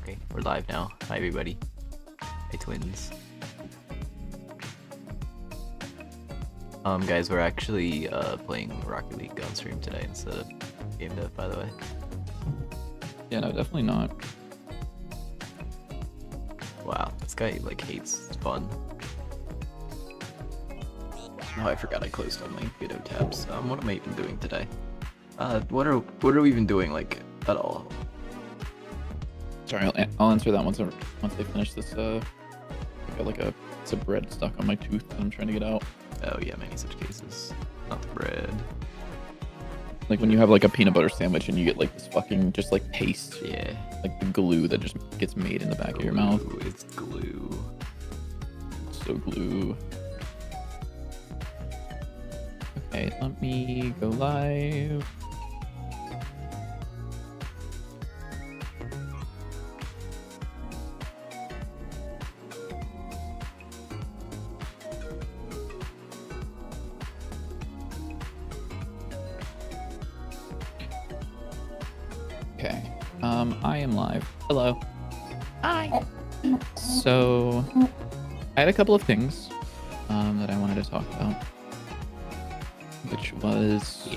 Okay, we're live now. Hi everybody. Hey twins. Guys, we're actually playing Rocket League on stream today instead of game dev, by the way. Yeah, no, definitely not. Wow, this guy like hates fun. Oh, I forgot I closed all my video tabs. What am I even doing today? What are we even doing like at all? Sorry, I'll answer that once they finish this. I got like a piece of bread stuck on my tooth that I'm trying to get out. Oh yeah, many such cases. Not the bread. Like when you have like a peanut butter sandwich and you get like this fucking just like paste. Yeah. Like the glue that just gets made in the back of your mouth. It's glue. It's so glue. Okay, let me go live. Okay, I am live. Hello. Hi. So, I had a couple of things that I wanted to talk about, which was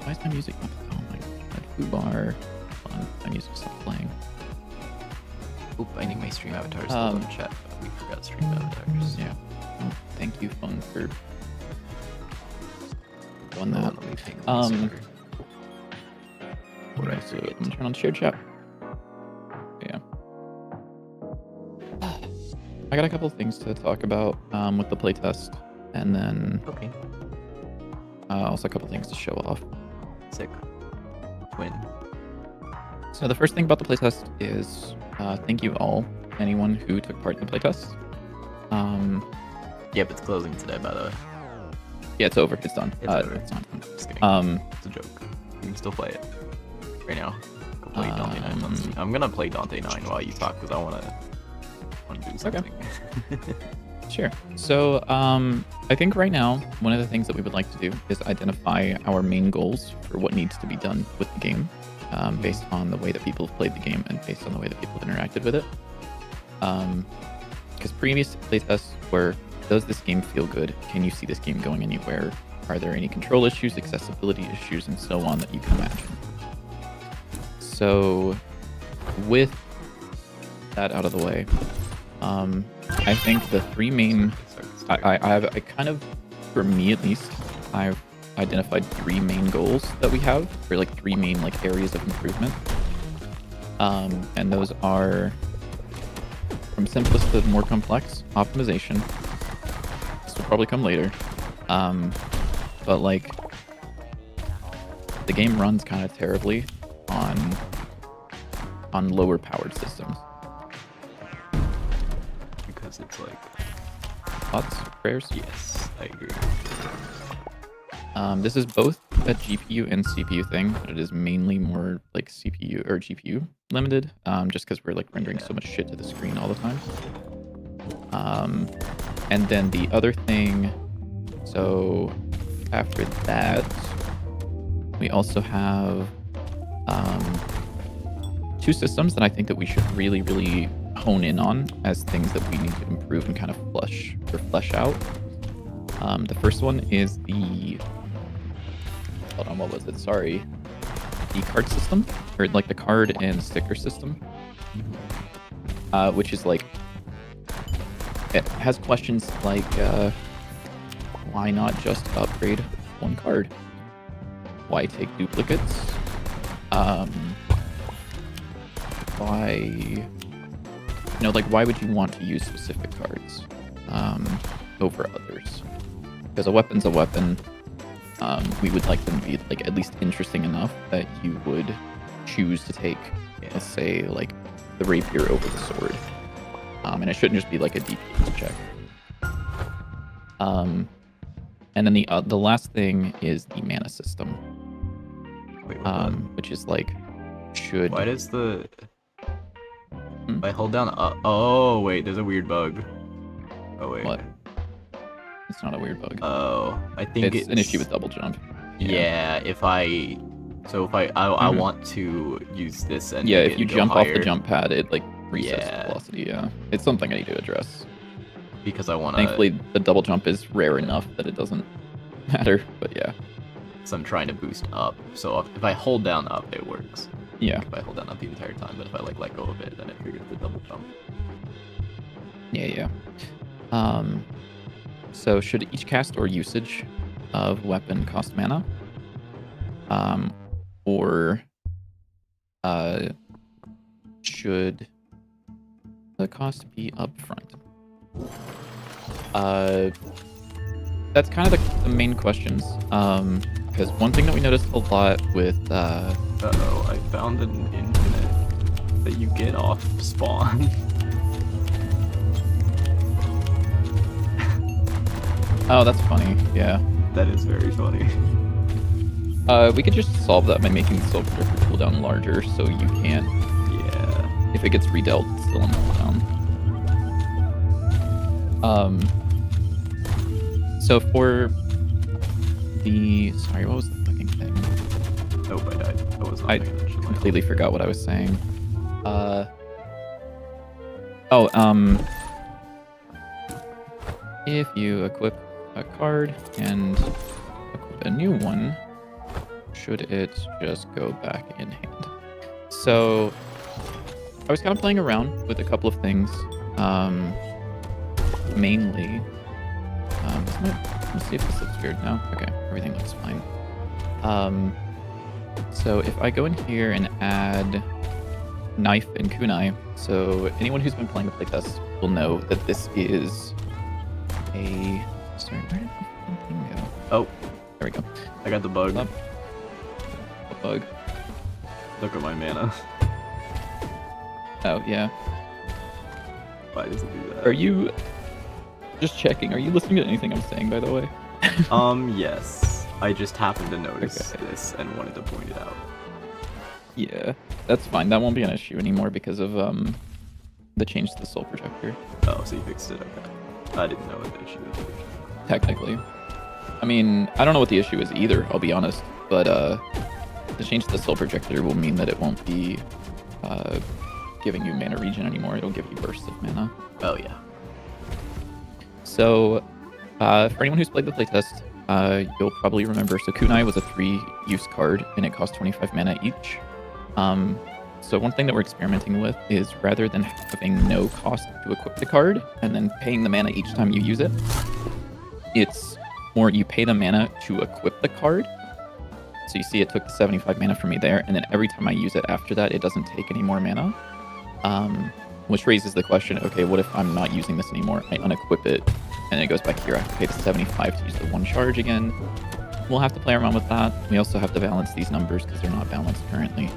why is my music not? Oh my god, foobar. Hold on, my music stopped playing. Oop, I need my stream avatars to in chat. We forgot stream avatars. Yeah. Well, thank you, phone, for doing that. Let me ping the server. What I so I'm gonna turn on shared chat. Yeah. I got a couple of things to talk about with the playtest, and then Okay. also a couple of things to show off. Sick. Twin. So the first thing about the playtest is thank you all, anyone who took part in the playtest. Yep, it's closing today, by the way. Yeah, it's over. It's done. It's over. It's not. Just kidding. It's a joke. You can still play it right now. Go play Dante 9. I'm gonna play Dante 9 while you talk because I wanna do something. Okay. Sure. So I think right now one of the things that we would like to do is identify our main goals for what needs to be done with the game, based on the way that people have played the game and based on the way that people have interacted with it. Because previous playtests were, does this game feel good? Can you see this game going anywhere? Are there any control issues, accessibility issues, and so on that you can imagine? So with that out of the way, I think the three main, I kind of, for me at least, I've identified three main goals that we have, or like three main like areas of improvement. And those are, from simplest to more complex, optimization. This will probably come later. But like, the game runs kind of terribly on lower powered systems. Because it's like... Thoughts? Prayers? Yes, I agree. This is both a GPU and CPU thing, but it is mainly more like CPU or GPU limited, just because we're like rendering so much shit to the screen all the time. And then the other thing, so after that, we also have two systems that I think that we should really, really hone in on as things that we need to improve and kind of flesh out. The first one is the, hold on, what was it? Sorry. The card system, or like the card and sticker system, which is like, it has questions like, why not just upgrade one card? Why take duplicates? Why, like, why would you want to use specific cards over others? Because a weapon's a weapon. We would like them to be like at least interesting enough that you would choose to take, let's say, like the rapier over the sword. And it shouldn't just be like a DPS check. And then the last thing is the mana system. Wait, which is like, should... Why does the... If I hold down oh, wait, there's a weird bug. Oh, wait. What? It's not a weird bug. Oh, I think it's an issue with double jump. Yeah, if I So if I want to use this and yeah, make if you it go jump off higher, the jump pad, it like resets Yeah. the velocity. Yeah, it's something I need to address. because I want to. Thankfully, the double jump is rare enough that it doesn't matter. But yeah, So I'm trying to boost up. So if I hold down up, it works. yeah, If I hold down up the entire time, but if I like let go of it, then it triggers the double jump. yeah. So should each cast or usage of weapon cost mana? Or should the cost be upfront? That's kind of the main questions. Because one thing that we noticed a lot with Uh-oh, I found an infinite that you get off spawn. oh, that's funny. Yeah. That is very funny. We could just solve that by making the Soul Projector cooldown larger, so you can't. Yeah. If it gets redealt, it's still on cooldown. So for the sorry, what was the fucking thing? Oh, I died. I was not I paying attention. completely forgot what I was saying. If you equip a card and equip a new one, should it just go back in hand? So I was kind of playing around with a couple of things. Mainly, let's see if this looks weird now. Okay, everything looks fine. So if I go in here and add knife and kunai, so anyone who's been playing the playtest will know that this is a. Sorry, where did the thing go? Oh, there we go. I got the bug. Up. A bug. Look at my mana. Oh yeah. Why does it do that? Are you just checking? Are you listening to anything I'm saying, by the way? Yes. I just happened to notice Okay. this and wanted to point it out. Yeah, that's fine. That won't be an issue anymore because of the change to the Soul Projector. Oh, so you fixed it. Okay. I didn't know what the issue was. Technically, I mean, I don't know what the issue is either. I'll be honest, but the change to the Soul Projector will mean that it won't be giving you mana regen anymore. It'll give you bursts of mana. Oh yeah. So, for anyone who's played the playtest, you'll probably remember. So kunai was a 3-use card, and it cost 25 mana each. So one thing that we're experimenting with is rather than having no cost to equip the card and then paying the mana each time you use it, it's more you pay the mana to equip the card. So you see it took the 75 mana from me there, and then every time I use it after that, it doesn't take any more mana. Which raises the question, okay, what if I'm not using this anymore? I unequip it, and it goes back here. I have to pay the 75 to use the one charge again. We'll have to play around with that. We also have to balance these numbers because they're not balanced currently.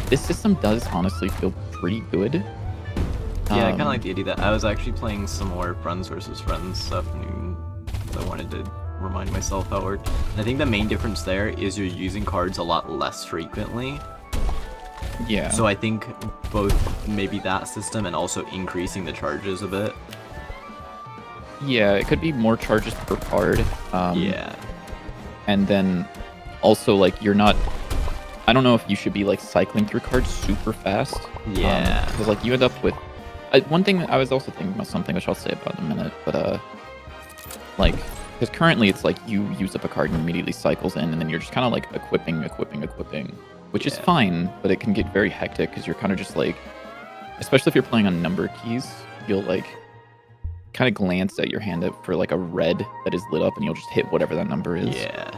This system does honestly feel pretty good. Yeah, I kind of like the idea that I was actually playing some more Friends versus Friends stuff new. I wanted to remind myself how it worked. And I think the main difference there is you're using cards a lot less frequently. Yeah. So I think both maybe that system and also increasing the charges a bit. Yeah, it could be more charges per card. Yeah. And then also, like, you're not... I don't know if you should be, like, cycling through cards super fast. Yeah. Because, like, you end up with... one thing that I was also thinking about something, which I'll say about in a minute, but, like... Because currently it's like you use up a card and immediately cycles in, and then you're just kind of, like, equipping, which is fine, but it can get very hectic because you're kind of just, like... Especially if you're playing on number keys, you'll, like... kind of glance at your hand for like a red that is lit up, and you'll just hit whatever that number is. Yeah.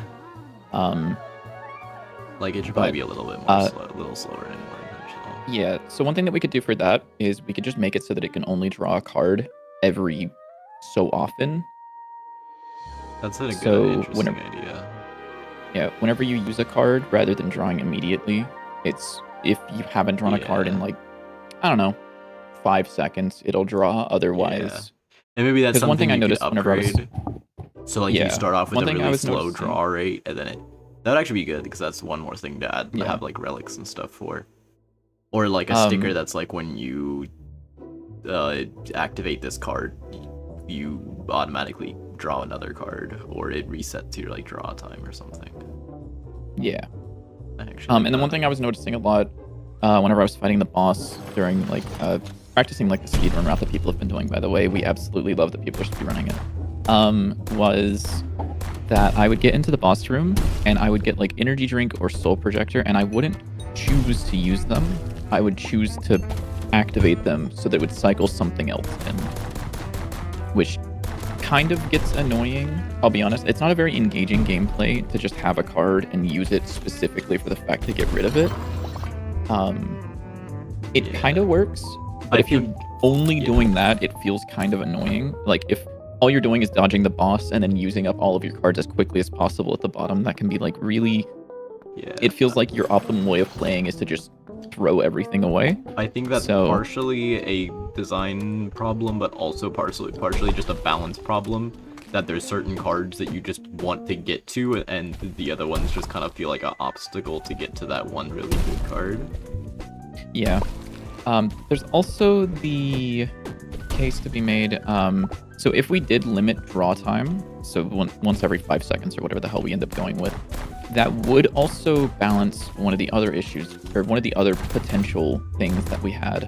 Like it should probably be a little bit more slow, a little slower anymore. Actually. Yeah. So one thing that we could do for that is we could just make it so that it can only draw a card every so often. That's a good, interesting idea. Yeah. Whenever you use a card, rather than drawing immediately, it's if you haven't drawn a card in like, I don't know, 5 seconds, it'll draw. Otherwise. And maybe that's something one thing I you noticed could whenever I was, upgrade. So like you start off with one a thing I really was slow noticing- draw rate, and then that would actually be good because that's one more thing to add to Yeah. have like relics and stuff for, or like a sticker that's like when you activate this card, you automatically draw another card, or it resets to your like draw time or something. Yeah. I actually And like then one that. thing I was noticing a lot whenever I was fighting the boss during like practicing like the speedrun route that people have been doing, by the way, we absolutely love that people are speedrunning it. Was that I would get into the boss room and I would get like energy drink or soul projector, and I wouldn't choose to use them. I would choose to activate them so that it would cycle something else in, which kind of gets annoying. I'll be honest. It's not a very engaging gameplay to just have a card and use it specifically for the fact to get rid of it. It Yeah. kind of works, but I if you're think- only doing that, it feels kind of annoying. Like if all you're doing is dodging the boss and then using up all of your cards as quickly as possible at the bottom, that can be like really. Yeah. It feels like your optimal way of playing is to just throw everything away. I think that's So- partially a design problem, but also partially just a balance problem. That there's certain cards that you just want to get to, and the other ones just kind of feel like an obstacle to get to that one really good card. Yeah. There's also the case to be made. So if we did limit draw time, so once every 5 seconds or whatever the hell we end up going with, that would also balance one of the other issues, or one of the other potential things that we had,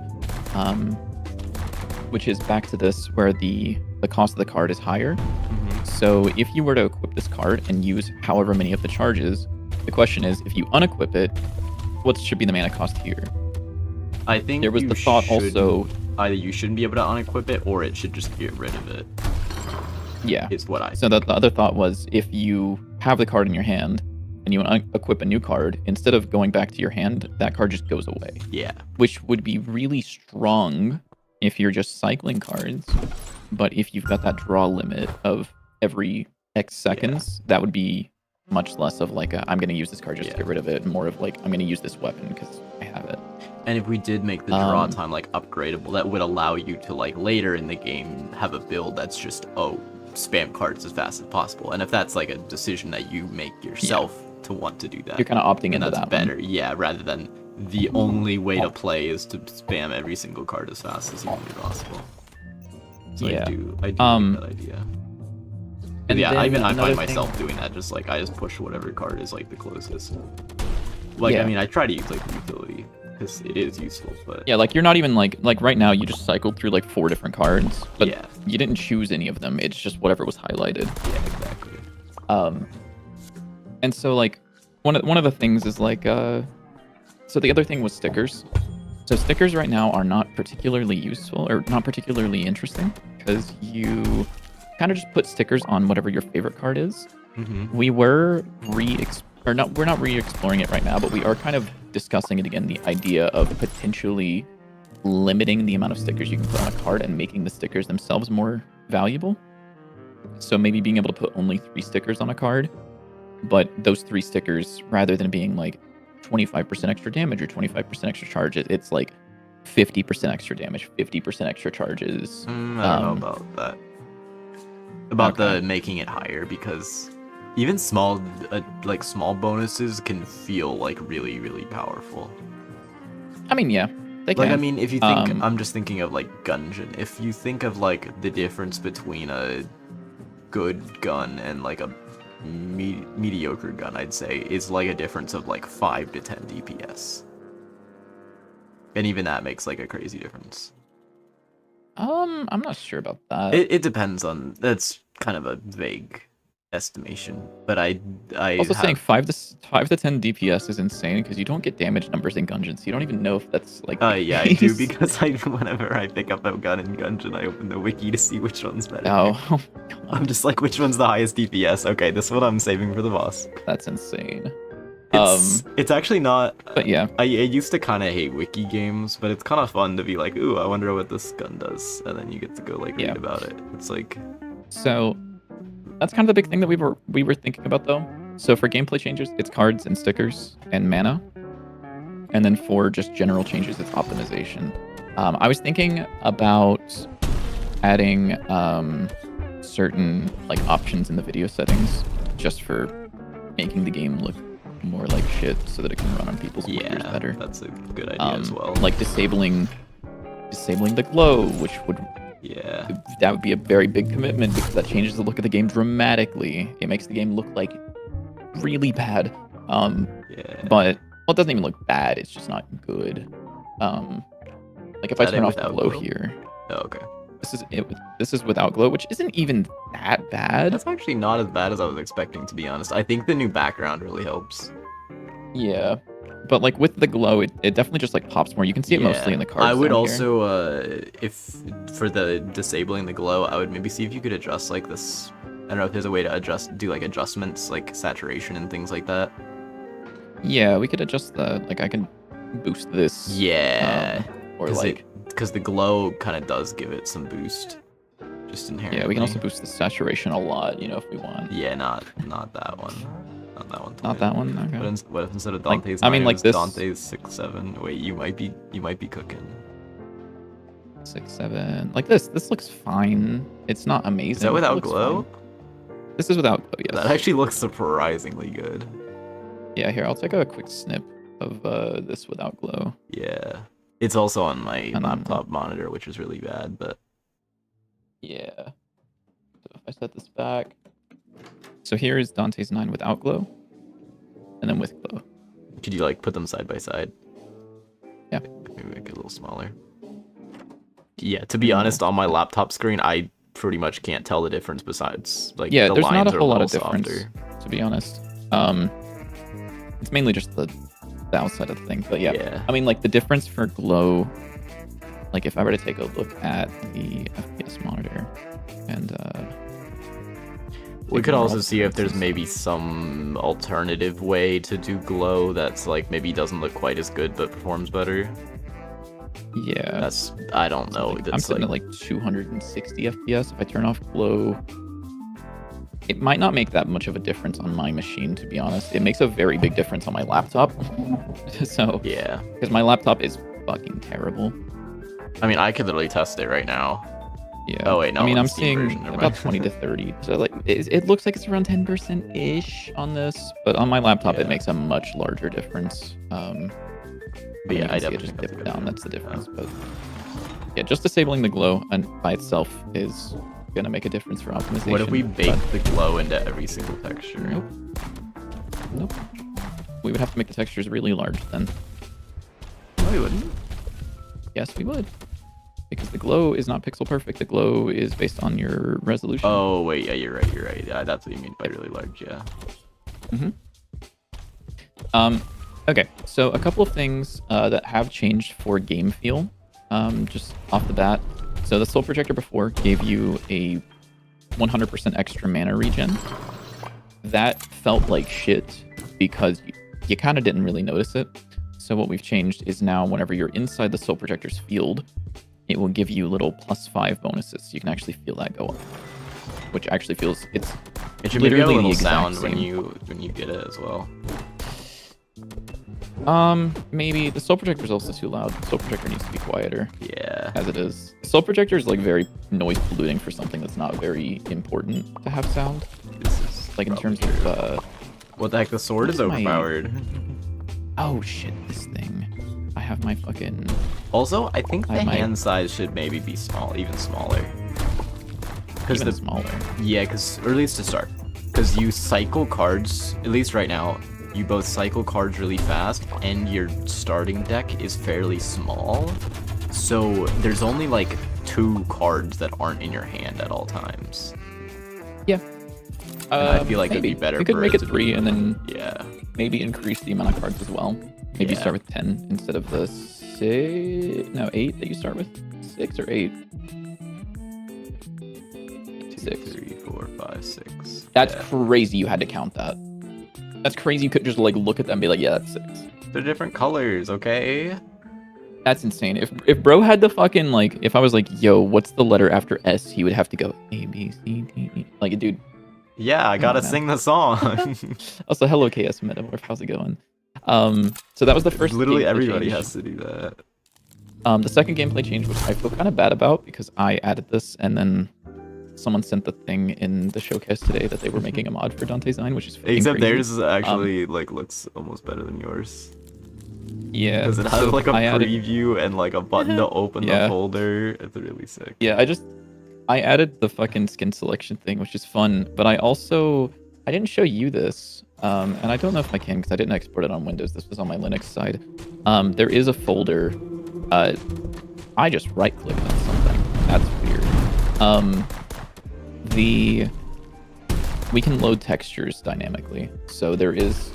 which is back to this where the cost of the card is higher. So if you were to equip this card and use however many of the charges, the question is, if you unequip it, what should be the mana cost here? I think There was you the thought should- also. either you shouldn't be able to unequip it, or it should just get rid of it. Yeah. Is what I. So the other thought was, if you have the card in your hand and you equip a new card, instead of going back to your hand, that card just goes away, Yeah. which would be really strong if you're just cycling cards. But if you've got that draw limit of every X seconds, that would be much less of like I'm going to use this card just to Yeah. get rid of it, and more of like I'm going to use this weapon because I have it. And if we did make the draw Um, time like upgradable, that would allow you to like later in the game have a build that's just spam cards as fast as possible. And if that's like a decision that you make yourself to want to do that, You're kind of opting and into that's that better. one. Yeah, rather than the only way to play is to spam every single card as fast as humanly possible. So Yeah. I do like that idea. And Yeah, then I another find thing- myself doing that. Just like I just push whatever card is like the closest. Like Yeah. I mean, I try to use like the utility because it is useful, but Yeah, like you're not even like right now you just cycled through like 4 different cards, but yeah, you didn't choose any of them. It's just whatever was highlighted. yeah, exactly. And so like one of the things is like so the other thing was stickers. So stickers right now are not particularly useful or not particularly interesting because you kind of just put stickers on whatever your favorite card is. Mm-hmm. We were we're not re-exploring it right now, but we are kind of discussing it again, the idea of potentially limiting the amount of stickers you can put on a card and making the stickers themselves more valuable. So maybe being able to put only 3 stickers on a card, but those 3 stickers, rather than being like 25% extra damage or 25% extra charges, it's like 50% extra damage, 50% extra charges. I don't know about that. About Okay. the making it higher, because even small small bonuses can feel like really, really powerful. I mean, yeah, they can. Like I mean, if you think Um, I'm just thinking of like Gungeon. If you think of like the difference between a good gun and like a mediocre gun, I'd say is like a difference of like 5 to 10 DPS. And even that makes like a crazy difference. I'm not sure about that. It depends on, that's kind of a vague estimation, but I Also, have, saying 5 to 10 DPS is insane because you don't get damage numbers in Gungeon, so you don't even know if that's like. the yeah, I do, case. because whenever I pick up a gun in Gungeon, I open the wiki to see which one's better. Oh, I'm just like, which one's the highest DPS? Okay, this one I'm saving for the boss. that's insane. It's actually not. But yeah, I used to kind of hate wiki games, but it's kind of fun to be like, ooh, I wonder what this gun does, and then you get to go like Yeah. read about it. It's like, so that's kind of the big thing that we were thinking about though. So for gameplay changes, it's cards and stickers and mana, and then for just general changes, it's optimization. I was thinking about adding certain like options in the video settings just for making the game look more like shit so that it can run on people's computers yeah, better. that's a good idea as well. Like disabling the glow, which would yeah, that would be a very big commitment because that changes the look of the game dramatically. It makes the game look like really bad. Yeah. But well, it doesn't even look bad. It's just not good. Like if I That turn it off the without glow glow? here, Oh, okay. this is it. This is without glow, which isn't even that bad. That's actually not as bad as I was expecting, to be honest. I think the new background really helps. Yeah, but like with the glow, it definitely just like pops more. You can see it mostly in the cards. I would down also, here. if for the disabling the glow, I would maybe see if you could adjust like this. I don't know if there's a way to do like adjustments, like saturation and things like that. Yeah, we could adjust the like I can boost this. Yeah. Or like because the glow kind of does give it some boost, just inherently. yeah, we can also boost the saturation a lot, if we want. Yeah, not that one. Not that one. Not that one. Okay. What if instead of Like, Dante's I mean, 9, like it was this- Dante's 6, 7? Wait, you might be cooking. 6, 7. Like this. This looks fine. It's not amazing. Is that It without looks glow? fine. This is without glow. Yes. That actually looks surprisingly good. Yeah. Here, I'll take a quick snip of this without glow. Yeah. It's also on my And then- laptop monitor, which is really bad, but Yeah. So if I set this back, so here is Dante's 9 without glow, and then with glow. could you like put them side by side? Yeah. Maybe make it a little smaller. Yeah, to be honest, on my laptop screen, I pretty much can't tell the difference besides like Yeah, the there's not lines a are whole lot of little difference, softer. to be honest. It's mainly just the outside of the thing, but yeah. Yeah. I mean, like the difference for glow, like if I were to take a look at the FPS monitor, and We could ignore also all see if there's differences. maybe some alternative way to do glow that's like maybe doesn't look quite as good but performs better. Yeah, That's I don't know. I'm That's sitting like at like 260 FPS. If I turn off glow, it might not make that much of a difference on my machine, to be honest. It makes a very big difference on my laptop. So, yeah. because my laptop is fucking terrible. I mean, I could literally test it right now. Yeah. Oh, wait, no, I mean, on I'm the Steam seeing version, never about mind. 20 to 30. So like, it looks like it's around 10% ish on this, but on my laptop, Yeah. it makes a much larger difference. But yeah, you I can see it definitely just have to dip go down. through That's the it. difference. But yeah, just disabling the glow and by itself is gonna make a difference for optimization. What if we but- bake the glow into every single texture? Nope. Nope. We would have to make the textures really large then. No, we wouldn't. Yes, we would. Because the glow is not pixel perfect. The glow is based on your resolution. Oh wait, yeah, you're right. You're right. Yeah, that's what you mean by really large. Yeah. Okay, so a couple of things that have changed for game feel, just off the bat. So the Soul Projector before gave you a 100% extra mana regen. That felt like shit because you kind of didn't really notice it. So what we've changed is now whenever you're inside the Soul Projector's field, it will give you little +5 bonuses. So you can actually feel that go up, which actually feels it's It should maybe have a literally the little exact sound when same. you get it as well. Maybe the Soul Projector is also too loud. The Soul Projector needs to be quieter Yeah. as it is. The Soul Projector is like very noise polluting for something that's not very important to have sound. This is Like in probably terms true. of What the heck? The sword is What is my- overpowered. oh shit, this thing. I have my fucking Also, I think the I might- hand size should maybe be small, even smaller. Because even smaller. yeah, or at least to start, because you cycle cards. At least right now, you both cycle cards really fast, and your starting deck is fairly small. So there's only like 2 cards that aren't in your hand at all times. Yeah. I feel like it'd maybe. be better We could for make it it to 3 be- and then Yeah. maybe increase the amount of cards as well. Maybe Yeah. start with 10 instead of the 8 that you start with. 6 or 8? 6. 3, 4, 5, 6. That's Yeah. crazy you had to count that. That's crazy you could just like look at them and be like, yeah, that's 6. They're different colors, okay? That's insane. If bro had the fucking like, if I was like, yo, what's the letter after S? He would have to go A B C D E. Like, dude. Yeah, I gotta man. sing the song. Also, hello KS Metamorph. How's it going? So that was the first. Literally gameplay everybody change. has to do that. The second gameplay change, which I feel kind of bad about because I added this and then someone sent the thing in the showcase today that they were making a mod for Dante's 9, which is fucking Except crazy. theirs actually like looks almost better than yours. Yeah, Because it has so like a I added- preview and like a button to open Yeah. the folder. It's really sick. Yeah, I added the fucking skin selection thing, which is fun, but I didn't show you this. And I don't know if I can because I didn't export it on Windows. This was on my Linux side. There is a folder. I just right-clicked on something. That's weird. We can load textures dynamically. So there is,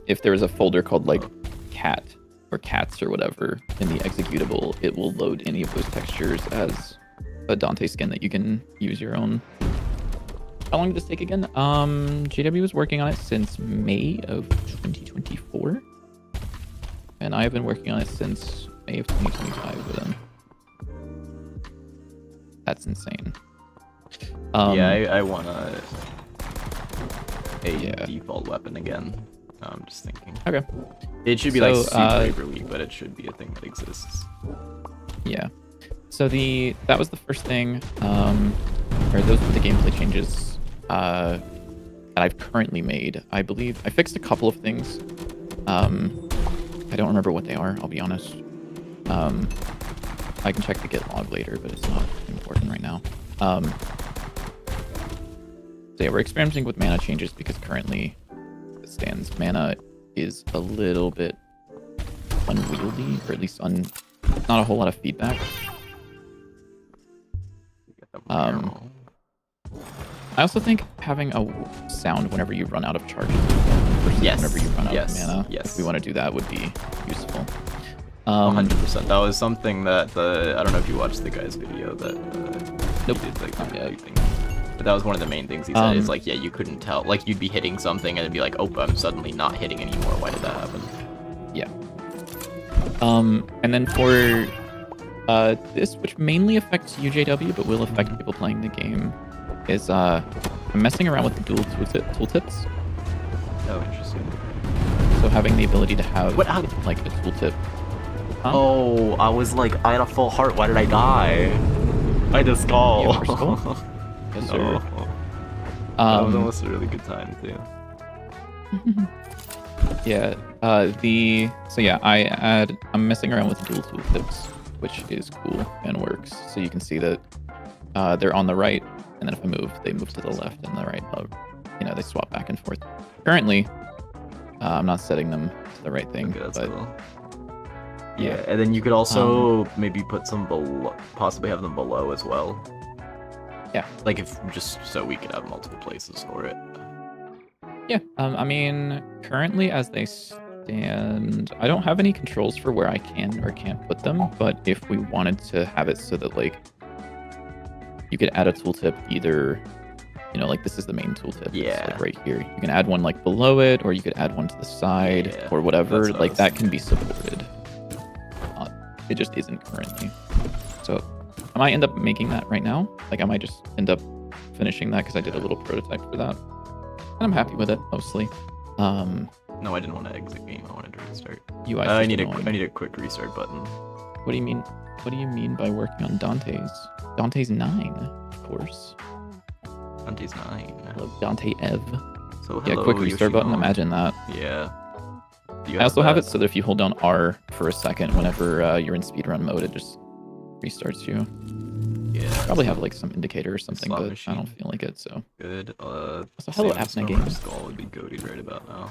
if there is a folder called like cat or cats or whatever in the executable, it will load any of those textures as a Dante skin that you can use your own. How long did this take again? JW was working on it since May of 2024. And I have been working on it since May of 2025 with him. That's insane. Yeah, I want a Yeah. default weapon again. I'm just thinking. Okay. It should be So, like super weak, but it should be a thing that exists. Yeah. So that was the first thing, or those were the gameplay changes that I've currently made. I believe I fixed a couple of things. I don't remember what they are, I'll be honest. I can check the git log later, but it's not important right now. So yeah, we're experimenting with mana changes because currently it stands mana is a little bit unwieldy, or at least not a whole lot of feedback. I also think having a sound whenever you run out of charges versus whenever you run out of mana, if we want to do that, would be useful. 100%. That was something that I don't know if you watched the guy's video that Nope. he did like the thing. But that was one of the main things he said. Is like, yeah, you couldn't tell. Like, you'd be hitting something and it'd be like, oh, I'm suddenly not hitting anymore. Why did that happen? Yeah. And then for this, which mainly affects UJW, but will affect people playing the game, is I'm messing around with the dual tooltips. Oh, interesting. So having the ability to have What? like a tooltip. Huh? Oh, I was like, I had a full heart. Why did I die? I had a skull. You have a skull? Yes, sir. No. That was almost a really good time too. Yeah. So yeah, I'm messing around with dual tooltips, which is cool and works. So you can see that they're on the right, and then if I move, they move to the left and the right. They swap back and forth. Currently, I'm not setting them to the right thing, Okay, that's but cool. Yeah, and then you could also maybe put some below, possibly have them below as well. Yeah. Like if just so we could have multiple places for it. yeah. I mean, currently as they stand, I don't have any controls for where I can or can't put them. But if we wanted to have it so that like you could add a tooltip either, like this is the main tooltip. Yeah. It's like right here. You can add one like below it, or you could add one to the side, or whatever. That's what Like that can be supported. It just isn't currently. So I might end up making that right now. Like I might just end up finishing that because I did a little prototype for that, and I'm happy with it mostly. No, I didn't want to exit game. I wanted to restart. UI. I need a quick restart button. What do you mean? What do you mean by working on Dante's? Dante's 9, of course. Dante's 9. Hello, Dante Ev. So Yeah, hello, quick restart button. Yoshino. Imagine that. Yeah. I also have it so that if you hold down R for a second, whenever you're in speedrun mode, it just restarts you. Yeah. Probably have like some indicator or something, Slot but machine. I don't feel like it. So Good. So hello, Samus Apna Stormer Games. Skull would be goated right about now.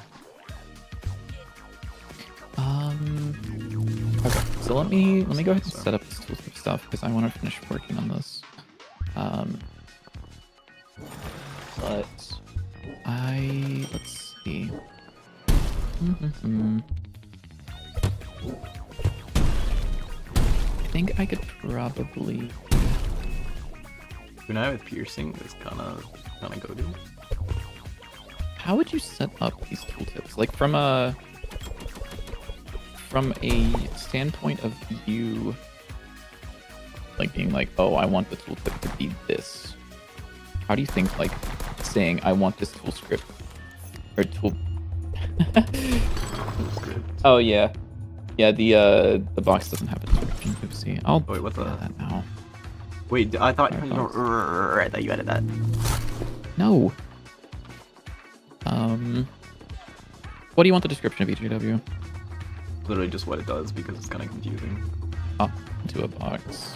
Okay, so let me go ahead and set up this tooltip stuff because I want to finish working on this. But let's see. I think I could probably. Kunai with piercing is kind of goated. How would you set up these tooltips? Like from a standpoint of you, like being like, oh, I want the tooltip to be this. How do you think like saying I want this tool script or tool? Oh yeah, the box doesn't have a description. Oopsie. I'll Wait, what do the? that now. Wait, I thought Firefox. I thought you added that. No. What do you want the description of EJW? Literally just what it does because it's kind of confusing. Oh, into a box.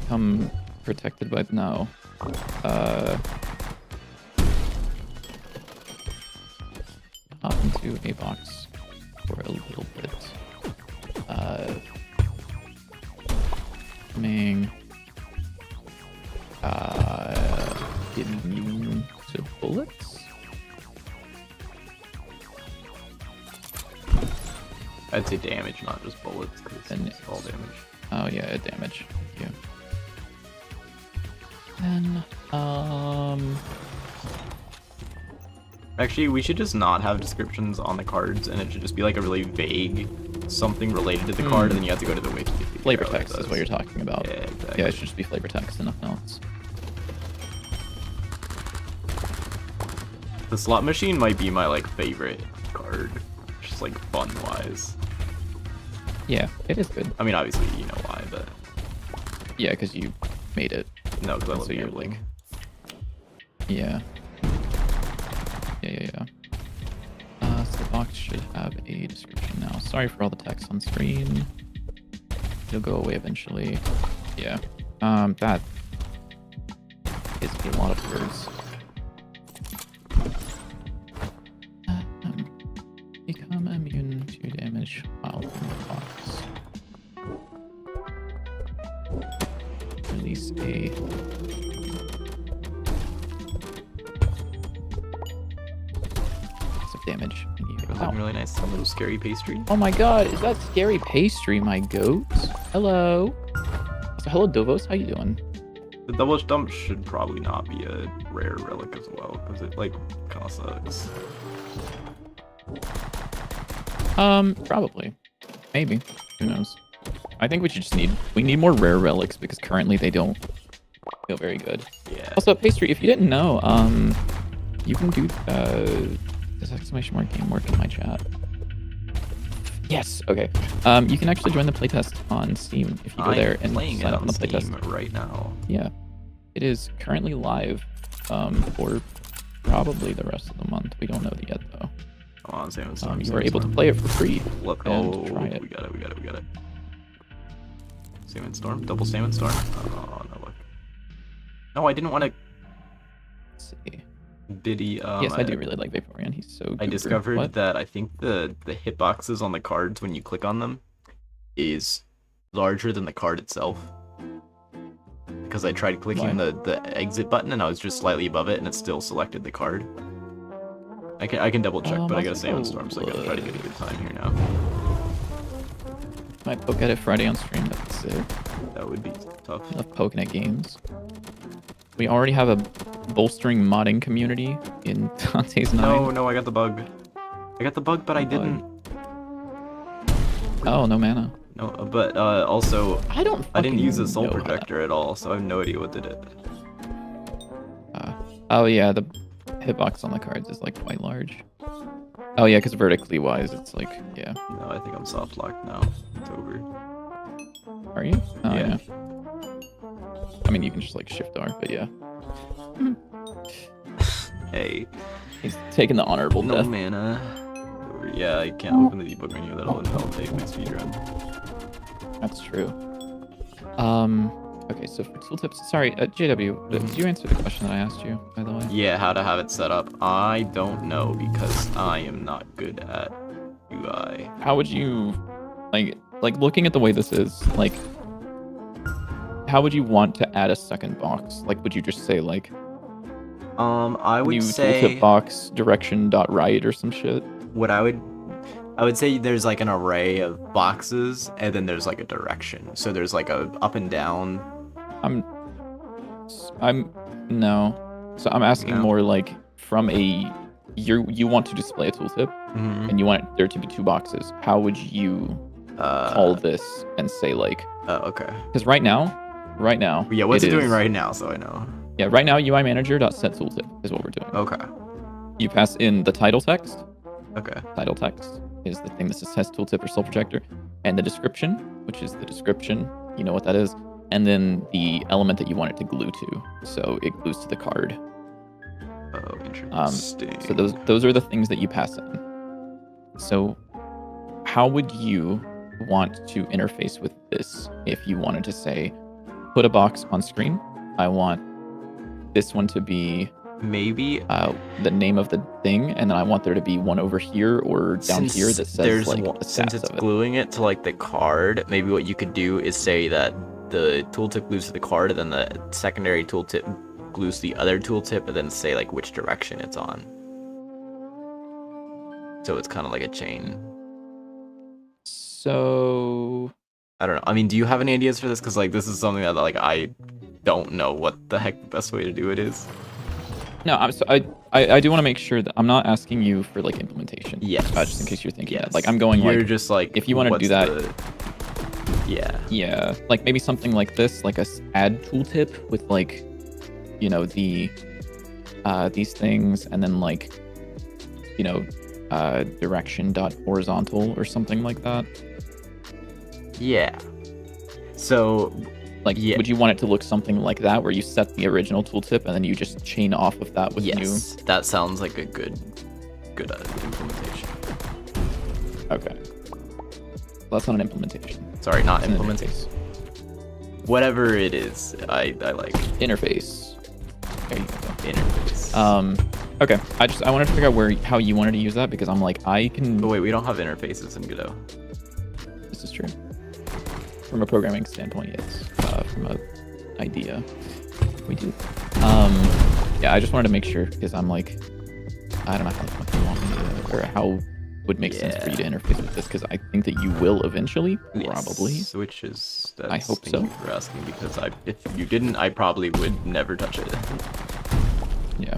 Become protected by no. Hop into a box for a little bit. Coming. Immune to bullets. I'd say damage, not just bullets, because it's all damage. Oh yeah, damage. Yeah. Then, Actually, we should just not have descriptions on the cards, and it should just be like a really vague something related to the card, and then you have to go to the wiki. To flavor text is what you're talking about. Yeah, exactly. Yeah, it should just be flavor text and nothing else. The slot machine might be my like favorite card, just like fun-wise. Yeah, it is good. I mean, obviously you know why, but yeah, because you made it. no, because I love So you're gambling. Yeah. Yeah. So the box should have a description now. Sorry for all the text on screen. It'll go away eventually. Yeah. That is a lot of words. Become immune to damage while in the box. Release a of damage. Looking really nice. A little scary pastry. Oh my god, is that scary pastry, my goat? Hello. So hello, Dovos. How you doing? The double stump should probably not be a rare relic as well, because it like kind of sucks. Probably. Maybe. Who knows? I think we need more rare relics because currently they don't feel very good. Yeah. Also, pastry, if you didn't know, you can do this exclamation mark game work in my chat. Yes. Okay. You can actually join the playtest on Steam if you go there and sign up on the playtest right now. Yeah, it is currently live for probably the rest of the month. We don't know yet though. Come on, Sam. You were able to play it for free. Let's go. Try it. We got it. Salmon Storm, double Salmon Storm. Oh no, look. No, I didn't want to. Let's see. Did he? Yes, I do really like Vaporeon. He's so good. I discovered that I think the hitboxes on the cards when you click on them is larger than the card itself. Because I tried clicking the exit button and I was just slightly above it and it still selected the card. I can double check, but I gotta Salmon Storm, so I gotta try to get a good time here now. Might poke at it Friday on stream. That's it. That would be tough. I love poking at games. We already have a bolstering modding community in Dante's 9. No, I got the bug. But I didn't. Oh, no mana. No, but also I didn't use the soul projector at all, so I have no idea what did it. Oh yeah, the hitbox on the cards is like quite large. Oh yeah, because vertically wise, it's like yeah. No, I think I'm soft locked now. It's over. Are you? Oh, yeah. I mean, you can just like shift R, but yeah. Hey. He's taking the honorable No death. mana. Yeah, I can't open the debug menu. That'll invalidate my speedrun. That's true. Okay, so for tooltips, sorry, JW, did you answer the question that I asked you, by the way? Yeah, how to have it set up. I don't know because I am not good at UI. How would you, like looking at the way this is, like, how would you want to add a second box? Like, would you just say like, I would say tooltip box direction.right or some shit? What I would say there's like an array of boxes and then there's like a direction. So there's like a up and down. No. So I'm asking more like from a you want to display a tooltip and you want there to be two boxes. How would you call this and say like okay. Because right now. Yeah, what's it doing right now so I know? Yeah, right now UI manager.set tooltip is what we're doing. Okay. You pass in the title text. Okay. Title text is the thing that says test tooltip or soul projector, and the description, which is the description, you know what that is, and then the element that you want it to glue to, so it glues to the card. Oh, interesting. So those are the things that you pass in. So how would you want to interface with this if you wanted to say, put a box on screen? I want this one to be maybe the name of the thing, and then I want there to be one over here or down here that says like the since stats it's of it. gluing it to like the card, maybe what you could do is say that the tooltip glues to the card, and then the secondary tooltip glues to the other tooltip, and then say like which direction it's on. So it's kind of like a chain. So I don't know. I mean, do you have any ideas for this? Because like this is something that like I don't know what the heck the best way to do it is. no, I do want to make sure that I'm not asking you for like implementation. Yes. Just in case you're thinking that. Yes. Like I'm going You're like just like if you want to do that. Yeah. Yeah, like maybe something like this, like a add tooltip with like, you know, the these things, and then like, you know, direction dot horizontal or something like that. Yeah. So like, would you want it to look something like that, where you set the original tooltip and then you just chain off of that with new? That sounds like a good implementation. Okay. Well, that's not an implementation. Sorry, not It's an implementation. Whatever it is, I like interface. There you go. Interface. Okay. I wanted to figure out how you wanted to use that, because I'm like, I can. Oh wait, we don't have interfaces in Godot. This is true. From a programming standpoint, yes. From a idea, we do. Yeah, I just wanted to make sure, because I'm like, I don't know how you want me to, or how would make sense for you to interface with this, because I think that you will eventually, probably. Yes, which is, I hope so. Thank you for asking, because if you didn't, I probably would never touch it. Yeah.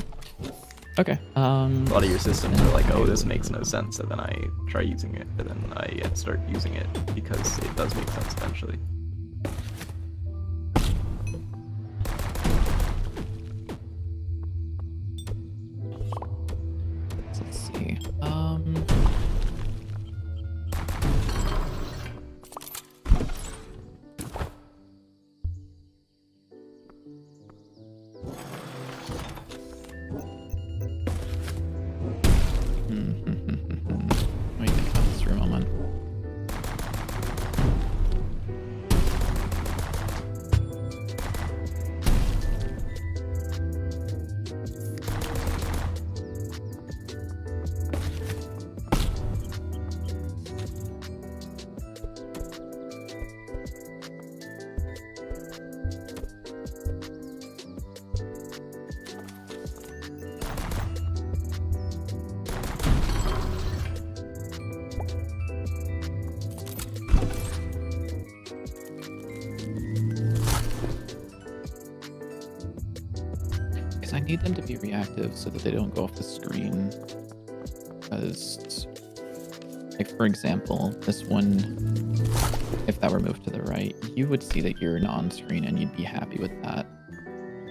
Okay. A lot of your systems are like, oh, this makes no sense, and then I try using it, and then I start using it because it does make sense eventually. Let's see. What do you think about this for a moment? I need them to be reactive so that they don't go off the screen. Because, like, for example, this one, if that were moved to the right, you would see that you're on screen and you'd be happy with that.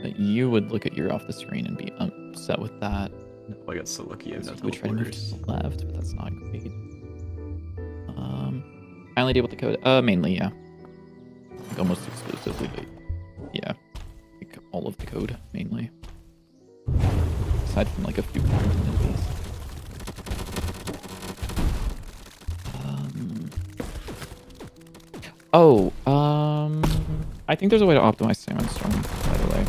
But you would look at your off the screen and be upset with that. Oh, I got so lucky. I have no We try to move teleporters. to the left, but that's not great. I only deal with the code. Mainly, yeah. Like almost exclusively, but yeah, like all of the code mainly. Aside from like a few components. I think there's a way to optimize Salmon Storm, by the way.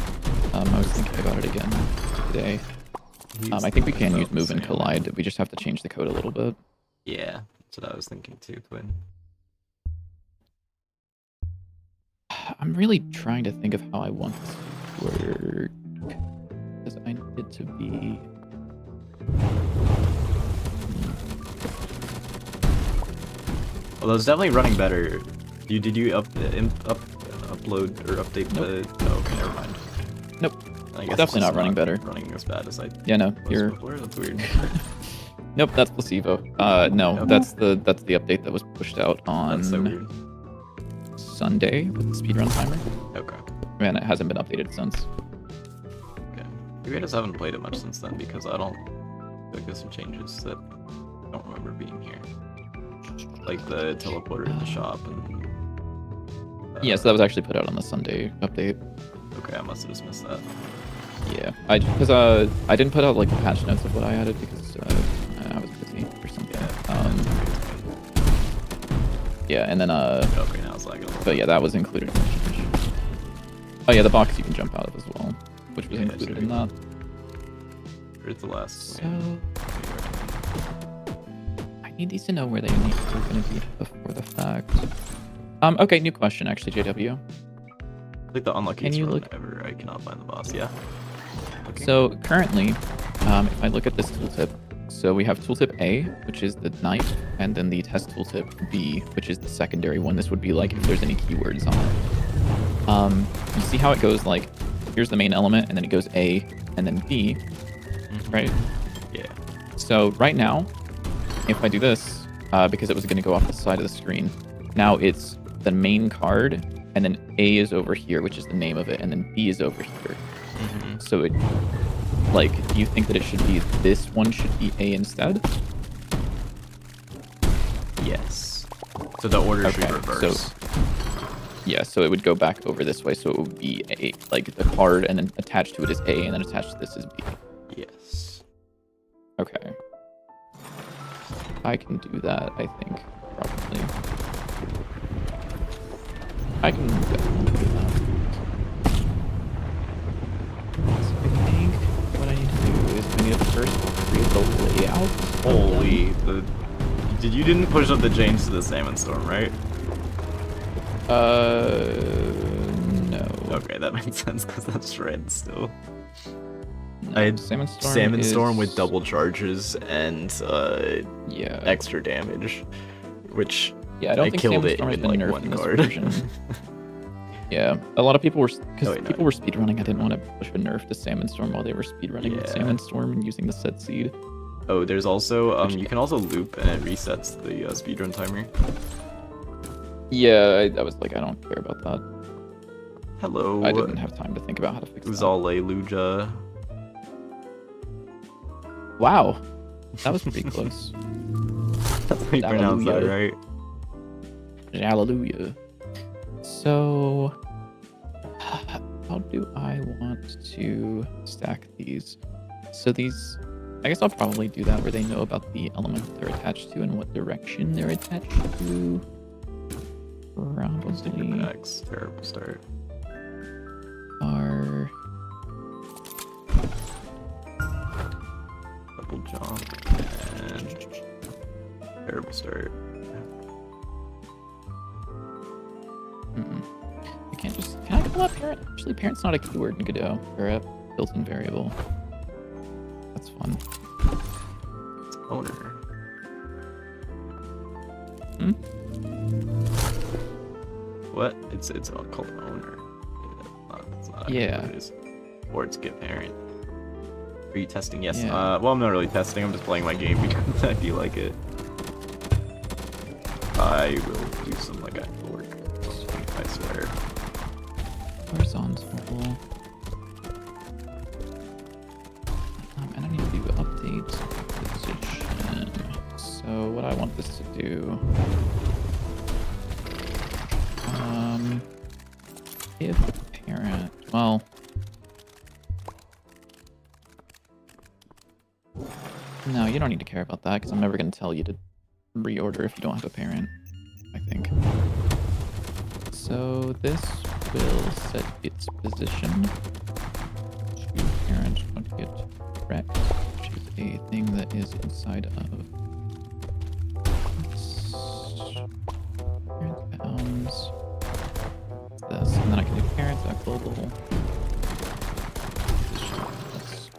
I was thinking about it again today. I think we can use Move and Collide. We just have to change the code a little bit. Yeah, that's what I was thinking too, Twin. I'm really trying to think of how I want this to work. Because I need it to be... Well, it's definitely running better. Did you upload or update the? Oh, okay, never mind. Nope. I guess Definitely not running better. Running as bad as I. Yeah, no, was you're. before. That's weird. Nope, that's placebo. No, Okay. that's the update that was pushed out on That's so weird. Sunday with the speedrun timer. Okay. Man, it hasn't been updated since. Okay. Maybe I just haven't played it much since then because I don't. Like there's some changes that I don't remember being here. Like the teleporter in the shop and. Yeah, so that was actually put out on the Sunday update. Okay, I must have just missed that. Yeah, because I didn't put out like the patch notes of what I added because I was busy or something. Yeah, and then Okay, now it's lagging a little. but yeah, that was included in the change. Oh yeah, the box you can jump out of as well, which was included in that. Where's the last So one? I need these to know where they need to going to be before the fact. Okay, new question actually, JW. Like the unluckiest Can you run look- ever. I cannot find the boss. Yeah. Okay. So currently, if I look at this tooltip, so we have tooltip A, which is the knife, and then the test tooltip B, which is the secondary one. This would be like if there's any keywords on it. You see how it goes like, here's the main element, and then it goes A, and then B, right? Yeah. So right now, if I do this, because it was going to go off the side of the screen, now it's the main card, and then A is over here, which is the name of it, and then B is over here. So it, like, do you think that it should be, this one should be A instead? Yes. So the order should Okay, reverse. so yeah, so it would go back over this way, so it would be A, like the card, and then attached to it is A, and then attached to this is B. Yes. Okay. I can do that, I think, probably. I can definitely do that. So I think what I need to do is I need to first create the layout. Holy, you didn't push up the chains to the salmon storm, right? No. Okay, that makes sense because that's shred still. No, I had Salmon Storm with is- double charges and Yeah. extra damage, which Yeah, I don't think killed Salmon it Storm has in been like nerfed one in this card. version. Yeah, a lot of people were, because Oh, wait, no. people were speedrunning. I didn't want to push a nerf to Salmon Storm while they were speedrunning with Yeah. Salmon Storm and using the set seed. Oh, there's also Which- you can also loop and it resets the speedrun timer. Yeah, I was like, I don't care about that. Hello. I didn't have time to think about how to fix that. Uzale Luja. Wow, that was pretty close. That's how you pronounce that, Hallelujah. right? Hallelujah. So, how do I want to stack these? So these, I guess I'll probably do that where they know about the element that they're attached to and what direction they're attached to. Probably X, terrible start. are Double jump and terrible start. I can't just, can I call up parent? Actually, parent's not a keyword in Godot, or a built-in variable. That's fun. It's owner. What? It's called owner. It's not Yeah. what it is. Or it's get parent. Are you testing? Yes. Yeah. Well, I'm not really testing. I'm just playing my game because I feel like it. I will do some like actual work. I swear. Horizontal. And I need to do update position. So what I want this to do. If parent, well. No, you don't need to care about that because I'm never going to tell you to reorder if you don't have a parent, I think. So this will set its position to parent don't get wrecked, which is a thing that is inside of parent bounds. This, and then I can do parent at global. Position plus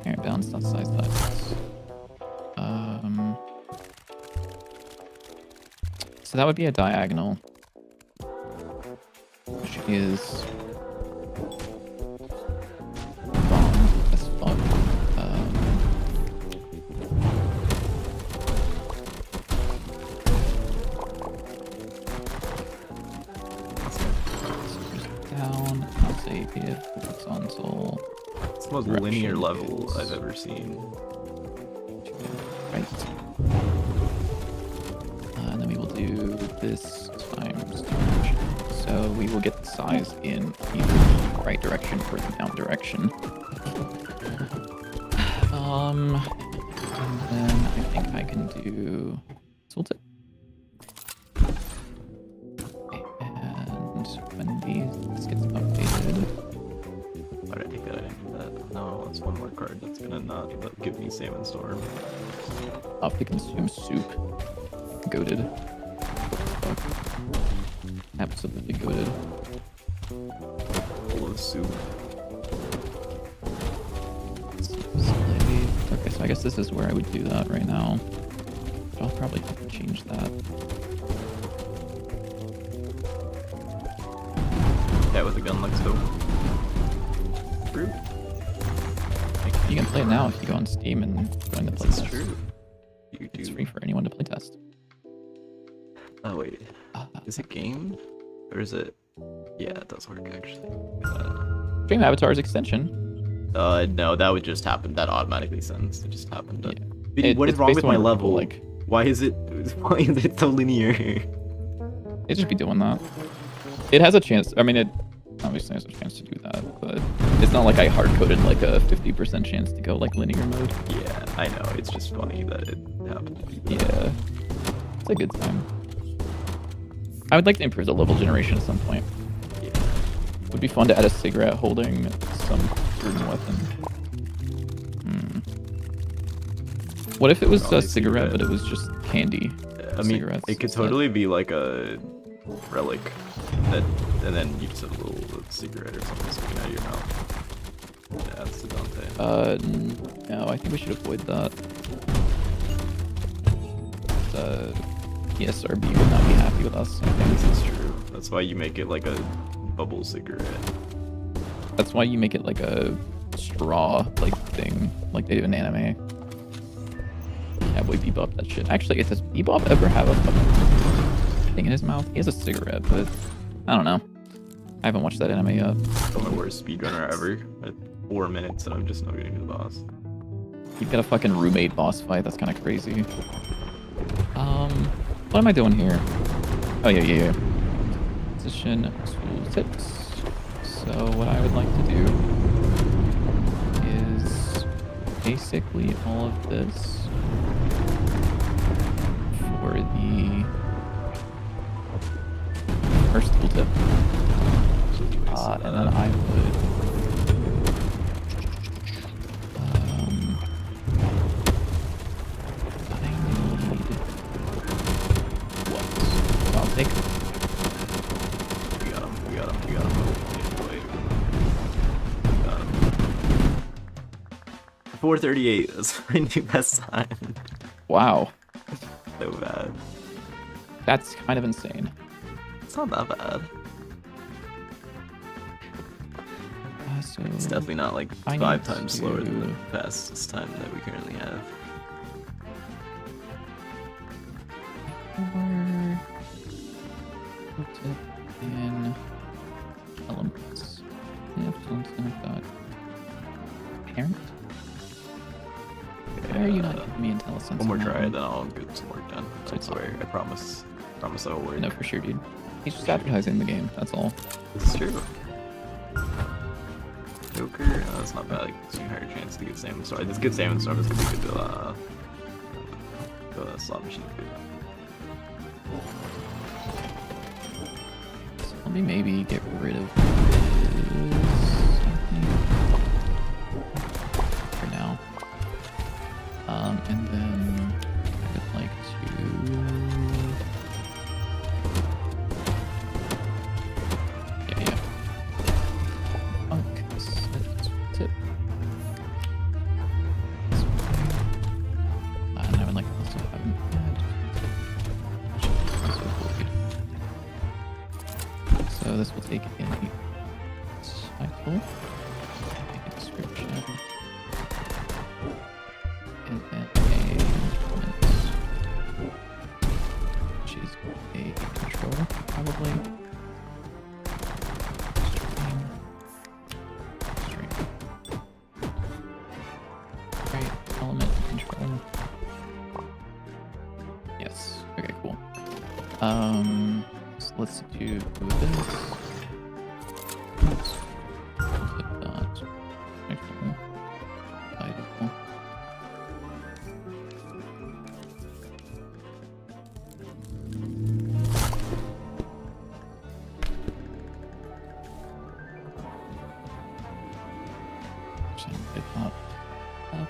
parent bounds dot size dot x. So that would be a diagonal, which is wrong as fuck. Down, I'll say if horizontal. It's the most Direction linear level is- I've ever seen. Right. And then we will do this times direction. So we will get the size in either the right direction or the down direction. And then I think I can do tooltip. And when this gets updated, Why did I take that? I didn't do that. No, it's one more card that's gonna not give me Salmon Storm. I'll have to consume soup. Goated. Absolutely goated. Full of soup. Okay, so I guess this is where I would do that right now. I'll probably have to change that. Yeah, with a gun looks dope. True. You can play it now if you go on Steam and join the That's playtest. true. You It's do. free for anyone to playtest. Oh wait, is it game or is it? Yeah, it does work actually. Stream Avatar's extension. No, that would just happen. That automatically sends. It just happened. Yeah. What is It's wrong based with on my what level? people like. Why is it so linear? They just be doing that. It has a chance. I mean, it obviously has a chance to do that, but it's not like I hard coded like a 50% chance to go like linear mode. Yeah, I know. It's just funny that it happened to be that. Yeah, it's a good time. I would like to improve the level generation at some point. Yeah. Would be fun to add a cigarette holding some certain weapon. What if it was a cigarette, but it was just candy? I mean, Cigarettes it could instead. totally be like a relic, that, and then you just have a little cigarette or something sticking out of your mouth. Yeah, that's the Dante. No, I think we should avoid that. The ESRB would not be happy with us. I think. This is true. That's why you make it like a bubble cigarette. That's why you make it like a straw like thing, like they do in anime. Cowboy Bebop, that shit. Actually, does Bebop ever have a fucking thing in his mouth? He has a cigarette, but I don't know. I haven't watched that anime yet. I'm the worst speedrunner ever. At 4 minutes, and I'm just not getting to the boss. You've got a fucking roommate boss fight. That's kind of crazy. What am I doing here? Oh yeah. Position tooltips. So what I would like to do is basically all of this for the first tooltip. And then I would I need what? I'll take We got him. We got him. 4:38. That's my new best time. wow. So bad. That's kind of insane. It's not that bad. So It's definitely not like I 5 need times slower than to- the fastest time that we currently have. in elements. I've got parent. Why are you not giving me IntelliSense? One more on that try, one? then I'll get some work done. I it's swear, I promise. Promise I will work. No, for sure, dude. He's just advertising the game. That's all. This is true. Joker, that's not bad. Like, it's a higher chance to get Salmon Storm. This good Salmon Storm is gonna be good to slot machine. So let me maybe get rid of this for now. And then I would like to. Yeah. Funk set tip. And I would like to also have an add. Also void. So this will take in the title, make a description, and then a element, which is a control, probably. String. Right, element control. Yes. Okay, cool. So let's do this. Click that. Title. Title. up.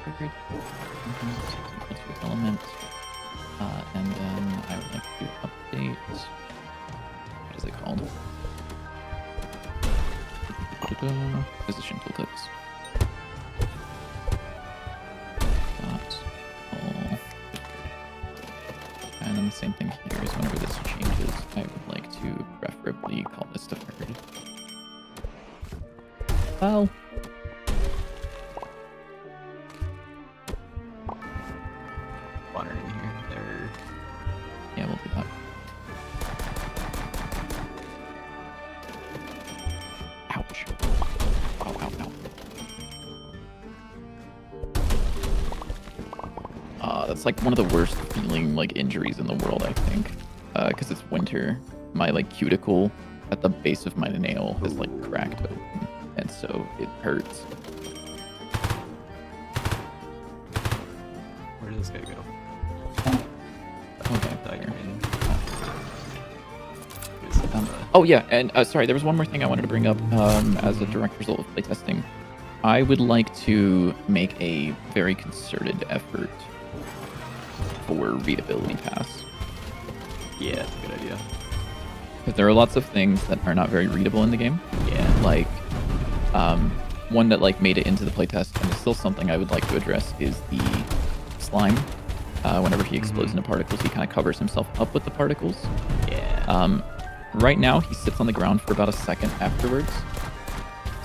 Figured. Element. And then I would like to update. What is it called? Position tooltips. All. And then the same thing here is whenever this changes, I would like to preferably call this deferred. Well. Water in here. There. Yeah, we'll do that. Ouch. Ow, ow, ow. That's like one of the worst feeling like injuries in the world, I think. Because it's winter. My like cuticle at the base of my nail is like cracked open. And so it hurts. Where did this guy go? Okay. I thought you were in. Oh yeah, and sorry, there was one more thing I wanted to bring up as a direct result of playtesting. I would like to make a very concerted effort for readability pass. Yeah, that's a good idea. Because there are lots of things that are not very readable in the game. Yeah. Like, one that like made it into the playtest, and is still something I would like to address, is the slime. Whenever he explodes into particles, he kind of covers himself up with the particles. Yeah. Right now, he sits on the ground for about a second afterwards,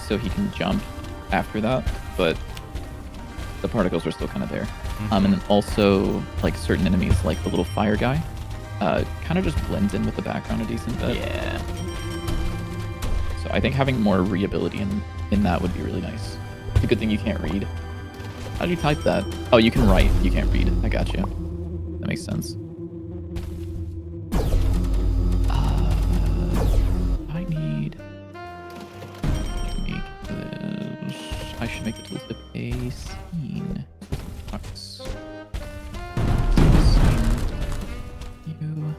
so he can jump after that, but the particles are still kind of there. And then also, like, certain enemies, like the little fire guy, kind of just blends in with the background a decent bit. Yeah. So I think having more readability in that would be really nice. It's a good thing you can't read. How do you type that? Oh, you can write. You can't read. I got you. That makes sense. I need to make this. I should make the tooltip a scene. Box. You.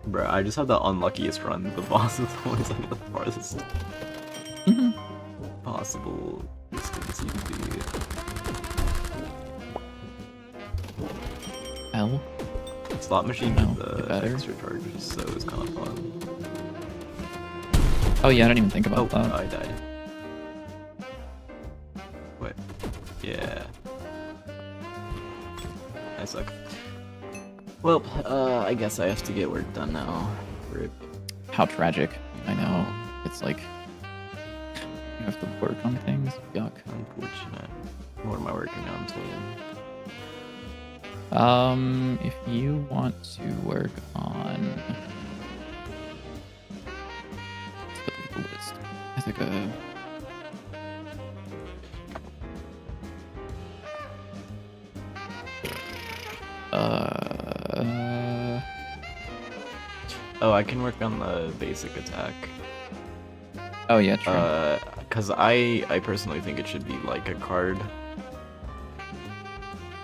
Bro, I just have the unluckiest run. The boss is always like the farthest possible distance you can be. L. Slot machine No, with get the better. extra charges, so it's kind of fun. Oh yeah, I didn't even think about Oh, that. I died. Wait. Yeah. I suck. Well, I guess I have to get work done now. Rip. How tragic. I know. It's like you have to work on things. Yuck. Unfortunate. What am I working on today? If you want to work on, let's put the list. I think Oh, I can work on the basic attack. oh yeah, true. Cause I personally think it should be like a card.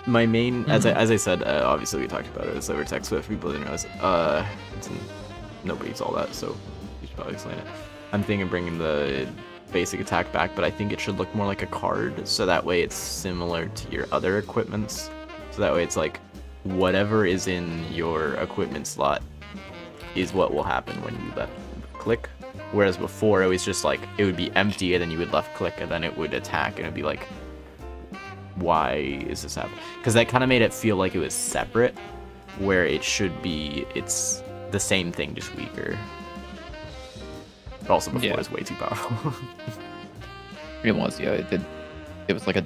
My main, as I said, obviously we talked about it, so we're text with people didn't realize. Nobody saw that, so you should probably explain it. I'm thinking of bringing the basic attack back, but I think it should look more like a card, so that way it's similar to your other equipments. So that way it's like whatever is in your equipment slot is what will happen when you left click. Whereas before it was just like it would be empty and then you would left click and then it would attack and it'd be like, why is this happening? Because that kind of made it feel like it was separate, where it should be, it's the same thing, just weaker. But also before it was way too powerful. It was, yeah. It did. It was like a,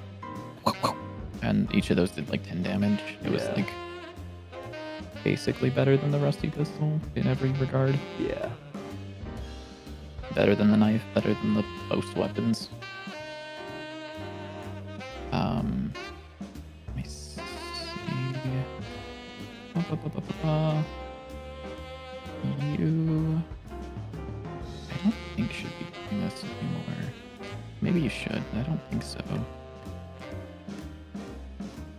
and each of those did like 10 damage. It was like basically better than the rusty pistol in every regard. Yeah. Better than the knife. Better than the most weapons. Let me see. You, I don't think should be doing this anymore. Maybe you should. I don't think so.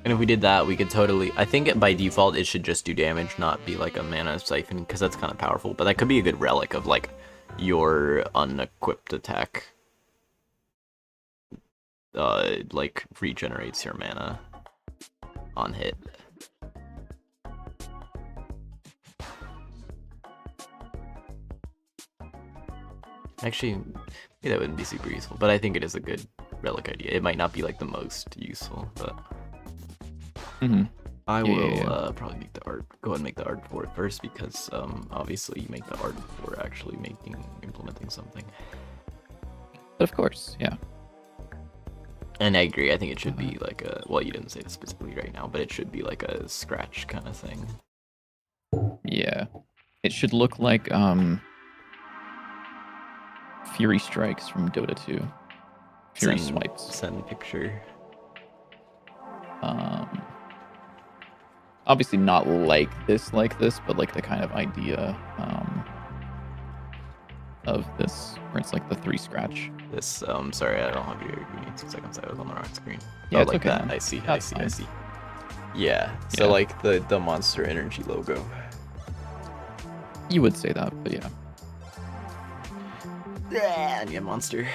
And if we did that, we could totally, I think by default it should just do damage, not be like a mana siphon, because that's kind of powerful. But that could be a good relic of like your unequipped attack. like regenerates your mana on hit. Actually, maybe that wouldn't be super useful, but I think it is a good relic idea. It might not be like the most useful, but I will probably make the art. Go ahead and make the art for it first, because obviously you make the art for actually implementing something. But of course, yeah. And I agree. I think it should be like a. Well, you didn't say this specifically right now, but it should be like a scratch kind of thing. Yeah, it should look like Fury Strikes from Dota 2. Fury Swipes. Send picture. Obviously not like this, but like the kind of idea of this, where it's like the 3 scratch. This, sorry, I don't have your. Give me 2 seconds. I was on the wrong screen. Yeah, it's like okay. that. I see. That's I fine. see. Yeah. So like the Monster Energy logo. You would say that, but yeah. Yeah, Monster.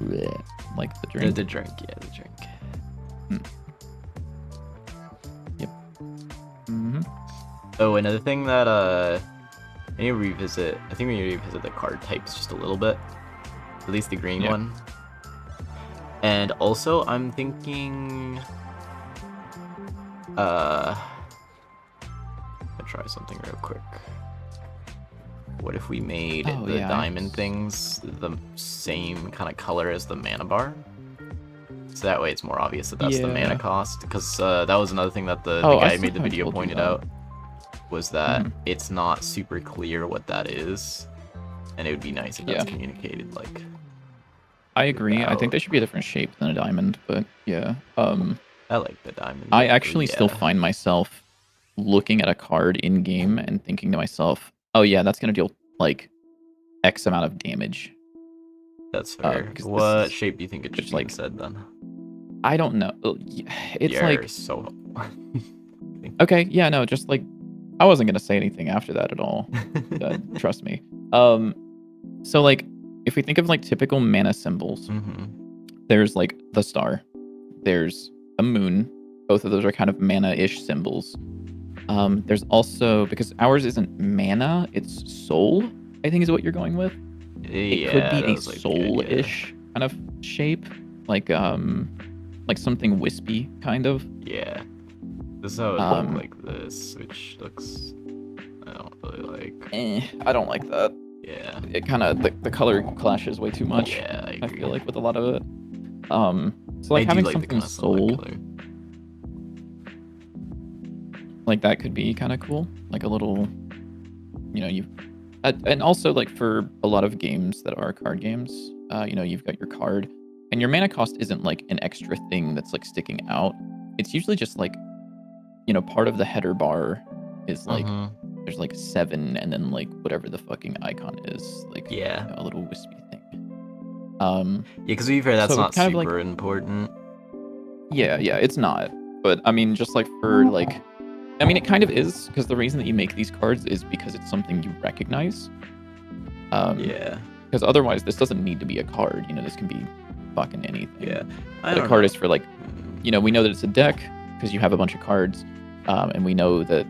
Like the drink. The drink, yeah, the drink. Yep. Oh, another thing that I need to revisit. I think we need to revisit the card types just a little bit. At least the green one. And also, I'm thinking. I'll try something real quick. What if we made the diamond things the same kind of color as the mana bar? So that way it's more obvious that that's the mana cost. Because that was another thing that the guy who made the video pointed out. Was that it's not super clear what that is. And it would be nice if that's communicated, like... I agree. I think they should be a different shape than a diamond, but yeah. I like the diamond. I actually still find myself looking at a card in-game and thinking to myself, oh yeah, that's going to deal, like, X amount of damage. That's fair. What shape do you think it should be like, instead, then? I don't know. It's like... so... Okay, yeah, no, just, like... I wasn't going to say anything after that at all. Trust me. So, like, if we think of, like, typical mana symbols, there's, like, the star. There's a moon. Both of those are kind of mana-ish symbols. There's also, because ours isn't mana, it's soul, I think is what you're going with. It could be a soul-ish kind of shape, like something wispy, kind of. Yeah. This is how it looks like this, which looks, I don't really like. I don't like that. Yeah. It kind of, the color clashes way too much. Yeah, I agree. I feel like with a lot of it. So like having something soul, like that could be kind of cool. Like a little, and also like for a lot of games that are card games, you've got your card and your mana cost isn't like an extra thing that's like sticking out. It's usually just like, part of the header bar is like, there's like 7 and then like whatever the fucking icon is, like a little wispy thing. Because we've heard that's not super like, important. Yeah, it's not. But I mean, just like for like, I mean, it kind of is, because the reason that you make these cards is because it's something you recognize. Because otherwise, this doesn't need to be a card. This can be fucking anything. Yeah. The card is for like, we know that it's a deck because you have a bunch of cards, and we know that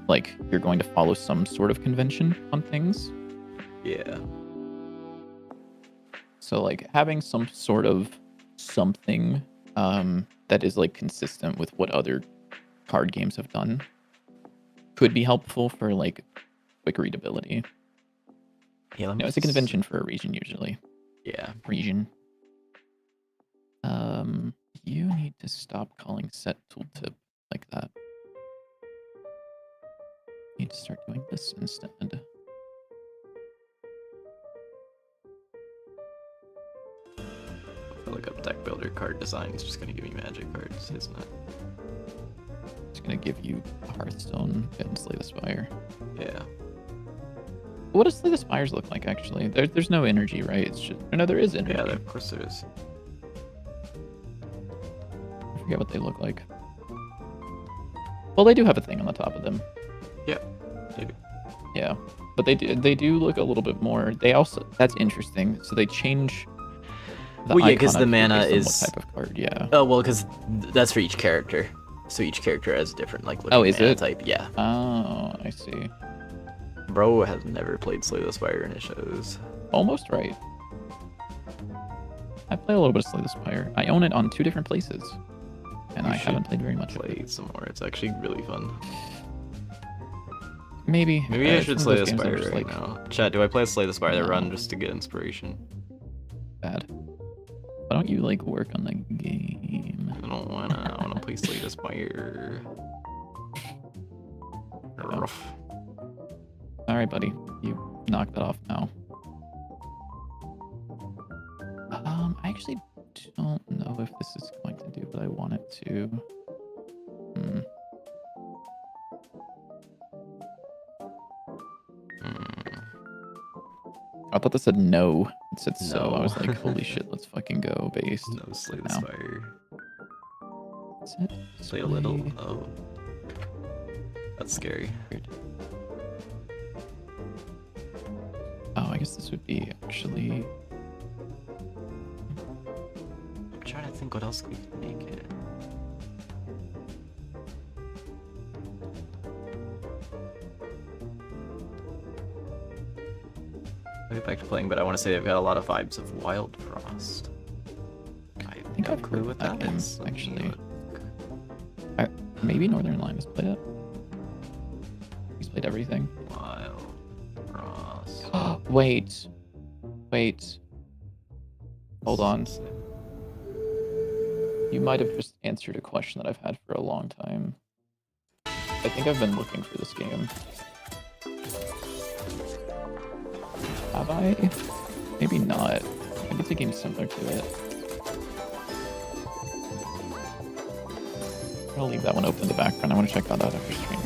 like you're going to follow some sort of convention on things. Yeah. So like having some sort of something that is like consistent with what other card games have done could be helpful for like quick readability. Yeah, it's a convention for a region usually. Yeah. Region. You need to stop calling set tooltip like that. You need to start doing this instead. Look up deck builder card design. It's just gonna give me magic cards, isn't it? It's gonna give you Hearthstone and Slay the Spire. Yeah. What does Slay the Spires look like, actually? There's no energy, right? It's just... No, there is energy. Yeah, of course there is. I forget what they look like. Well, they do have a thing on the top of them. Yeah, they do. Yeah, but they do look a little bit more... They also... That's interesting. So they change... The Well, yeah, icon because the would be mana based on is. what type of card. Yeah. Oh well, because that's for each character. So each character has a different like Oh, looking is mana it? type. Yeah. Oh, I see. Bro has never played Slay the Spire and it shows. Almost right. I play a little bit of Slay the Spire. I own it on 2 different places, and You I haven't played very much of Play it. some more. It's actually really fun. Maybe. Maybe I it's should one of Slay those the games that Spire are just, right like, now. Chat, do I play Slay the Spire that No. run just to get inspiration? bad. Why don't you like work on the game? I don't wanna. I wanna play Slay the Spire. Rough. All right, buddy. You knock that off now. I actually don't know if this is going to do what I want it to. Hmm. I thought this said no. It said so. I was No. like, holy shit, let's fucking go, based. No Slay the now. Spire. Is it? Play a little. Oh. That's scary. Weird. Oh, I guess this would be actually. I'm trying to think what else we could make it. I'll get back to playing, but I want to say I've got a lot of vibes of Wild Frost. I have think no I've clue heard what that that game, is. Let me actually. look. Maybe Northern Line has played it. He's played everything. Wild Frost. Wait. Wait. Hold on. You might have just answered a question that I've had for a long time. I think I've been looking for this game. Have I? Maybe not. Maybe it's a game similar to it. I'll leave that one open in the background. I want to check that out after stream.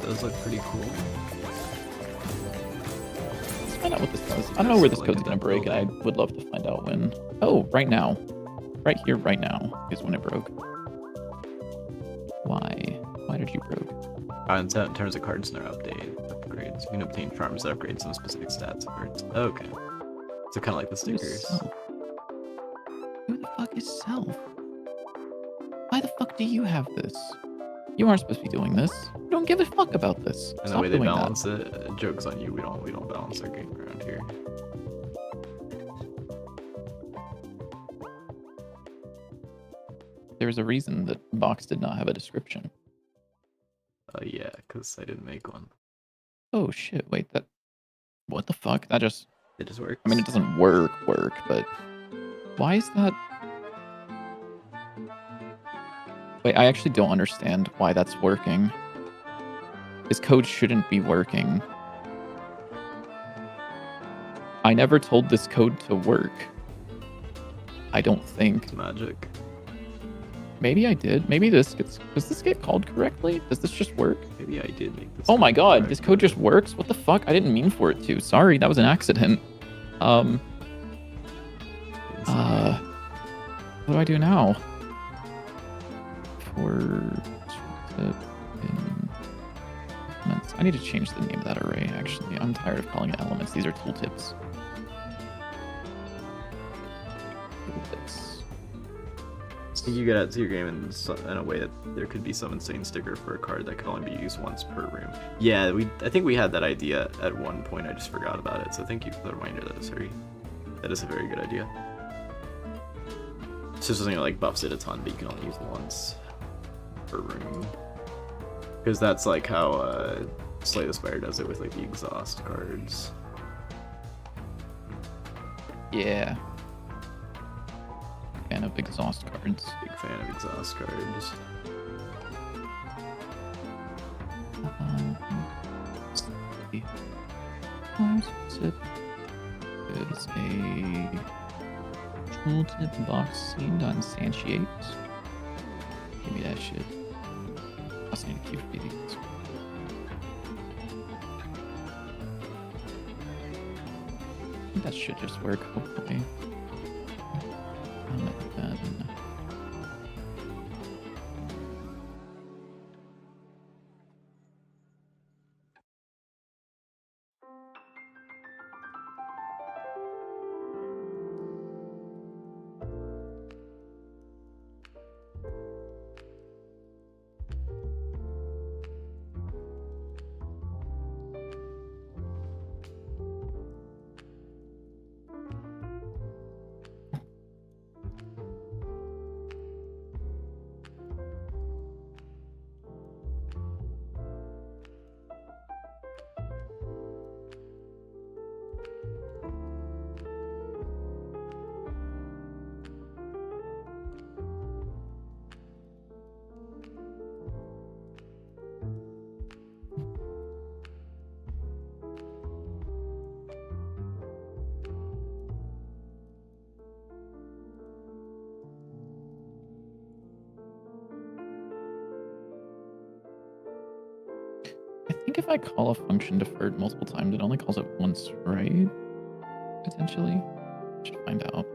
Those look pretty cool. Let's find out what this does. I don't know where this code's gonna break, and I would love to find out when. Oh, right now. Right here, right now, is when it broke. Why? Why did you broke? In terms of cards in their upgrades, you can obtain charms that upgrade some specific stats of cards. Okay. So kind of like the stickers. Who the fuck is Self? Why the fuck do you have this? You aren't supposed to be doing this. You don't give a fuck about this. And the Stop way they doing balance it, joke's on you. We don't balance our game around here. that. There's a reason that box did not have a description. Yeah, because I didn't make one. Oh shit! Wait, that. What the fuck? That just. It just works. I mean, it doesn't work, but why is that? Wait, I actually don't understand why that's working. This code shouldn't be working. I never told this code to work. I don't think. It's magic. Maybe I did. Maybe this gets. Does this get called correctly? Does this just work? Maybe I did make this. Oh my code god, correct. this code just works? What the fuck? I didn't mean for it to. Sorry, that was an accident. What do I do now? I need to change the name of that array, actually. I'm tired of calling it elements. These are tooltips. You get out to your game in a way that there could be some insane sticker for a card that could only be used once per room. Yeah, I think we had that idea at one point. I just forgot about it. So thank you for the reminder. That is a very good idea. It's just something that like buffs it a ton, but you can only use it once per room. Because that's like how Slay the Spire does it with like the exhaust cards. Yeah. Fan of exhaust cards. Big fan of exhaust cards. Tip is a tooltip box seemed on Santiate. Give me that shit. I also need to keep reading this. I think that should just work, hopefully. if I call a function deferred multiple times, it only calls it once, right? Potentially. Should find out.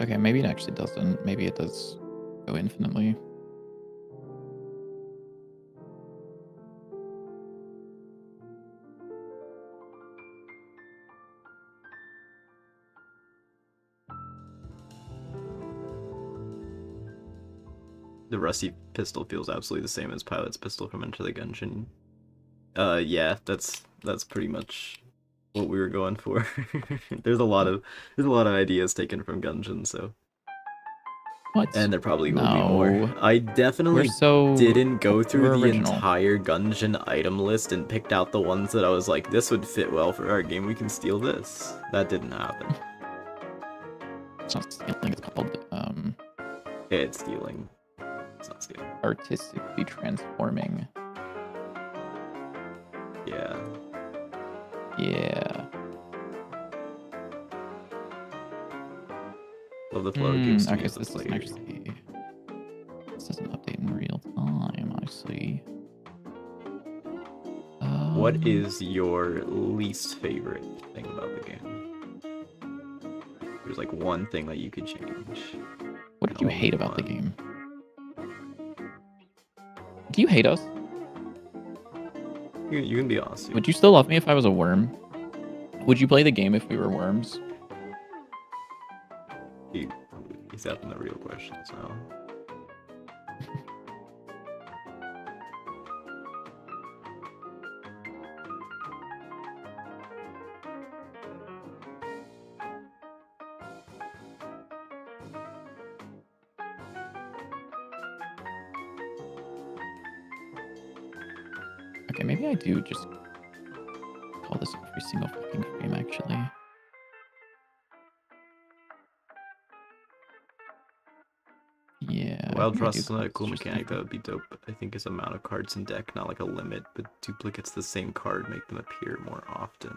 Okay, maybe it actually doesn't. Maybe it does go infinitely. The rusty pistol feels absolutely the same as Pilot's pistol from Enter the Gungeon. Yeah, that's pretty much what we were going for. There's a lot of ideas taken from Gungeon, so. What? And there probably will be No. more. I definitely didn't go through the original. entire Gungeon item list and picked out the ones that I was like, this would fit well for our game, we can steal this. That didn't happen. It's not stealing, it's called, It's stealing. It's not stealing. artistically transforming. Yeah. Yeah. Love the flow it gives to me Okay, as so a this doesn't player. actually... This doesn't update in real time, I see. What is your least favorite thing about the game? There's like one thing that you could change. What did you Only hate about the one. game? Do you hate us? You can be honest. Would you still love me if I was a worm? Would you play the game if we were worms? He's asking the real questions now. Okay, maybe I do just call this every single fucking frame, actually. Yeah. Wild I think I do Frost is call not a this cool just mechanic every- that would be dope, but I think is amount of cards in deck, not like a limit, but duplicates the same card make them appear more often.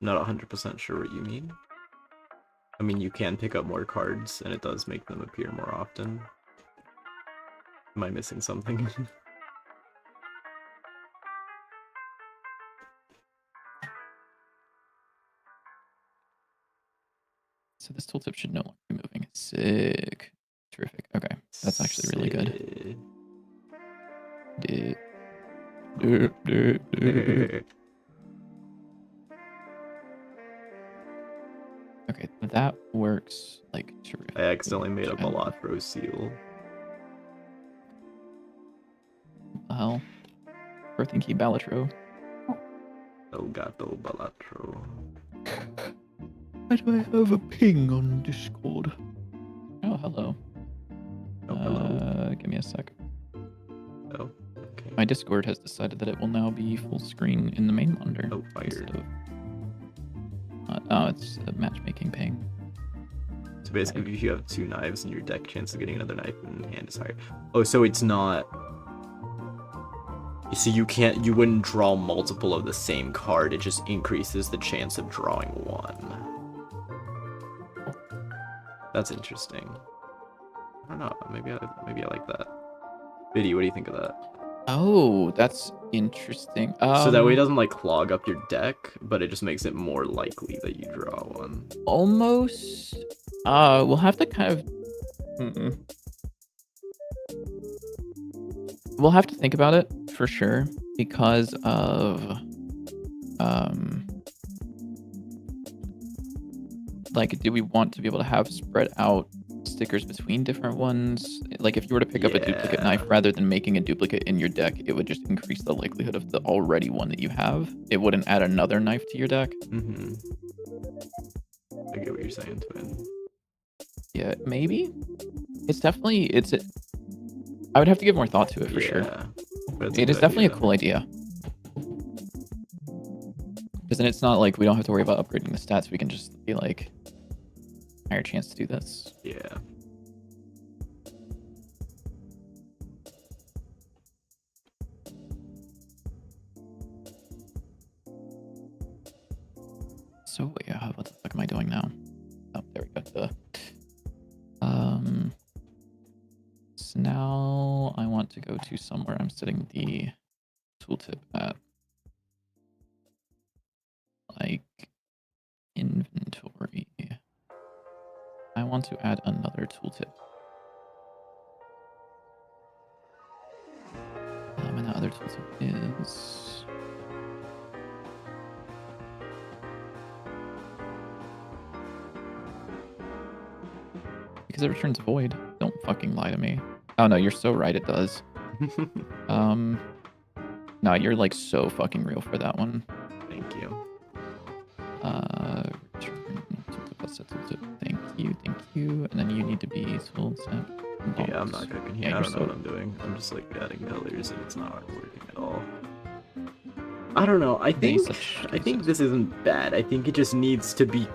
Not 100% sure what you mean. I mean, you can pick up more cards, and it does make them appear more often. Am I missing something? So this tooltip should no longer be moving. Sick. Terrific. Okay. That's actually really good. Okay, that works like terrific. I accidentally made a Balatro seal. What the hell? Birthing key Balatro. El Gato Balatro. Why do I have a ping on Discord? Oh, hello. Oh, hello. Give me a sec. Oh, okay. My Discord has decided that it will now be full screen in the main monitor. Oh, fired. Oh, it's a matchmaking ping. So basically, if you have 2 knives in your deck, chance of getting another knife in hand is higher. Oh, so it's not... So you wouldn't draw multiple of the same card, it just increases the chance of drawing one. That's interesting. I don't know, maybe I like that. Biddy, what do you think of that? Oh, that's interesting. So that way it doesn't like clog up your deck, but it just makes it more likely that you draw one. Almost. We'll have to kind of... We'll have to think about it for sure because of like, do we want to be able to have spread out stickers between different ones? Like, if you were to pick up a duplicate knife rather than making a duplicate in your deck, it would just increase the likelihood of the already one that you have. It wouldn't add another knife to your deck. Mm-hmm. I get what you're saying, Twin. Yeah, maybe. It's definitely I would have to give more thought to it for sure. It is definitely a cool idea. Because then it's not like we don't have to worry about upgrading the stats. We can just be like, higher chance to do this. Yeah. So yeah, what the fuck am I doing now? Oh, there we go. So now I want to go to somewhere I'm setting the tooltip at, like inventory. I want to add another tooltip. And that other tooltip is because it returns void. Don't fucking lie to me. Oh no, you're so right. It does. No, you're like so fucking real for that one. Thank you. Return tooltip plus set tooltip. Thank you. And then you need to be tooltip. Yeah, I'm not cooking here. I don't know what I'm doing. I'm just like adding colors and it's not working at all. I don't know. I think this isn't bad. I think it just needs to be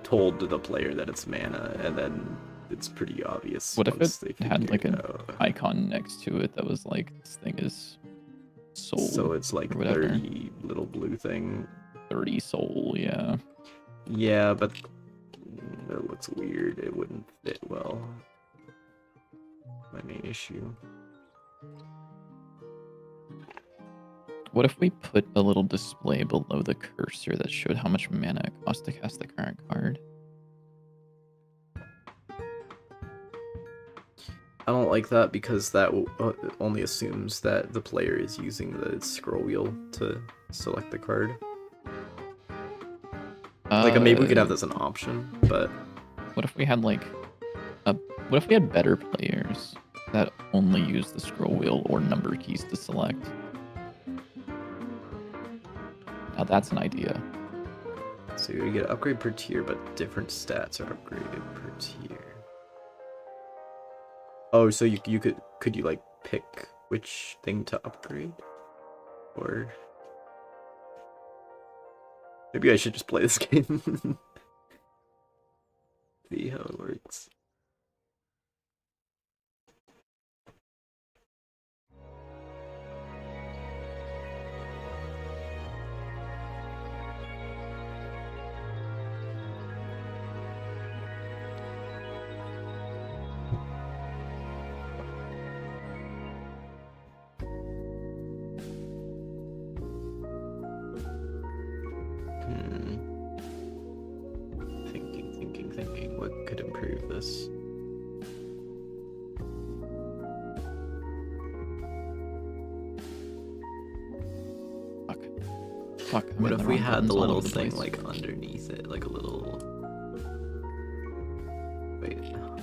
told to the player that it's mana, and then it's pretty obvious. What if it had like an icon next to it that was like, this thing is soul? So it's like 30 little blue thing. 30 soul, yeah. Yeah, but that looks weird. It wouldn't fit well. My main issue. What if we put a little display below the cursor that showed how much mana it costs to cast the current card? I don't like that because that only assumes that the player is using the scroll wheel to select the card. Like maybe we could have this as an option, but what if we had like what if we had better players that only use the scroll wheel or number keys to select? Now that's an idea. So you get an upgrade per tier, but different stats are upgraded per tier. Oh, so you could you like pick which thing to upgrade? Or maybe I should just play this game. See how it works. Thinking. What could improve this? Fuck. What if we had the little thing like underneath it, like a little? Wait,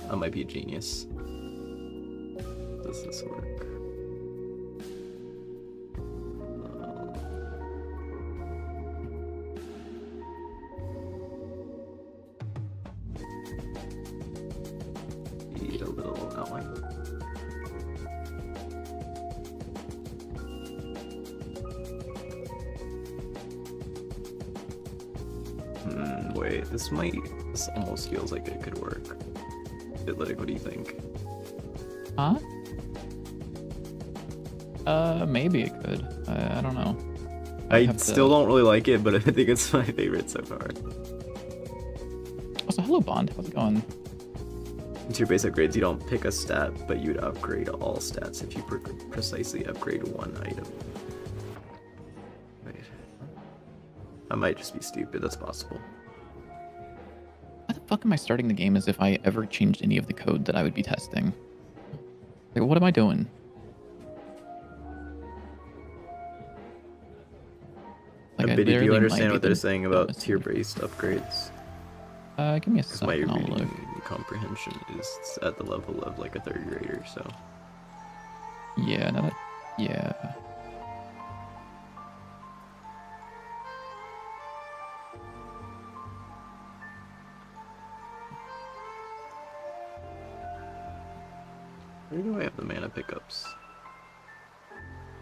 I might be a genius. Does this work? Need a little outline. Wait, this almost feels like it could work. Like, what do you think? Huh? Maybe it could. I don't know. I still don't really like it, but I think it's my favorite so far. Also, hello Bond, how's it going? Into your base upgrades, you don't pick a stat, but you'd upgrade all stats if you precisely upgrade one item. Wait. I might just be stupid, that's possible. Why the fuck am I starting the game as if I ever changed any of the code that I would be testing? Like, what am I doing? Like, Biddy, do you understand what they're saying about tier-based upgrades? Give me a second. My reading comprehension is at the level of like a third grader, so. Yeah, no, yeah. Where do I have the mana pickups?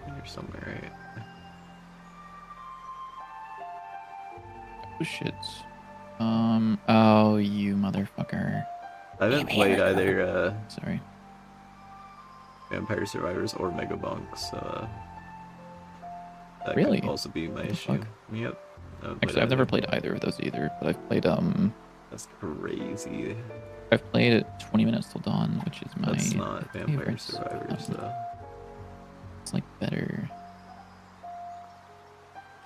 Here somewhere, right? Oh shit. Oh, you motherfucker. I haven't played either, sorry. Vampire Survivors or Mega Bonks, that really? could also be my issue. Fuck? Yep. Actually, I've never played either of those either, but I've played That's crazy. I've played 20 Minutes Till Dawn, which is my That's not Vampire favorite. Survivors though. It's like better.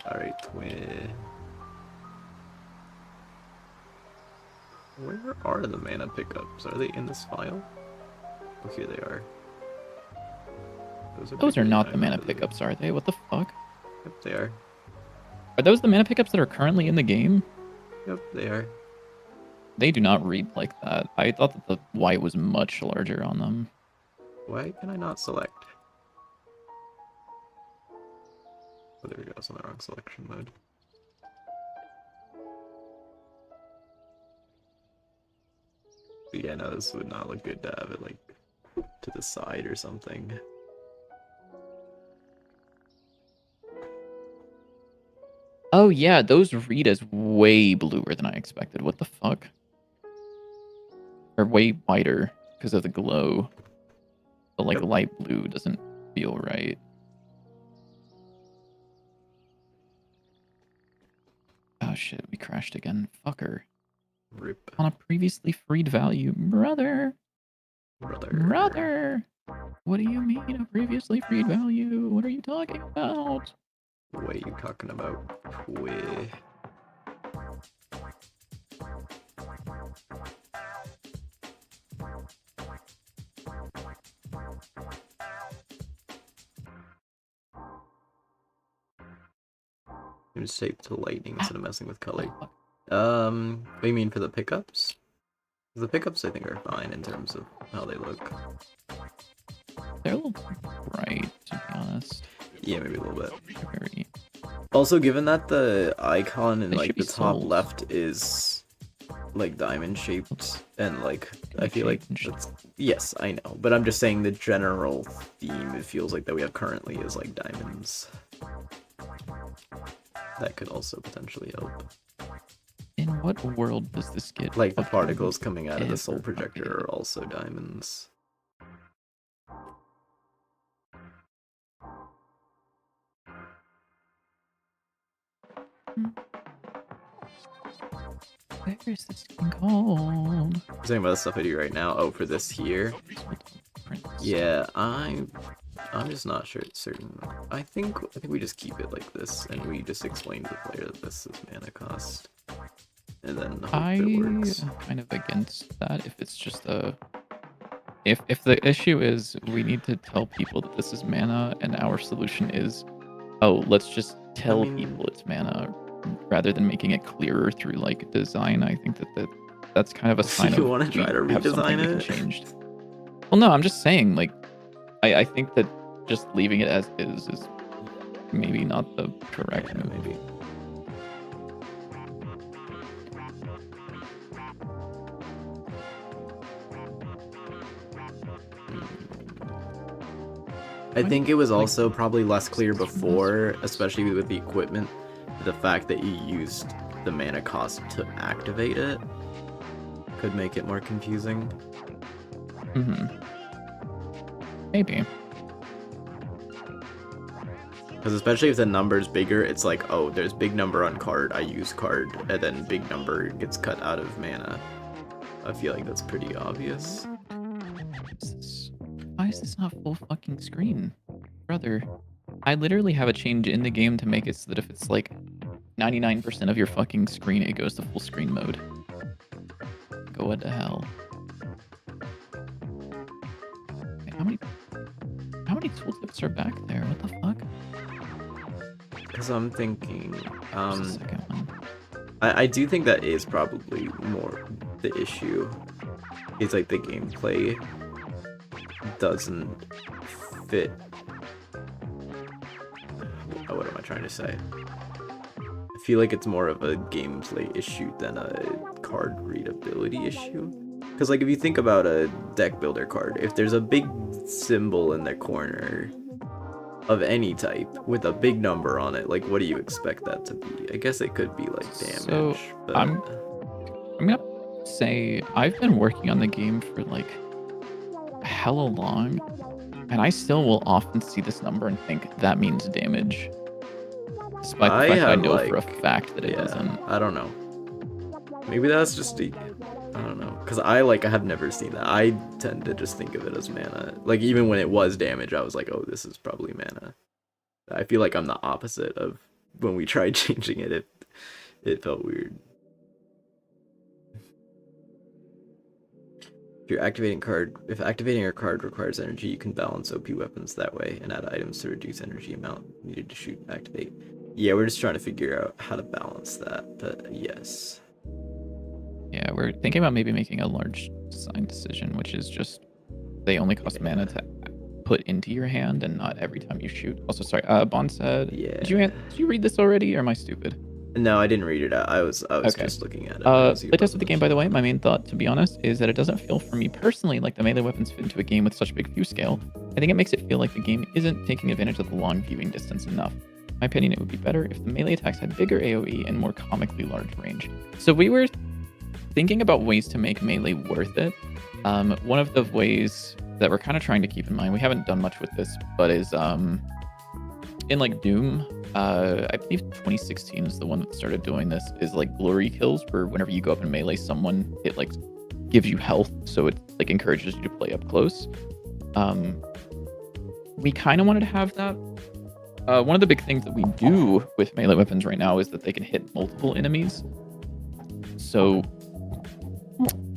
Alright, twin. Where are the mana pickups? Are they in this file? Oh, here they are. Those are not the mana pickups, are they? What the fuck? Yep, they are. Are those the mana pickups that are currently in the game? Yep, they are. They do not read like that. I thought that the white was much larger on them. Why can I not select? Oh, there we go. It's on the wrong selection mode. But yeah, no, this would not look good to have it, like, to the side or something. Oh yeah, those read as way bluer than I expected. What the fuck? Or way whiter because of the glow. But like light blue doesn't feel right. Oh shit, we crashed again. Fucker. Rip. On a previously freed value. Brother. Brother. What do you mean a previously freed value? What are you talking about? What are you talking about? Twig. I'm just shape to lightning instead of messing with color. What do you mean for the pickups? The pickups I think are fine in terms of how they look. They're a little bright, to be honest. Yeah, maybe a little bit. Very... Also, given that the icon in like the top sold. left is like diamond shaped, and like I feel like that's, yes, I know, but I'm just saying the general theme it feels like that we have currently is like diamonds. That could also potentially help. In what world does this get? Like the particles coming out of the soul projector are also diamonds. Where is this thing called? I'm talking about the stuff I do right now. Oh, for this here. Yeah, I'm just not sure it's certain. I think we just keep it like this, and we just explain to the player that this is mana cost, and then hope it works. I'm kind of against that. If it's just a, if the issue is we need to tell people that this is mana, and our solution is, oh, let's just tell people it's mana, rather than making it clearer through like design. I think that's kind of a sign you of want to try to redesign it? Changed. Well, no, I'm just saying, like, I think that just leaving it as is maybe not the correct move. Maybe. I think it was also probably less clear before, especially with the equipment, the fact that you used the mana cost to activate it could make it more confusing. Maybe. Because especially if the number's bigger, it's like, oh, there's big number on card, I use card, and then big number gets cut out of mana. I feel like that's pretty obvious. Why is this not full fucking screen? Brother, I literally have a change in the game to make it so that if it's like 99% of your fucking screen, it goes to full screen mode. Go what the hell? Wait, how many tooltips are back there? What the fuck? Because I'm thinking, The second one. I do think that is probably more the issue. It's like the gameplay doesn't fit. What am I trying to say? I feel like it's more of a gameplay issue than a card readability issue. Because like if you think about a deck builder card, if there's a big symbol in the corner of any type with a big number on it, like what do you expect that to be? I guess it could be like damage. So but... I'm gonna say I've been working on the game for like hella long, and I still will often see this number and think that means damage. Despite the fact that I know for a fact that it doesn't. I don't know. Maybe that's just I don't know, because I have never seen that. I tend to just think of it as mana. Like, even when it was damage, I was like, oh, this is probably mana. I feel like I'm the opposite of when we tried changing it. It felt weird. If activating a card requires energy, you can balance OP weapons that way and add items to reduce energy amount needed to shoot and activate. Yeah, we're just trying to figure out how to balance that, but yes. Yeah, we're thinking about maybe making a large design decision, which is just they only cost mana to put into your hand and not every time you shoot. Also, sorry, Bond said, yeah. Did you read this already, or am I stupid? No, I didn't read it out. I was okay. Just looking at it. Playtest of the game, by the way, my main thought, to be honest, is that it doesn't feel for me personally like the melee weapons fit into a game with such a big view scale. I think it makes it feel like the game isn't taking advantage of the long viewing distance enough. In my opinion, it would be better if the melee attacks had bigger AoE and more comically large range. So we were thinking about ways to make melee worth it. One of the ways that we're kind of trying to keep in mind, we haven't done much with this, but is in like Doom, I believe 2016 is the one that started doing this, is like glory kills, where whenever you go up and melee someone, it like gives you health, so it like encourages you to play up close. We kind of wanted to have that. One of the big things that we do with melee weapons right now is that they can hit multiple enemies. So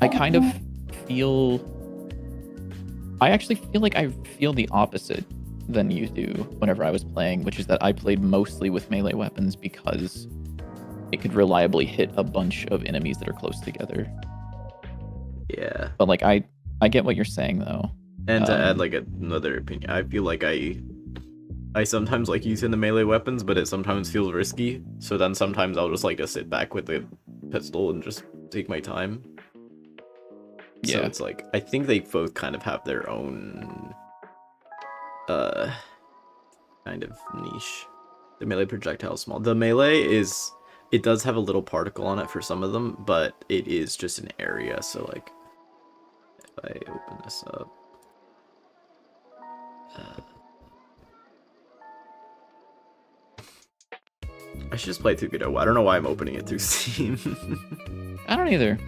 I actually feel like I feel the opposite than you do whenever I was playing, which is that I played mostly with melee weapons because it could reliably hit a bunch of enemies that are close together. Yeah. But like I get what you're saying though. And to add like another opinion, I feel like I sometimes like using the melee weapons, but it sometimes feels risky. So then sometimes I'll just like to sit back with the pistol and just take my time. So it's like, I think they both kind of have their own kind of niche. The melee projectile is small. The melee it does have a little particle on it for some of them, but it is just an area. So like, if I open this up, I should just play through Godot. I don't know why I'm opening it through Steam. I don't either.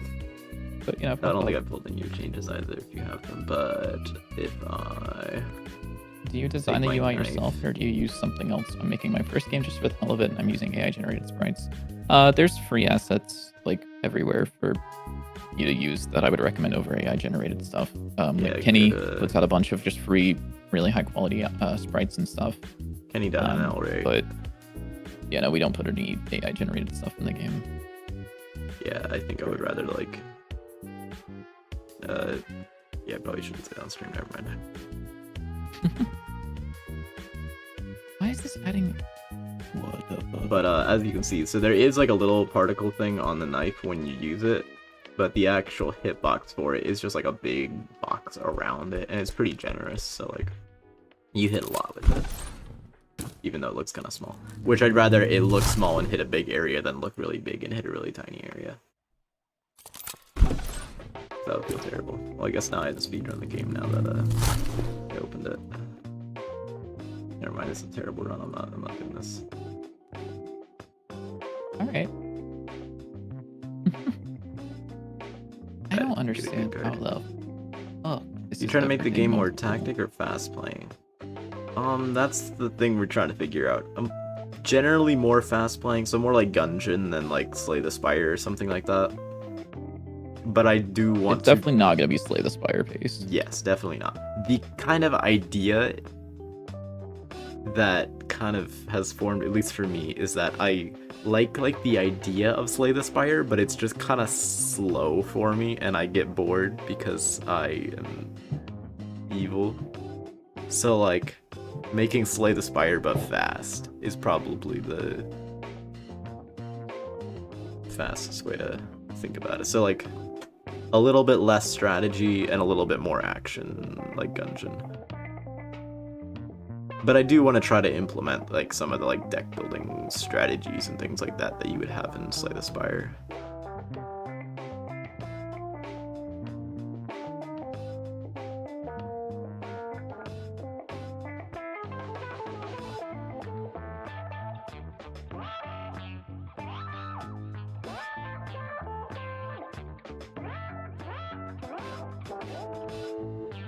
But, you know, I don't think I've pulled in your changes either if you have them, but if I... Do you design the UI yourself, or do you use something else? I'm making my first game just for the hell of it, and I'm using AI-generated sprites. There's free assets, like, everywhere for you to use that I would recommend over AI-generated stuff. Like Kenny puts out a bunch of just free, really high-quality sprites and stuff. Kenny does now, right? But, yeah, no, we don't put any AI-generated stuff in the game. Yeah, I think I would rather, like... yeah, I probably shouldn't say that on stream, never mind. Why is this adding... What the fuck? But as you can see, so there is like a little particle thing on the knife when you use it, but the actual hitbox for it is just like a big box around it, and it's pretty generous, so like, you hit a lot with it. Even though it looks kind of small. Which I'd rather it look small and hit a big area than look really big and hit a really tiny area. That would feel terrible. Well, I guess now I have to speedrun the game now that I opened it. Never mind, it's a terrible run. I'm not doing this. Alright. I don't understand how low. Oh, you trying to make the game more tactic or fast playing? That's the thing we're trying to figure out. I'm generally more fast playing, so more like Gungeon than like Slay the Spire or something like that. But I do want to... It's definitely not going to be Slay the Spire pace. Yes, definitely not. The kind of idea that kind of has formed, at least for me, is that I like the idea of Slay the Spire, but it's just kind of slow for me, and I get bored because I am evil. So like, making Slay the Spire but fast is probably the fastest way to think about it. So like, a little bit less strategy and a little bit more action, like Gungeon. But I do want to try to implement like some of the like deck building strategies and things like that that you would have in Slay the Spire.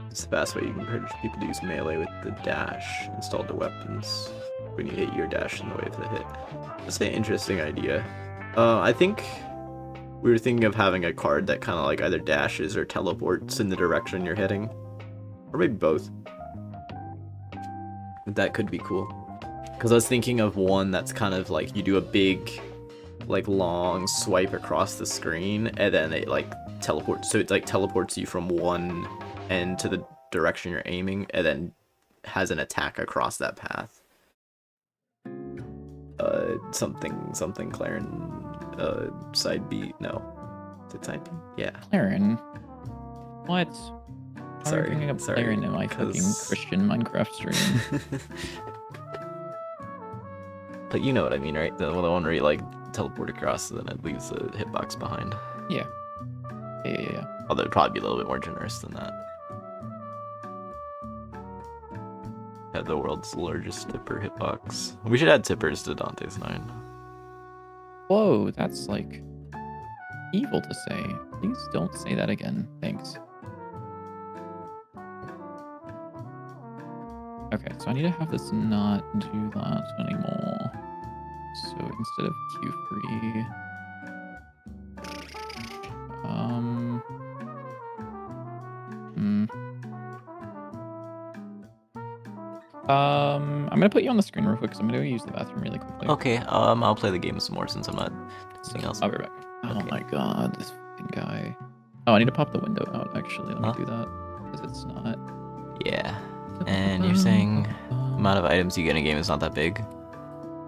It's the best way you can encourage people to use melee with the dash installed to weapons. When you hit your dash in the way of the hit. That's an interesting idea. I think we were thinking of having a card that kind of like either dashes or teleports in the direction you're hitting. Or maybe both. That could be cool. Because I was thinking of one that's kind of like you do a big, like long swipe across the screen and then it like teleports. So it like teleports you from one end to the direction you're aiming and then has an attack across that path. Something Clarin, side B, no. Is it side B? Yeah. Clarin? What? Sorry, bringing up Clarin in my fucking Christian Minecraft stream. But you know what I mean, right? The one where you like teleport across and then it leaves a hitbox behind. Yeah. Yeah. Although it'd probably be a little bit more generous than that. Had the world's largest tipper hitbox. We should add tippers to Dante's 9. Whoa, that's like evil to say. Please don't say that again. Thanks. Okay, so I need to have this not do that anymore. So instead of Q3, I'm gonna put you on the screen real quick because I'm gonna go use the bathroom really quickly. Okay, I'll play the game some more since I'm not doing else. I'll be back. Okay. Oh my god, this fucking guy. Oh, I need to pop the window out actually. Let me do that because it's not. Yeah. And you're saying amount of items you get in a game is not that big.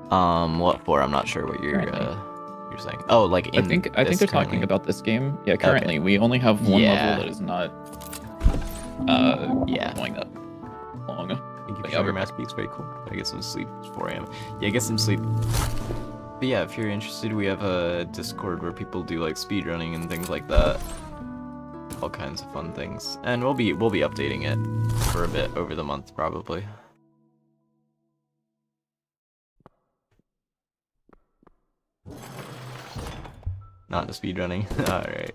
What for? I'm not sure what you're saying. Oh, like in I think they're currently? talking about this game. Yeah, currently we only have one level that is not going that long. Thank you for showing your mass beats, very cool. I get some sleep. It's 4 AM. Yeah, get some sleep. But yeah, if you're interested, we have a Discord where people do like speedrunning and things like that. All kinds of fun things. And we'll be updating it for a bit over the month probably. Not into speedrunning. Alright.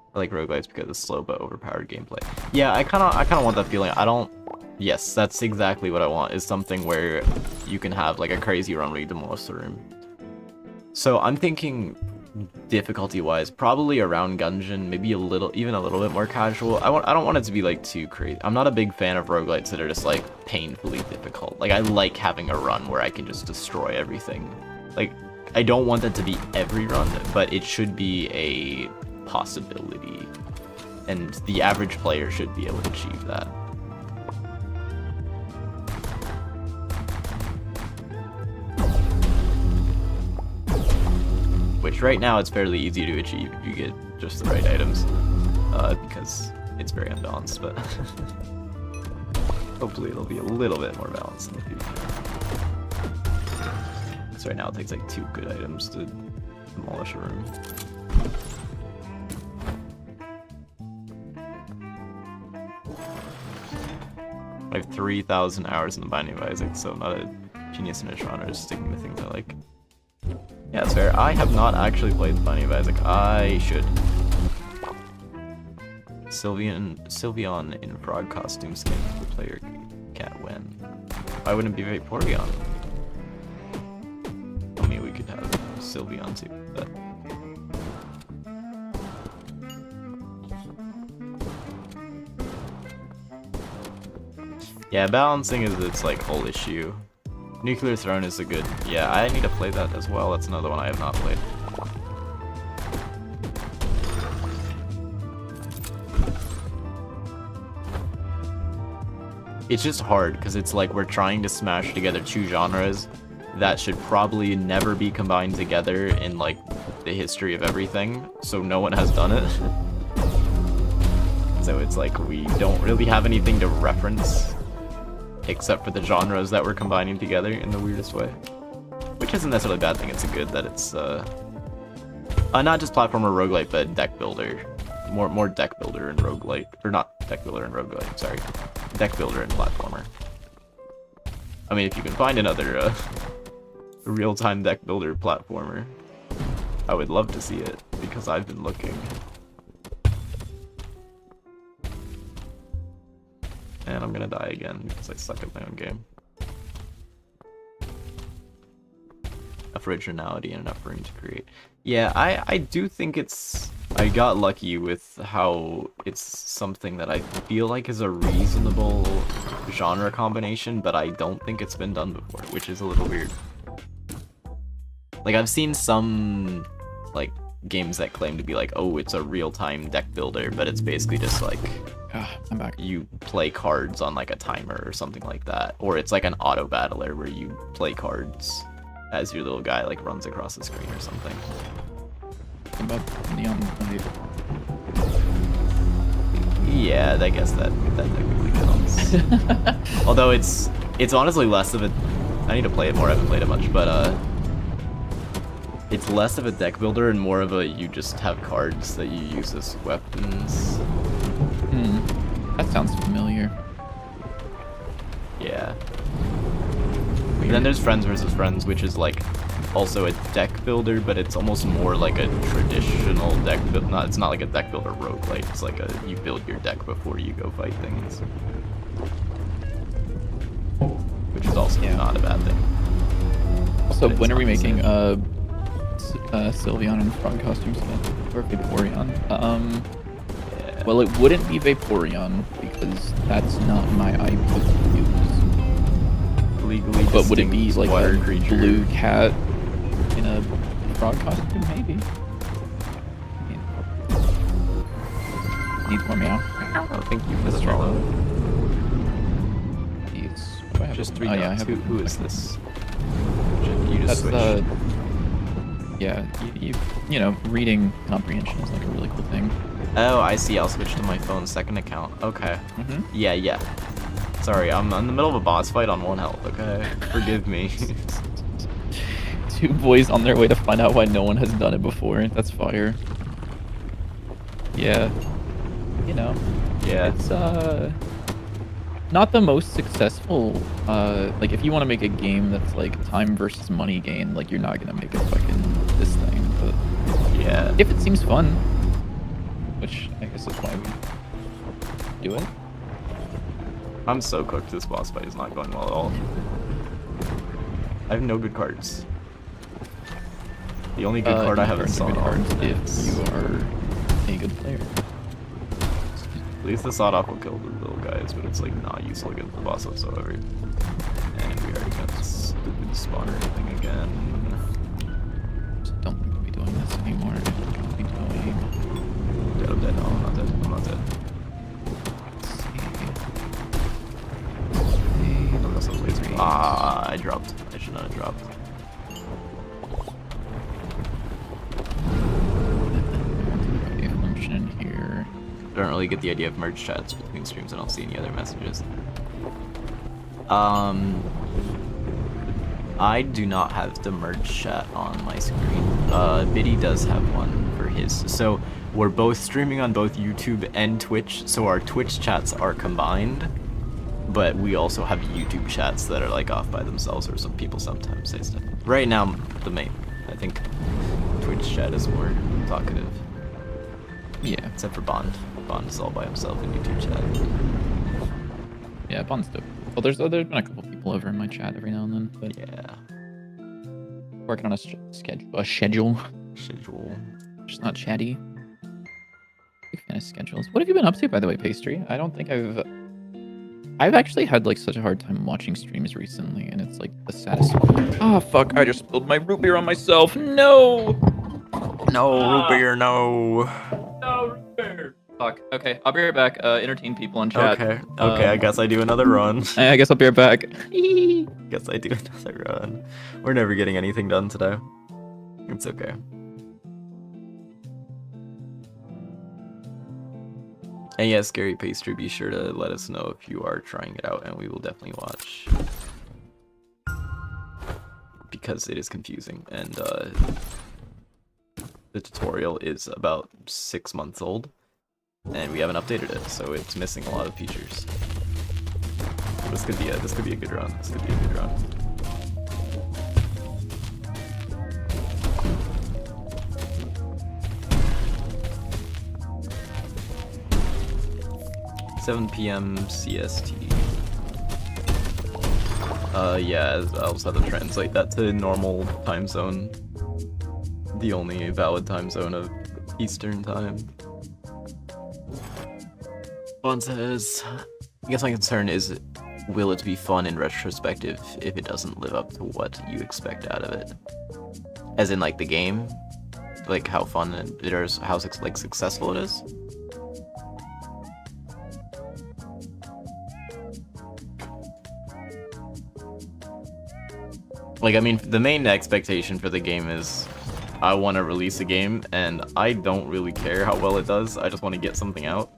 I like roguelites because it's slow but overpowered gameplay. Yeah, I kind of want that feeling. Yes, that's exactly what I want. Is something where you can have like a crazy run where you demolish the room. So I'm thinking difficulty-wise, probably around Gungeon, maybe even a little bit more casual. I don't want it to be like too crazy. I'm not a big fan of roguelites that are just like painfully difficult. Like I like having a run where I can just destroy everything. Like I don't want that to be every run, but it should be a possibility, and the average player should be able to achieve that. Which right now it's fairly easy to achieve if you get just the right items, because it's very unbalanced, but hopefully it'll be a little bit more balanced in the future. So right now it takes like 2 good items to demolish a room. I have 3,000 hours in the Binding of Isaac, so I'm not a genius in a genre, just sticking to things I like. Yeah, that's fair. I have not actually played the Binding of Isaac. I should. Sylveon in frog costume skin for player cat when. Why wouldn't it be very Porygon? I mean, we could have Sylveon too, but. Yeah, balancing is its like whole issue. Nuclear Throne is a good. Yeah, I need to play that as well. That's another one I have not played. It's just hard because it's like we're trying to smash together 2 genres that should probably never be combined together in like the history of everything. So no one has done it. So it's like we don't really have anything to reference except for the genres that we're combining together in the weirdest way. Which isn't necessarily a bad thing, it's a good that it's not just platformer roguelite, but deck builder more deck builder and roguelite, or not deck builder and roguelite. Sorry, deck builder and platformer. I mean, if you can find another real-time deck builder platformer, I would love to see it because I've been looking. And I'm gonna die again because I suck at my own game. Enough originality and enough room to create. Yeah, I do think I got lucky with how it's something that I feel like is a reasonable genre combination, but I don't think it's been done before, which is a little weird. Like, I've seen some, like, games that claim to be like, oh, it's a real-time deck builder, but it's basically just like, I'm back. You play cards on like a timer or something like that, or it's like an auto battler where you play cards as your little guy like runs across the screen or something. About neon light. Yeah, I guess that technically counts. Although it's honestly less of a. I need to play it more. I haven't played it much, but it's less of a deck builder and more of a you just have cards that you use as weapons. That sounds familiar. Yeah. And then there's Friends vs. Friends, which is like also a deck builder, but it's almost more like a traditional deck build. It's not like a deck builder roguelite. It's like you build your deck before you go fight things, which is also not a bad thing. Also, when are we making Sylveon and frog costumes or Vaporeon? Well, it wouldn't be Vaporeon because that's not my IP to use. Legally, but would it be like a creature. Blue cat in a frog costume? Maybe. Needs more meow. Oh, thank you for the follow. Just 3 dots. Who is this? You just switched. Yeah, you know, reading comprehension is like a really cool thing. Oh, I see. I'll switch to my phone's second account. Okay. Yeah. Sorry, I'm in the middle of a boss fight on 1 health, okay? Forgive me. 2 boys on their way to find out why no one has done it before. That's fire. Yeah. You know. Yeah. It's, not the most successful, like, if you want to make a game that's, like, time versus money game, like, you're not gonna make a fucking this thing, but... Yeah. If it seems fun, which I guess is why we do it. I'm so cooked. This boss fight is not going well at all. I have no good cards. The only good card I have is Sawed Off. If you are a good player. At least the Sawed Off will kill the little guys, but it's like not useful against the boss whatsoever. And we already got this stupid spawner thing again. Just don't think we'll be doing this anymore. We'll be doing... Dead, I'm dead. No, I'm not dead. I'm not dead. I dropped. I should not have dropped. Function here. I don't really get the idea of merge chats between streams. I don't see any other messages. I do not have the merge chat on my screen. Biddy does have one for his. So we're both streaming on both YouTube and Twitch, so our Twitch chats are combined. But we also have YouTube chats that are like off by themselves, or some people sometimes say stuff. Right now, the main. I think Twitch chat is more talkative. Yeah. Except for Bond. Bond is all by himself in YouTube chat. Yeah, Bond's dope. Well, there's been a couple people over in my chat every now and then, but yeah. Working on a schedule. Schedule. Just not chatty. Big fan of schedules. What have you been up to, by the way, Pastry? I don't think I've actually had like such a hard time watching streams recently, and it's like the saddest. Oh fuck! I just spilled my root beer on myself. No. No root beer. No. No root beer. Fuck. Okay, I'll be right back. Entertain people on chat. Okay. Okay. I guess I do another run. I guess I'll be right back. Guess I do another run. We're never getting anything done today. It's okay. And yeah, Scary Pastry, be sure to let us know if you are trying it out, and we will definitely watch. Because it is confusing, and the tutorial is about 6 months old, and we haven't updated it, so it's missing a lot of features. This could be a good run. This could be a good run. 7 p.m. CST. Yeah, I'll just have to translate that to normal time zone. The only valid time zone of Eastern time. Bond says, I guess my concern is, will it be fun in retrospective if it doesn't live up to what you expect out of it? As in, like, the game? Like, how fun it is, how like successful it is? Like, I mean, the main expectation for the game is I want to release a game, and I don't really care how well it does. I just want to get something out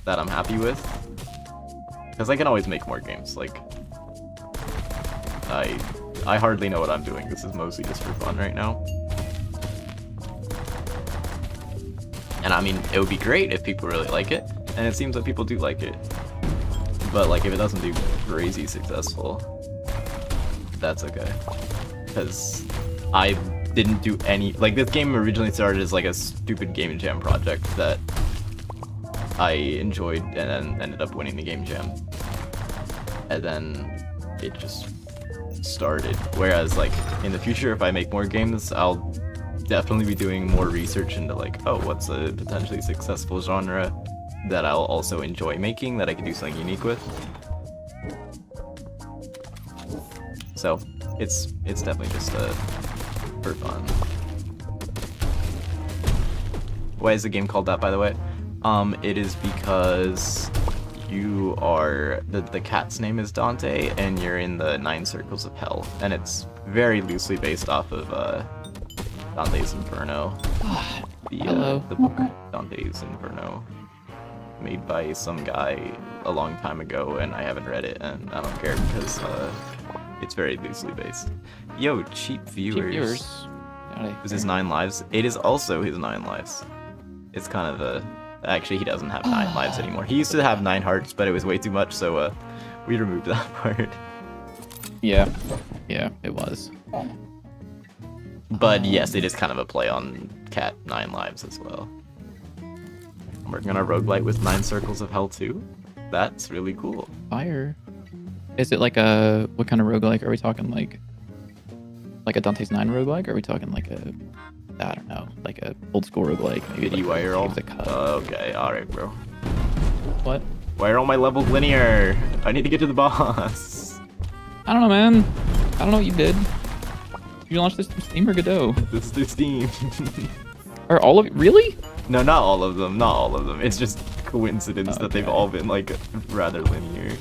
that I'm happy with. Because I can always make more games. Like, I hardly know what I'm doing. This is mostly just for fun right now. And I mean, it would be great if people really like it, and it seems that people do like it. But, like, if it doesn't do crazy successful, that's okay, because I didn't do any, like, this game originally started as like a stupid game jam project that I enjoyed and then ended up winning the game jam, and then it just started. Whereas, like, in the future, if I make more games, I'll definitely be doing more research into, like, oh, what's a potentially successful genre that I'll also enjoy making, that I can do something unique with. So it's definitely just for fun. Why is the game called that, by the way? It is because you are the cat's name is Dante, and you're in the 9 circles of hell, and it's very loosely based off of Dante's Inferno, the book Dante's Inferno, made by some guy a long time ago, and I haven't read it, and I don't care because it's very loosely based. Yo, cheap viewers. It was his 9 lives. It is also his 9 lives. It's kind of actually, he doesn't have 9 lives anymore. He used to have 9 hearts, but it was way too much, so we removed that part. Yeah, it was. But yes, it is kind of a play on Cat 9 lives as well. I'm working on a roguelite with 9 circles of hell too. That's really cool. Fire. Is it like what kind of roguelike are we talking? Like a Dante's 9 roguelike? Or are we talking like I don't know, like a old school roguelike? Maybe Why are all okay, alright, bro. What? Why are all my levels linear? I need to get to the boss. I don't know, man. I don't know what you did. You launched this through Steam or Godot? This is through Steam. Are all of it really? No, not all of them. Not all of them. It's just coincidence that they've all been like rather linear.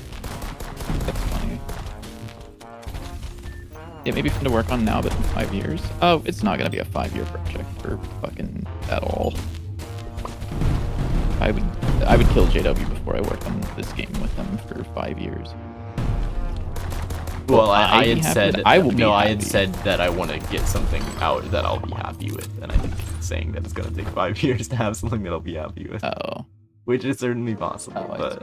That's funny. Yeah, maybe fun to work on now, but in 5 years. Oh, it's not gonna be a 5-year project for fucking at all. I would kill JW before I work on this game with them for 5 years. Well, I had said I will be no. happy. I had said that I want to get something out that I'll be happy with, and I think saying that it's gonna take 5 years to have something that I'll be happy with, which is certainly possible, but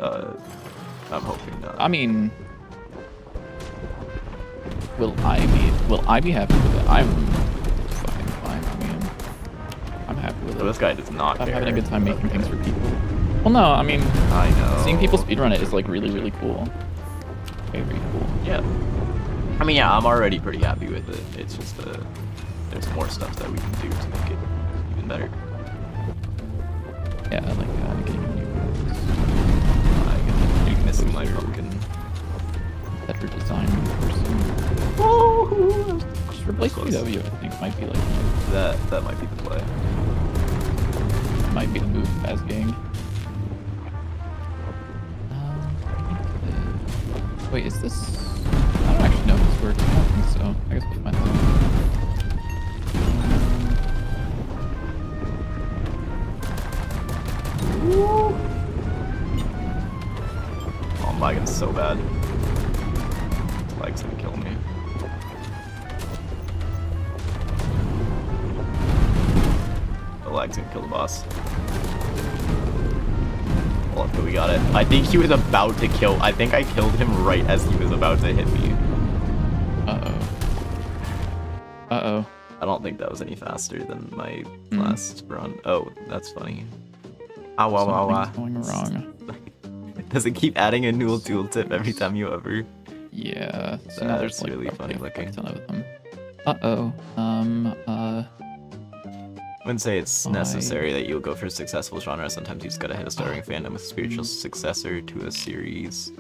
I'm hoping not. I mean, will I be happy with it? I'm fucking fine. I mean, I'm happy with it. So this guy does not care. I'm having a good time making things for people. Well, no, I mean, I know. Seeing people speedrun it is like really, really cool. Very cool. Yeah. I mean, yeah, I'm already pretty happy with it. It's just there's more stuff that we can do to make it even better. Yeah, like getting new I'm missing my pumpkin. better design person. Just replace PW, I think might be like that might be the play. Might be the move as gang. Wait, is this? I don't actually know if this works. I don't think so. I guess we'll find out. Oh my god, it's so bad. Lag's gonna kill me. The lag's gonna kill the boss. luck that we got it. I think he was about to kill. I think I killed him right as he was about to hit me. Uh-oh. I don't think that was any faster than my last run. Oh, that's funny. Ow, ow, ow, ow. Something's going wrong. Does it keep adding a new tooltip every time you ever? Yeah. So now there's That's like really funny a looking. ton of them. Uh-oh. I wouldn't say it's necessary that you'll go for a successful genre. Sometimes you just gotta hit a starting fandom with spiritual successor to a series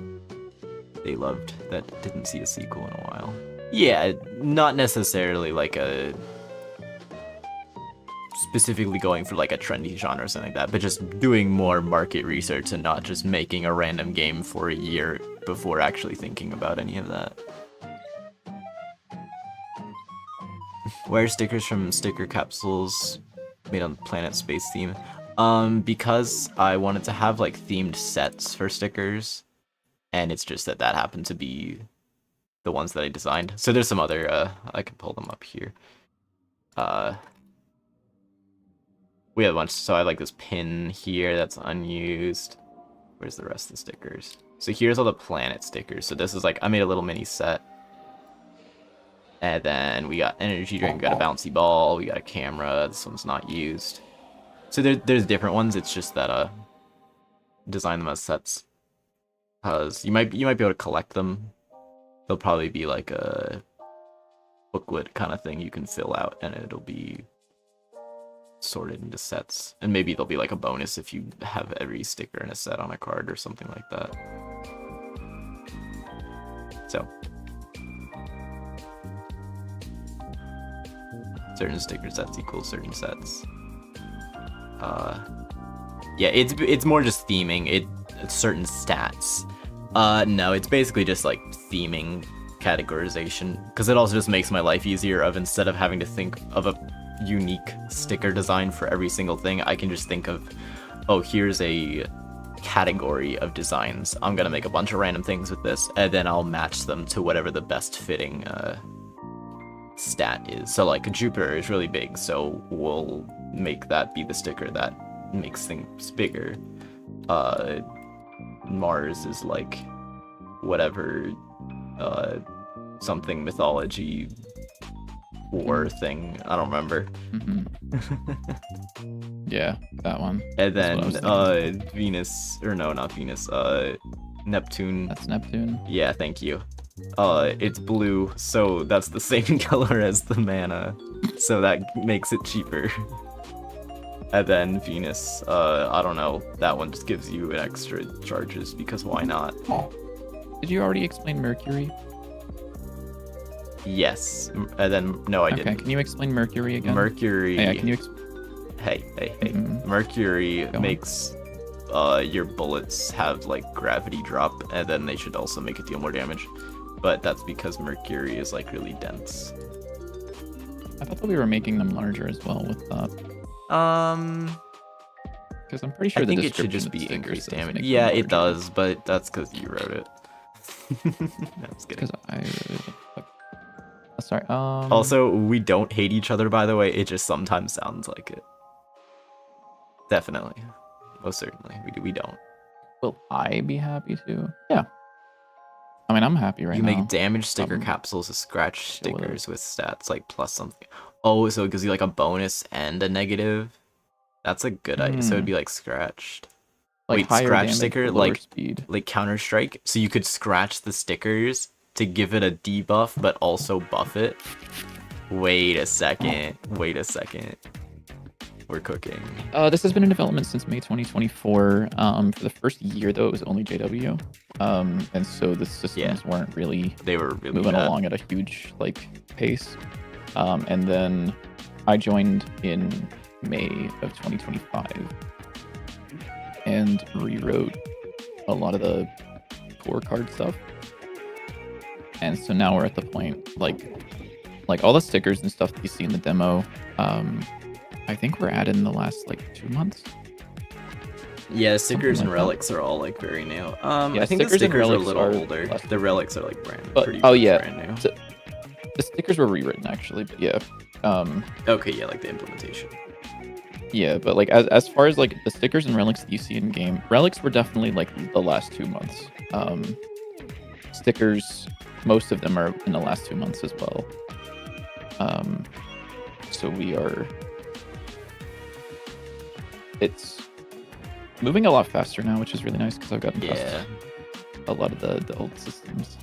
they loved that didn't see a sequel in a while. Yeah, not necessarily like a specifically going for like a trendy genre or something like that, but just doing more market research and not just making a random game for a year before actually thinking about any of that. Where are stickers from sticker capsules made on Planet Space theme? Because I wanted to have like themed sets for stickers, and it's just that happened to be the ones that I designed. So there's some other, I can pull them up here. We have a bunch, so I like this pin here that's unused. Where's the rest of the stickers? So here's all the planet stickers. So this is like, I made a little mini set. And then we got energy drink, we got a bouncy ball, we got a camera, this one's not used. So there's different ones, it's just that, design them as sets. Because you might be able to collect them. They'll probably be like a booklet kind of thing you can fill out, and it'll be sorted into sets. And maybe there'll be like a bonus if you have every sticker in a set on a card or something like that. So certain sticker sets equal certain sets. Yeah, it's more just theming. It's certain stats. No, it's basically just like theming categorization, because it also just makes my life easier of, instead of having to think of a unique sticker design for every single thing, I can just think of, oh, here's a category of designs. I'm gonna make a bunch of random things with this, and then I'll match them to whatever the best fitting stat is. So like Jupiter is really big, so we'll make that be the sticker that makes things bigger. Mars is like whatever something mythology war thing, I don't remember. Yeah, that one. And then Venus, or no, not Venus, Neptune. That's Neptune. Yeah, thank you. It's blue, so that's the same color as the mana, so that makes it cheaper. And then Venus, I don't know, that one just gives you extra charges, because why not? Did you already explain Mercury? Yes, and then, no, I didn't. Can you explain Mercury again? Mercury... Yeah, can you Hey. Mercury makes your bullets have, like, gravity drop, and then they should also make it deal more damage. But that's because Mercury is, like, really dense. I thought that we were making them larger as well with that. Because I'm pretty sure I think it should just be increased damage. Yeah, it does, but that's because you wrote it. No, I'm just kidding. Because I sorry. Also, we don't hate each other, by the way. It just sometimes sounds like it. Definitely. Most certainly. We don't. Will I be happy to? Yeah. I mean, I'm happy right now. You make damage sticker capsules with scratch stickers with stats, like plus something. Oh, so it gives you like a bonus and a negative? That's a good idea. So it'd be like scratched. Like wait, higher scratch damage, sticker? lower Like, speed. like Counter-Strike? So you could scratch the stickers to give it a debuff, but also buff it? Wait a second. Wait a second. We're cooking. This has been in development since May 2024. For the first year, though, it was only JW. And so the systems weren't really, they were really moving along at a huge like pace. And then I joined in May of 2025 and rewrote a lot of the core card stuff. And so now we're at the point, like all the stickers and stuff that you see in the demo, I think we're added in the last like 2 months. Yeah, stickers and relics are all like very new. I think the stickers are a little older. The relics are like brand pretty brand new. So, the stickers were rewritten actually, but yeah. Okay, yeah, like the implementation. Yeah, but like as far as like the stickers and relics that you see in game, relics were definitely like the last 2 months. Stickers, most of them are in the last 2 months as well. So we are. It's moving a lot faster now, which is really nice because I've gotten past a lot of the old systems.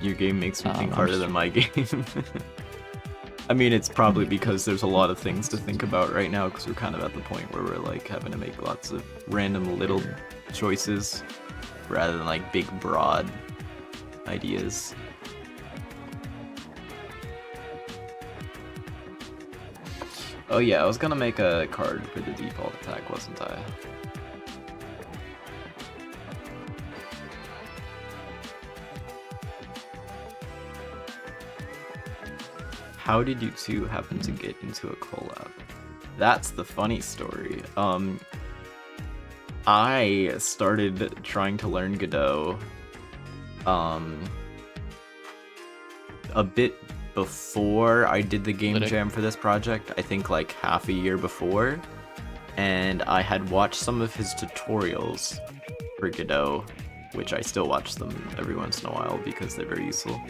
Your game makes me think harder than my game. I mean, it's probably because there's a lot of things to think about right now because we're kind of at the point where we're like having to make lots of random little choices rather than like big broad ideas. Oh yeah, I was gonna make a card for the default attack, wasn't I? How did you two happen to get into a collab? That's the funny story. I started trying to learn Godot a bit before I did the game jam for this project. I think like half a year before, and I had watched some of his tutorials for Godot, which I still watch them every once in a while because they're very useful.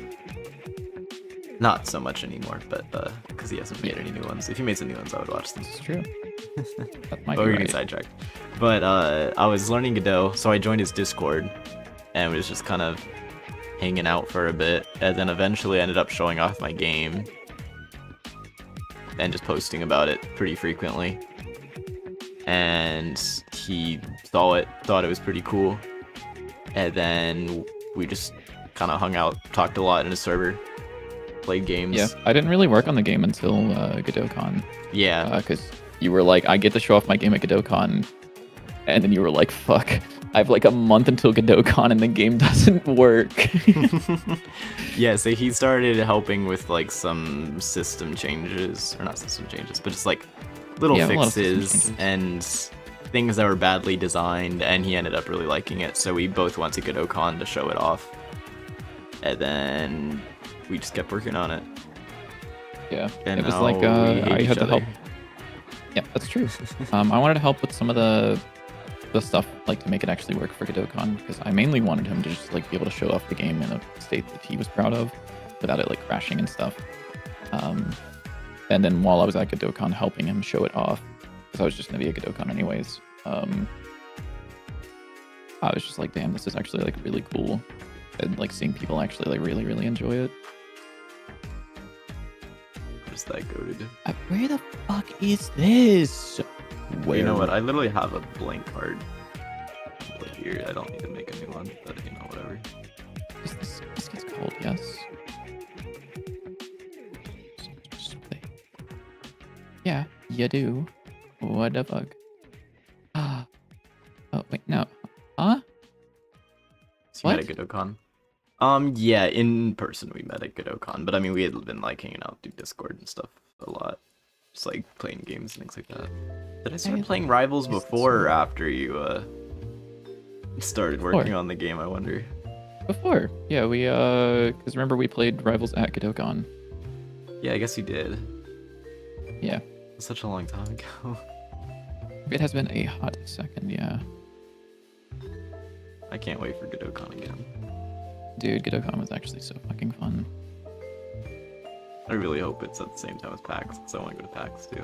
Not so much anymore, but because he hasn't made any new ones. If he made some new ones, I would watch them. It's true. That might we're be getting right. sidetracked. But I was learning Godot, so I joined his Discord and was just kind of hanging out for a bit, and then eventually ended up showing off my game and just posting about it pretty frequently. And he saw it, thought it was pretty cool, and then we just kind of hung out, talked a lot in his server, played games. Yeah, I didn't really work on the game until GodotCon. Yeah. Because you were like, I get to show off my game at GodotCon, and then you were like, fuck, I have like a month until GodotCon and the game doesn't work. Yeah, so he started helping with like some system changes, or not system changes, but just like little fixes and things that were badly designed, and he ended up really liking it, so we both went to GodotCon to show it off. And then we just kept working on it. Yeah, and it was like I had to help. Yeah, that's true. I wanted to help with some of the stuff, like to make it actually work for GodotCon, because I mainly wanted him to just like be able to show off the game in a state that he was proud of, without it like crashing and stuff. And then while I was at GodotCon helping him show it off, because I was just gonna be at GodotCon anyways, I was just like, damn, this is actually like really cool, and like seeing people actually like really enjoy it. Where's that goated? Where the fuck is this? Where? You know what? I literally have a blank card here. I don't need to make a new one, but you know, whatever. This gets cold, yes. Yeah, you do. What the fuck? Oh, wait, no. Huh? So you met at GodotCon? Yeah, in person we met at GodotCon, but I mean, we had been like hanging out through Discord and stuff a lot. Just like playing games and things like that. Did I start playing Rivals before or after you started working on the game, I wonder? Before. Yeah, we because remember we played Rivals at GodotCon. Yeah, I guess you did. Yeah. Such a long time ago. It has been a hot second, yeah. I can't wait for GodotCon again. Dude, GodotCon was actually so fucking fun. I really hope it's at the same time as PAX, because I want to go to PAX too.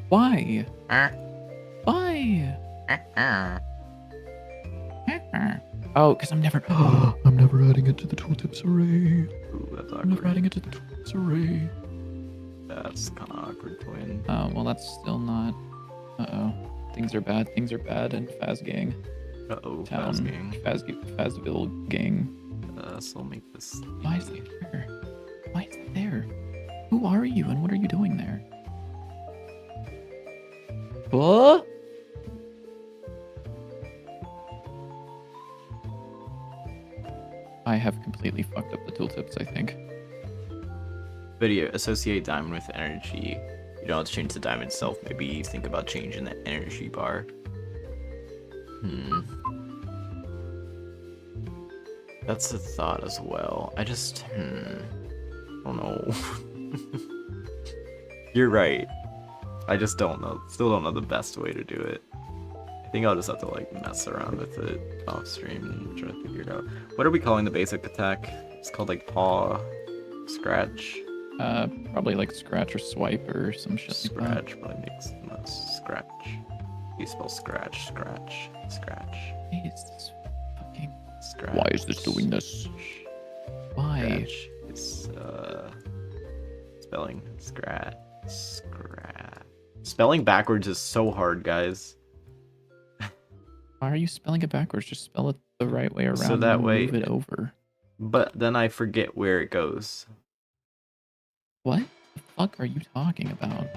Why? Why? Oh, because I'm never adding it to the tooltips array. Ooh, that's awkward. I'm never adding it to the tooltips array. That's kind of awkward, Twin. Oh, well, that's still not. Uh-oh. Things are bad in Faz Gang. Uh-oh, Town. Faz Gang. Fazville Gang. So I'll make this... Why is it there? Why is it there? Who are you and what are you doing there? What? I have completely fucked up the tooltips, I think. Video, associate diamond with energy. You don't have to change the diamond itself. Maybe think about changing the energy bar. That's a thought as well. I just, Oh no. You're right. I just don't know. Still don't know the best way to do it. I think I'll just have to like mess around with it off stream and try to figure it out. What are we calling the basic attack? It's called like paw, scratch. Probably like scratch or swipe or some shit. Scratch probably makes the most. Scratch. You spell scratch, scratch, scratch. Hey, is this fucking... Scratch. Why is this doing this? Why? Scratch. It's spelling scratch. Spelling backwards is so hard, guys. Why are you spelling it backwards? Just spell it the right way around. So that and way, move it over. But then I forget where it goes. What the fuck are you talking about?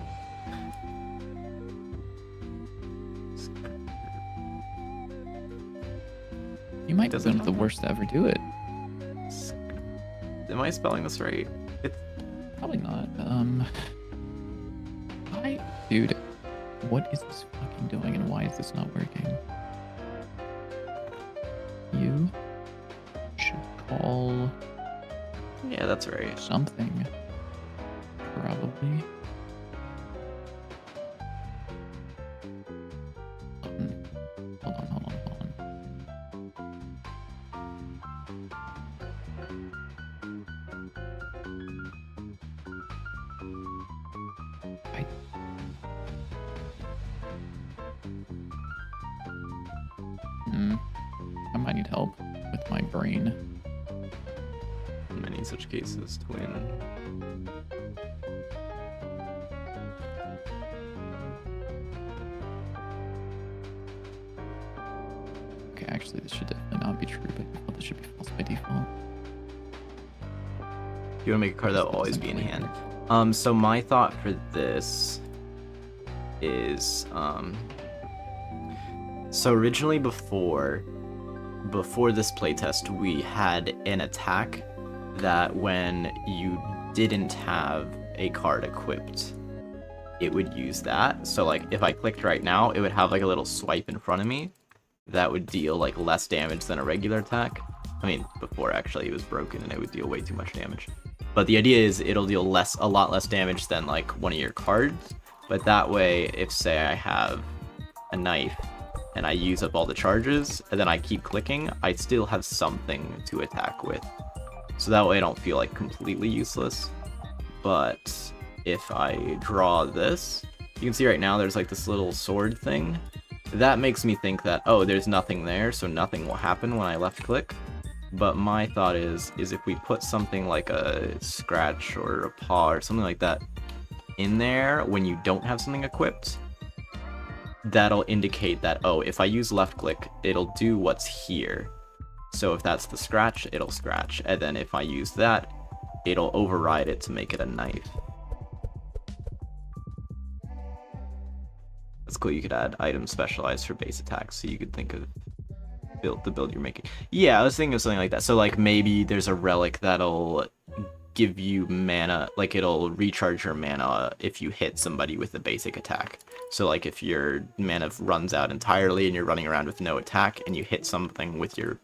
You might be one of the worst to ever do it. Am I spelling this right? It's Probably not. Why, dude? What is this fucking doing, and why is this not working? You should call yeah, that's right. something. Probably. Hold on. I might need help with my brain. Many such cases to win. Okay, actually, this should definitely not be true, but default, this should be false by default. You want to make a card that will always be in hand. So my thought for this is, so originally before this playtest, we had an attack that when you didn't have a card equipped, it would use that. So like if I clicked right now, it would have like a little swipe in front of me that would deal like less damage than a regular attack. I mean, before actually it was broken and it would deal way too much damage. But the idea is it'll deal a lot less damage than like one of your cards. But that way, if say I have a knife and I use up all the charges and then I keep clicking, I still have something to attack with. So that way I don't feel like completely useless. But if I draw this, you can see right now there's like this little sword thing. That makes me think that, oh, there's nothing there, so nothing will happen when I left click. But my thought is if we put something like a scratch or a paw or something like that in there when you don't have something equipped, that'll indicate that, oh, if I use left click, it'll do what's here. So if that's the scratch, it'll scratch. And then if I use that, it'll override it to make it a knife. That's cool. You could add items specialized for base attacks, so you could think of the build you're making. Yeah, I was thinking of something like that. So like maybe there's a relic that'll give you mana, like it'll recharge your mana if you hit somebody with a basic attack. So like if your mana runs out entirely and you're running around with no attack and you hit something with your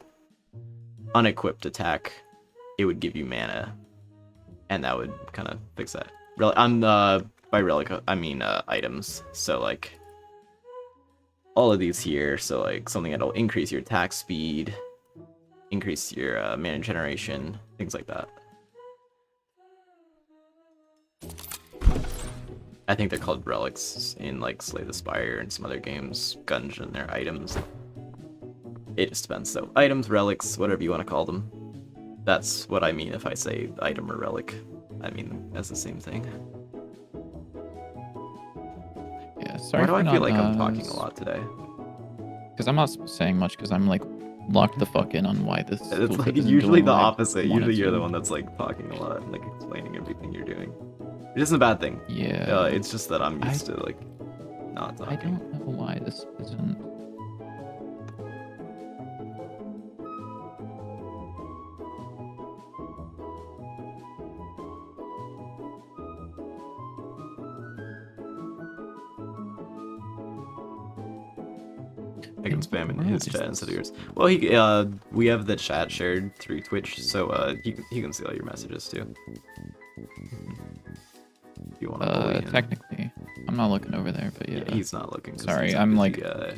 unequipped attack, it would give you mana, and that would kind of fix that. By relic I mean items. So like all of these here, so like something that'll increase your attack speed, increase your mana generation, things like that. I think they're called relics in like Slay the Spire and some other games. Gungeon, they're items. It just depends. So items, relics, whatever you want to call them. That's what I mean if I say item or relic. I mean that's the same thing. Yeah, sorry. Why do I feel like I'm talking a lot today? Because I'm not saying much, because I'm like locked the fuck in on why this. It's like usually the opposite. Usually you're the one that's like talking a lot, like explaining everything you're doing. It isn't a bad thing. Yeah. It's just that I'm used to like not talking. I don't know why this isn't. I can spam in his chat instead of yours. Well, we have the chat shared through Twitch, so he can see all your messages too. you want to bully him. Technically. I'm not looking over there, but yeah. He's not looking. 'cause Sorry, he's a I'm busy like... guy.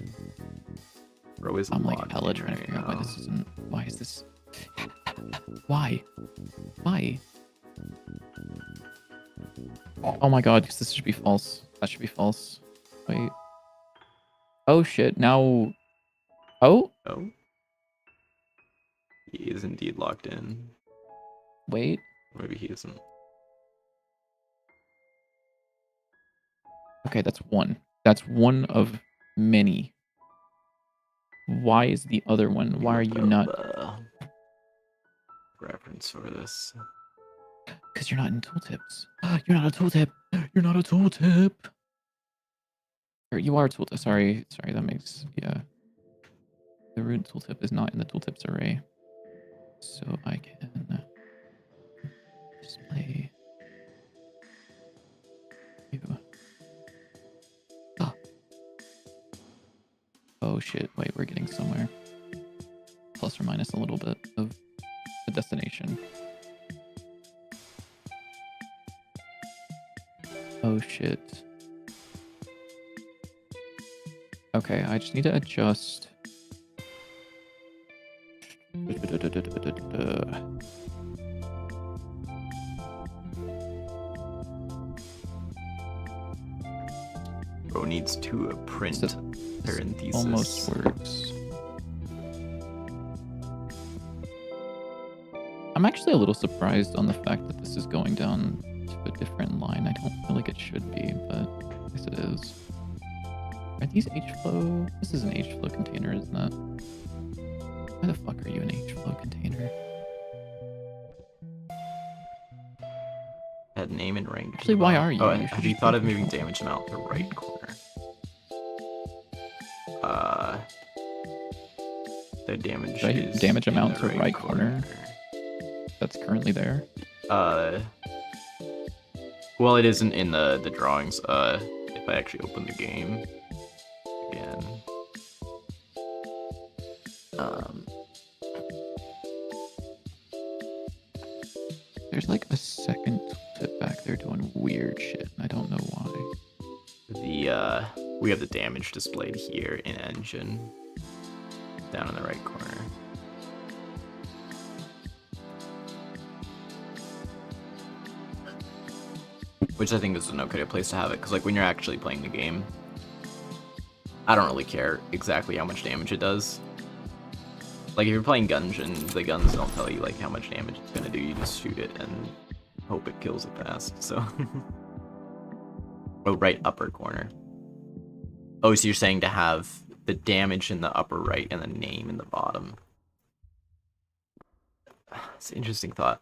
Bro is I'm like locked hella in trying to right figure out why now. this isn't... Why is this... Why? Why? Oh my god, this should be false. That should be false. Wait. Oh shit, now... Oh? Oh? He is indeed locked in. Wait. Maybe he isn't. Okay, that's one. That's one of many. Why is the other one? Why are you not... reference for this? Because you're not in tooltips. You're not a tooltip. You're not a tooltip. Or you are a tooltip. Sorry, that makes... Yeah. The root tooltip is not in the tooltips array. So I can display you. Oh shit, wait, we're getting somewhere. Plus or minus a little bit of the destination. Oh shit. Okay, I just need to adjust. Bro needs to print parenthesis. Almost works. I'm actually a little surprised on the fact that this is going down to a different line. I don't feel like it should be, but I guess it is. Are these H-flow? This is an H-flow container, isn't it? Why the fuck are you an H-flow container? Add name and rank. Actually, why are you? Oh, You have you thought of moving damage amount to right corner? The damage is damage in amount the to right corner. That's currently there. Well, it isn't in the drawings. If I actually open the game again. There's like a second tooltip back there doing weird shit, and I don't know why. We have the damage displayed here in engine, down in the right corner. Which I think is an okay place to have it, because like when you're actually playing the game, I don't really care exactly how much damage it does. Like if you're playing Gungeon, the guns don't tell you like how much damage it's gonna do. You just shoot it and hope it kills it fast. So, oh, right upper corner. Oh, so you're saying to have the damage in the upper right and the name in the bottom. It's an interesting thought.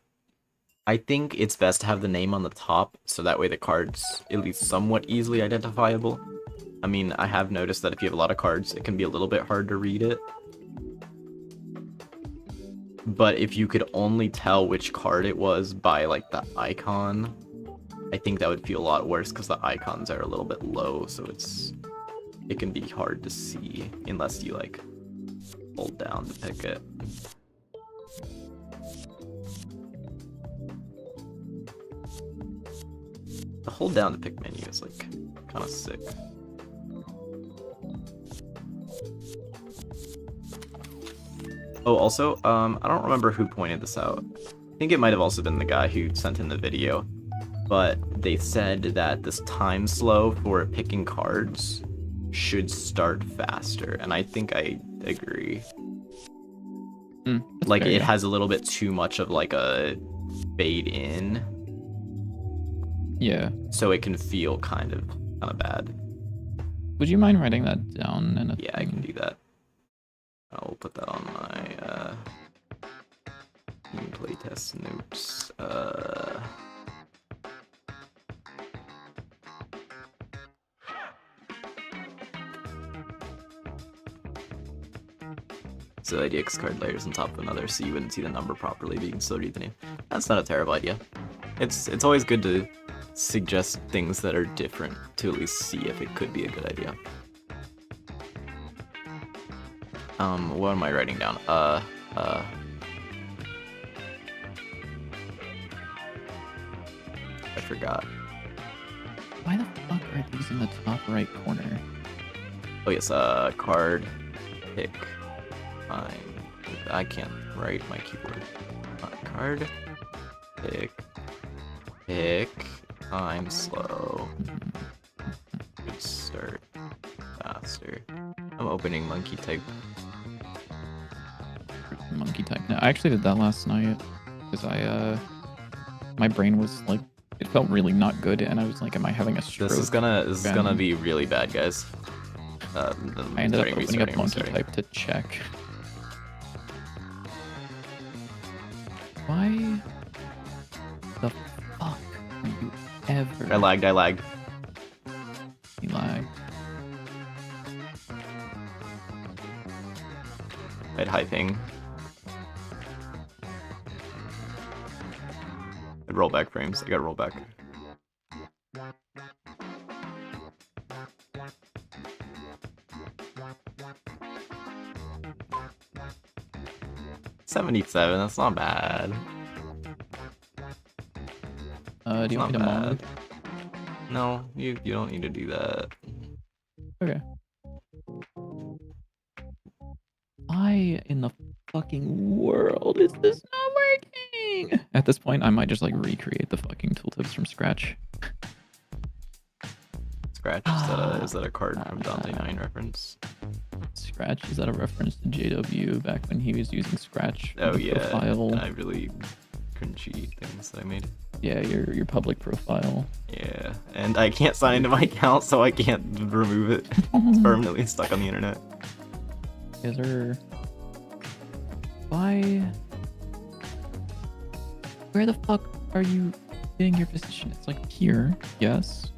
I think it's best to have the name on the top, so that way the card's at least somewhat easily identifiable. I mean, I have noticed that if you have a lot of cards, it can be a little bit hard to read it. But if you could only tell which card it was by, like, the icon, I think that would feel a lot worse, because the icons are a little bit low, so it can be hard to see, unless you, like, hold down to pick it. The hold down to pick menu is, like, kind of sick. Oh, also, I don't remember who pointed this out. I think it might have also been the guy who sent in the video, but they said that this time slow for picking cards should start faster, and I think I agree. Like, it has a little bit too much of, like, a fade in. Yeah. So it can feel kind of bad. Would you mind writing that down in a Yeah, thing? I can do that. I'll put that on my playtest notes. So the idea is card layers on top of another, so you wouldn't see the number properly, but you can still read the name. That's not a terrible idea. It's always good to suggest things that are different to at least see if it could be a good idea. What am I writing down? I forgot. is in the top right corner? Oh yes, card, pick, I can't write my keyboard. Card, pick, I'm slow. Good start, faster. I'm opening monkey type. Monkey type. No, I actually did that last night because my brain was like, it felt really not good, and I was like, am I having a stroke? This is gonna be really bad, guys. I ended up opening up monkey type to check. Why the fuck are you ever? I lagged. You lagged. I had high ping. I rollback frames. I got rollback. $77. That's not bad. Do you want me to mod? No, you don't need to do that. Okay. Why in the fucking world is this not working? At this point, I might just like recreate the fucking tooltips from scratch. Scratch? Is that a card from Dante 9 reference? Scratch? Is that a reference to JW back when he was using Scratch? Oh yeah, profile? and I really cringy things that I made. Yeah, your public profile. Yeah, and I can't sign into my account, so I can't remove it. It's permanently stuck on the internet. Is there... Why? Where the fuck are you getting your position? It's like here, yes.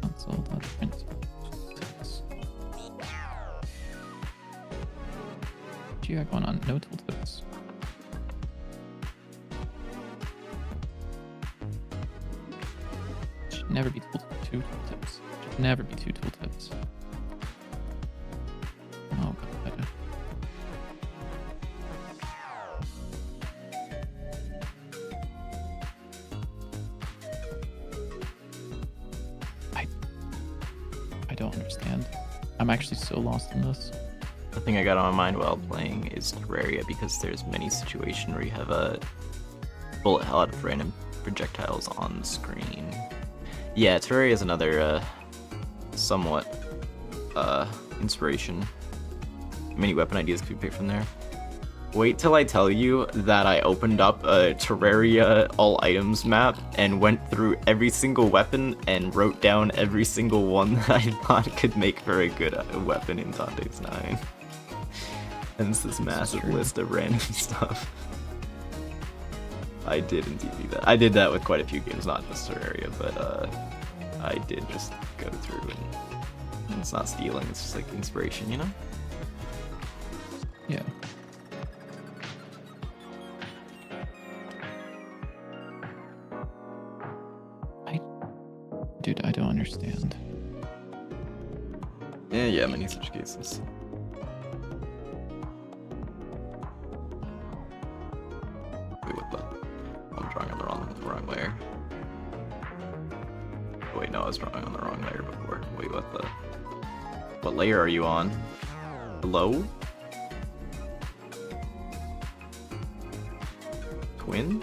Console.print. What you got going on? No tooltips. Should never be two tooltips. Should never be two tooltips. Oh god. I don't understand. I'm actually so lost in this. The thing I got on my mind while playing is Terraria, because there's many situations where you have a bullet hell out of random projectiles on the screen. Yeah, Terraria is another somewhat inspiration. Many weapon ideas could be picked from there. Wait till I tell you that I opened up a Terraria all items map and went through every single weapon and wrote down every single one that I thought could make for a good weapon in Dante's 9. Hence this massive list of random stuff. I did indeed do that. I did that with quite a few games, not just Terraria, but I did just go through and it's not stealing, it's just like inspiration, you know? Yeah. Dude, I don't understand. Yeah, many such cases. Wait, what the? I'm drawing on the wrong layer. Oh, wait, no, I was drawing on the wrong layer before. Wait, what the? What layer are you on? Hello? Twin?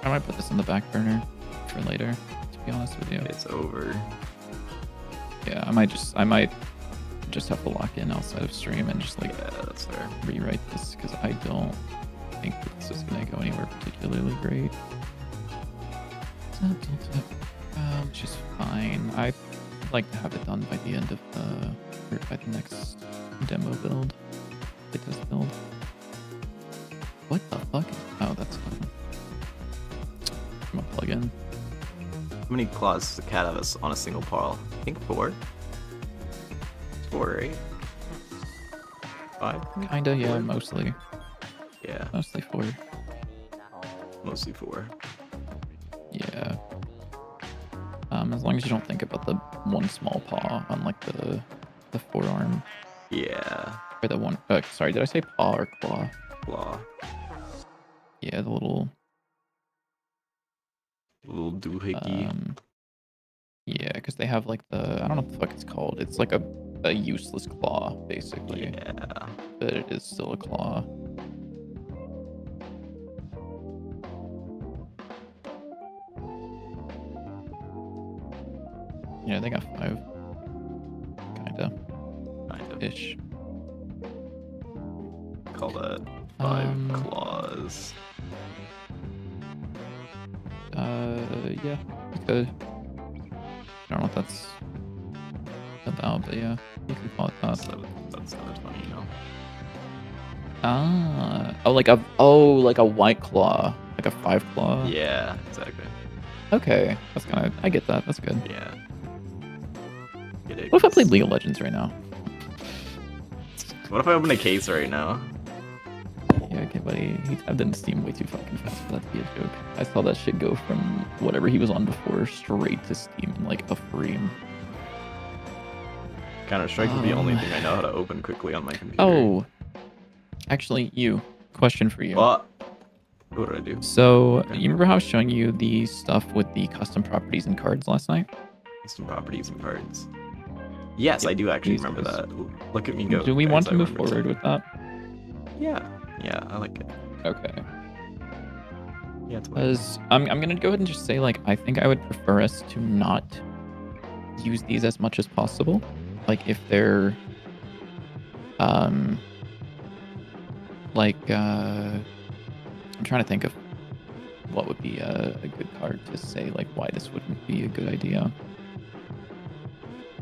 I might put this on the back burner for later, to be honest with you. It's over. Yeah, I might just have to lock in outside of stream and just like that's fair. Rewrite this, because I don't think that this is gonna go anywhere particularly great. Which is fine. I'd like to have it done by the end of or by the next demo build, Playtest build. What the fuck? Oh, that's fine. I'm a plugin. How many claws does a cat have on a single paw? I think 4. 4, right? 5? Kinda, yeah, 4? mostly. Yeah. Mostly 4. Mostly 4. Yeah. As long as you don't think about the one small paw on like the the forearm. Yeah. Or the one. Sorry, did I say paw or claw? Claw. Yeah, the little. Little doohickey. Yeah, because they have like the, I don't know what the fuck it's called. It's like a useless claw, basically. Yeah. But it is still a claw. Yeah, they got 5. Kinda. Kind of. Ish. Call that 5 claws. Yeah, you could. I don't know what that's about, but yeah, you can call it that. That sounded funny, you know. Like a white claw, like a 5 claw. Yeah, exactly. Okay, that's kind of, I get that. That's good. Yeah. Get it, What if I 'cause- played League of Legends right now? What if I open a case right now? Yeah, okay, buddy. He tabbed into Steam way too fucking fast for that to be a joke. I saw that shit go from whatever he was on before straight to Steam in like a frame. Counter-Strike is the only thing I know how to open quickly on my computer. Oh, actually, question for you. What? What did I do? So, Okay. you remember how I was showing you the stuff with the custom properties and cards last night? Some properties and cards. Yes, Yep, I do actually these remember guys. that. Ooh, look at me go. Do we guys, want I to move remembered forward with that? something. Yeah, I like it. Okay. Yeah, it's fine. Because I'm going to go ahead and just say, like, I think I would prefer us to not use these as much as possible. Like, if they're, I'm trying to think of what would be a good card to say, like, why this wouldn't be a good idea.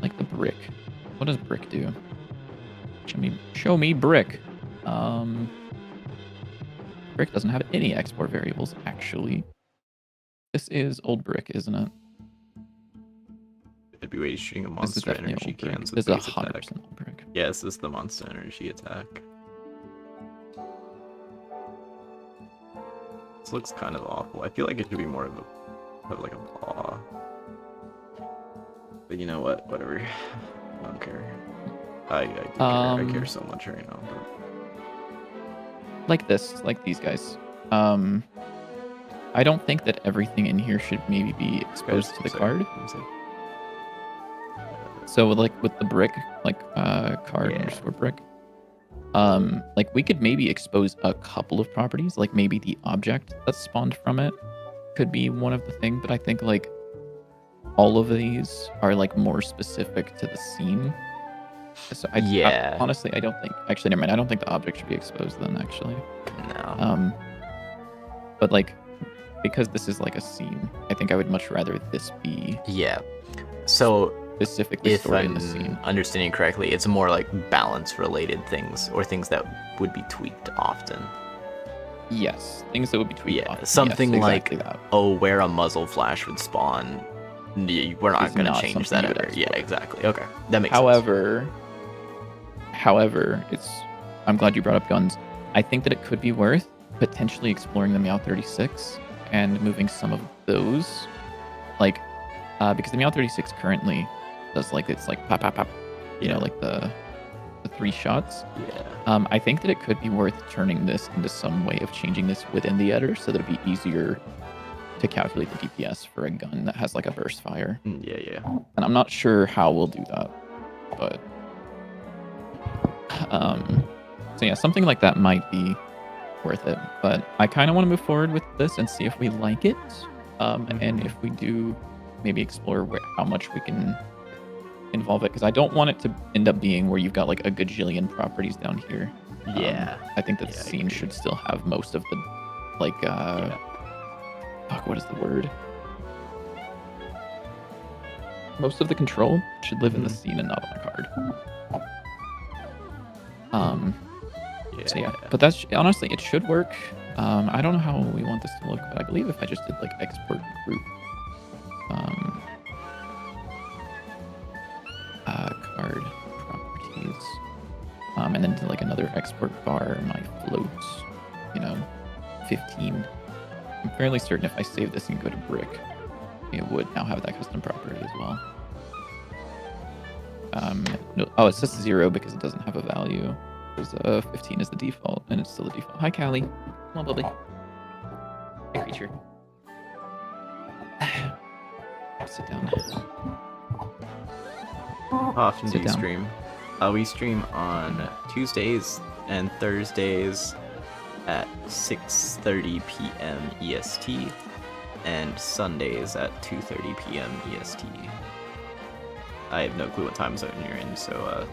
Like the brick. What does brick do? Show me brick. Brick doesn't have any export variables, actually. This is old brick, isn't it? It'd be way shooting a This is monster definitely energy old brick. cans This with is base 100% attack. old brick. Yes, this is the monster energy attack. This looks kind of awful. I feel like it should be more of like a paw. But you know what? Whatever. I don't care. I do care. I care so much right now. But... Like this, like these guys. I don't think that everything in here should maybe be exposed to the card. So like with the brick, like card underscore brick, like we could maybe expose a couple of properties, like maybe the object that's spawned from it could be one of the thing, but I think like all of these are like more specific to the scene. So I honestly, I don't think, actually, never mind. I don't think the object should be exposed then, actually. No. But like, because this is like a scene, I think I would much rather this be So specifically stored in the scene. If I'm understanding correctly, it's more like balance related things or things that would be tweaked often. Yes, things that would be tweaked often. Something yes, like, exactly that. oh, where a muzzle flash would spawn. We're not going to change that ever. Yeah, exactly. Okay, that makes sense. However, I'm glad you brought up guns. I think that it could be worth potentially exploring the Meow 36 and moving some of those, like, because the Meow 36 currently does like, it's like pop, pop, pop, you know, like the 3 shots. Yeah. I think that it could be worth turning this into some way of changing this within the editor so that it'd be easier to calculate the DPS for a gun that has like a burst fire. Yeah. And I'm not sure how we'll do that, but so yeah, something like that might be worth it. But I kind of want to move forward with this and see if we like it, and if we do, maybe explore how much we can involve it, because I don't want it to end up being where you've got like a gajillion properties down here. Yeah. I think that the scene should still have most of the like fuck, what is the word? Most of the control should live in the scene and not on the card. So yeah, but that's honestly, it should work. I don't know how we want this to look, but I believe if I just did like export group, card properties, and then did like another export bar, my floats, 15. I'm fairly certain if I save this and go to brick, it would now have that custom property as well. No, oh, it says 0 because it doesn't have a value. Because 15 is the default, and it's still the default. Hi, Callie. Come on, Bubby. Hey, creature. Sit down. How often do Sit you down. stream? We stream on Tuesdays and Thursdays at 6:30 p.m. EST, and Sundays at 2:30 p.m. EST. I have no clue what time zone you're in, so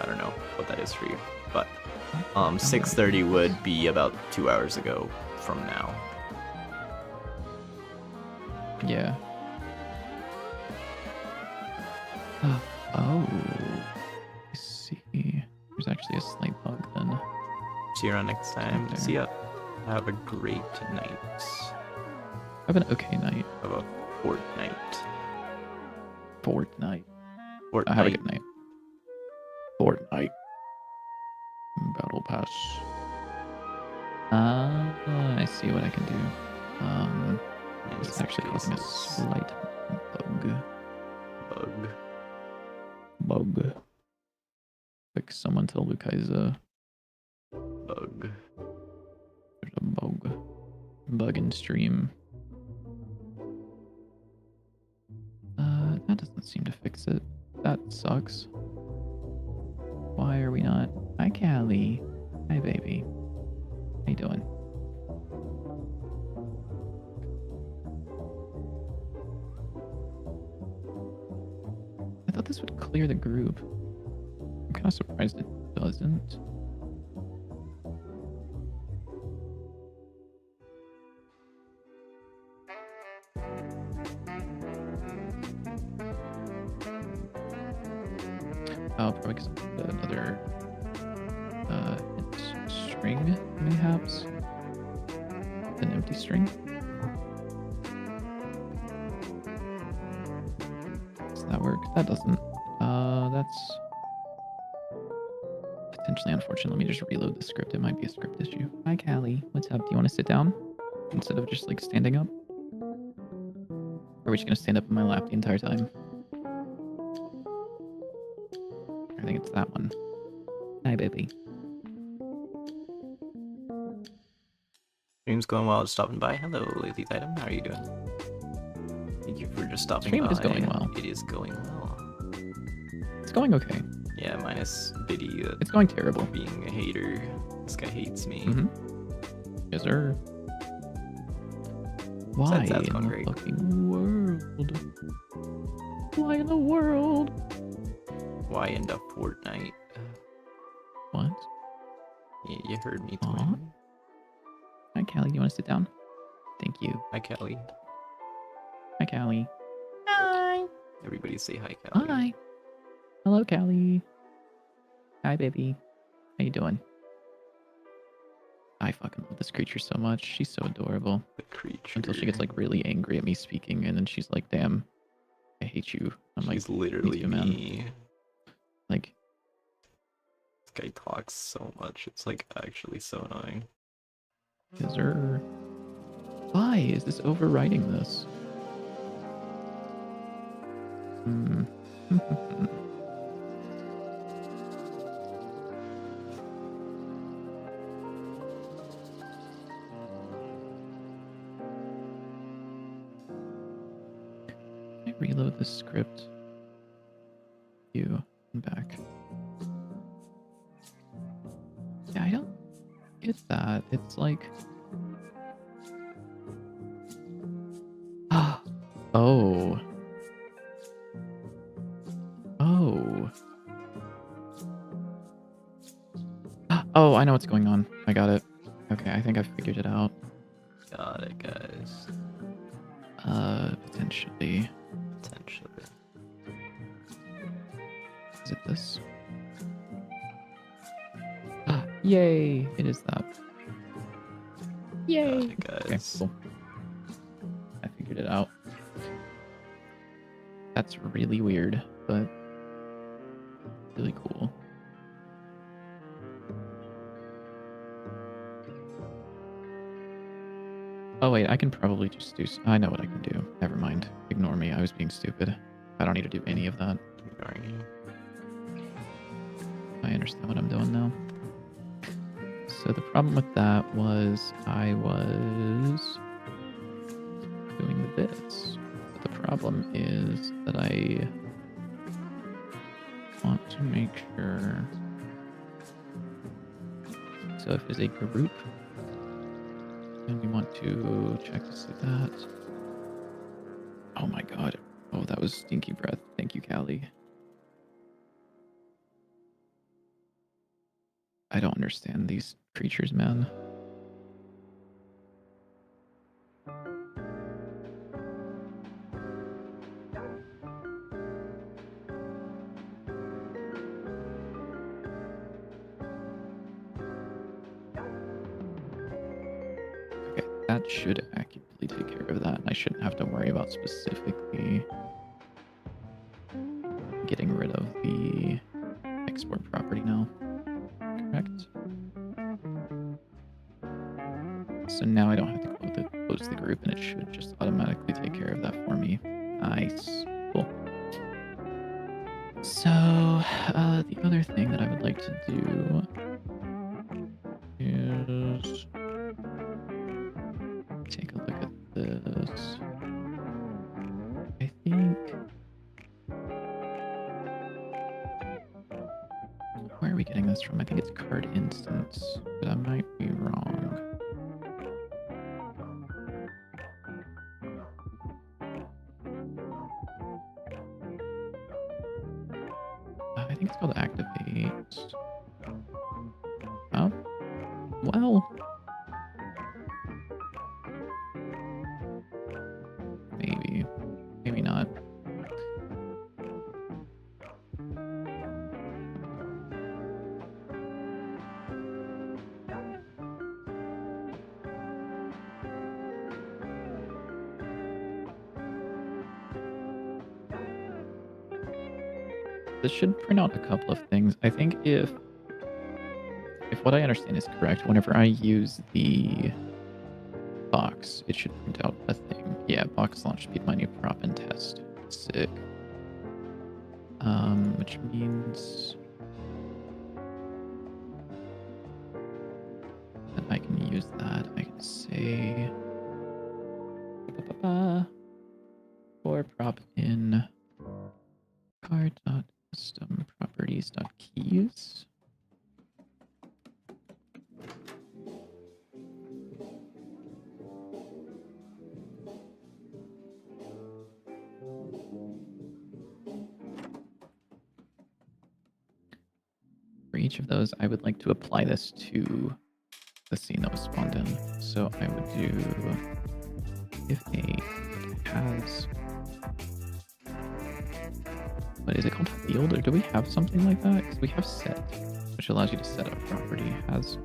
I don't know what that is for you. But 6:30 would be about 2 hours ago from now. Yeah. Oh. I see. There's actually a slight bug then. See you around next time. There. See ya. Have a great night. Have an okay night. How about Fortnite? Fortnite. Fortnite. Have a good night. Fortnite. Battle Pass. I see what I can do. This is actually causing a slight bug. Like someone tell Lukaiza. Bug. There's a bug in stream. That doesn't seem to fix it. That sucks. Why are we not? Hi, Callie. Hi, baby. How you doing? I thought this would clear the group. I'm kind of surprised it doesn't. Oh, probably because another string, mayhaps. An empty string. Does that work? That doesn't. That's potentially unfortunate. Let me just reload the script. It might be a script issue. Hi, Callie. What's up? Do you want to sit down instead of just like standing up? Or are we just gonna stand up in my lap the entire time? I think it's that one. Hi, baby. Stream's going well. Just stopping by. Hello, Lazy Item. How are you doing? Thank you for just stopping Stream by. is going well. It is going well. It's going okay. Yeah, minus Biddy. It's going terrible. Being a hater. This guy hates me. Yes, sir. Why in that's the going great. fucking world? Why in the world? Why end up Fortnite? What? Yeah, you heard me. Aw. Twin. Hi, Callie. Do you want to sit down? Thank you. Hi, Kelly. Hi, Callie. Hi. Everybody say hi, Kelly. Hi. Hello, Callie. Hi, baby. How you doing? I fucking love this creature so much. She's so adorable. The creature. Until she gets like really angry at me speaking, and then she's like, "Damn, I hate you." I'm She's like, literally too, man. me. Like, This guy talks so much. It's like actually so annoying. is there? Why is this overriding this? Hmm. I reload the script. You and back. Yeah, I don't get that. It's like. Oh. Oh. Oh, I know what's going on. I got it. Okay, I think I figured it out. Got it, guys. Potentially. Potentially. Is it this? Yay! It is that. Yay! Got it, guys. Okay, cool. I figured it out. That's really weird, but really cool. Oh wait, I can probably just do. I know what I can do. Never mind. Ignore me. I was being stupid. I don't need to do any of that. ignoring you. I understand what I'm doing now. So the problem with that was I was doing the bits. But the problem is that I want to make sure. So if there's a group, then we want to check to see that. Oh my god. Oh, that was stinky breath. Thank you, Callie. I don't understand these creatures, man. Okay, that should accurately take care of that. I shouldn't have to worry about specifically getting rid of the export property now. Correct. So now I don't have to close the group, and it should just automatically take care of that for me. Nice. Cool. So, the other thing that I would like to do is take a look at this. I think... Where are we getting this from? I think it's card instance, but I might be wrong. I think it's called activate. Oh, well. Maybe. Maybe not. This should print out a couple of things. I think if what I understand is correct, whenever I use the box, it should print out a thing. Yeah, box launch speed, my new prop and test. Sick. Which means that I can use that. I can say for prop in card.custom properties.keys. For each of those, I would like to apply this to the scene that was spawned in. So I would do if a has, what is it called, field, or do we have something like that? Because we have set, which allows you to set up property. Has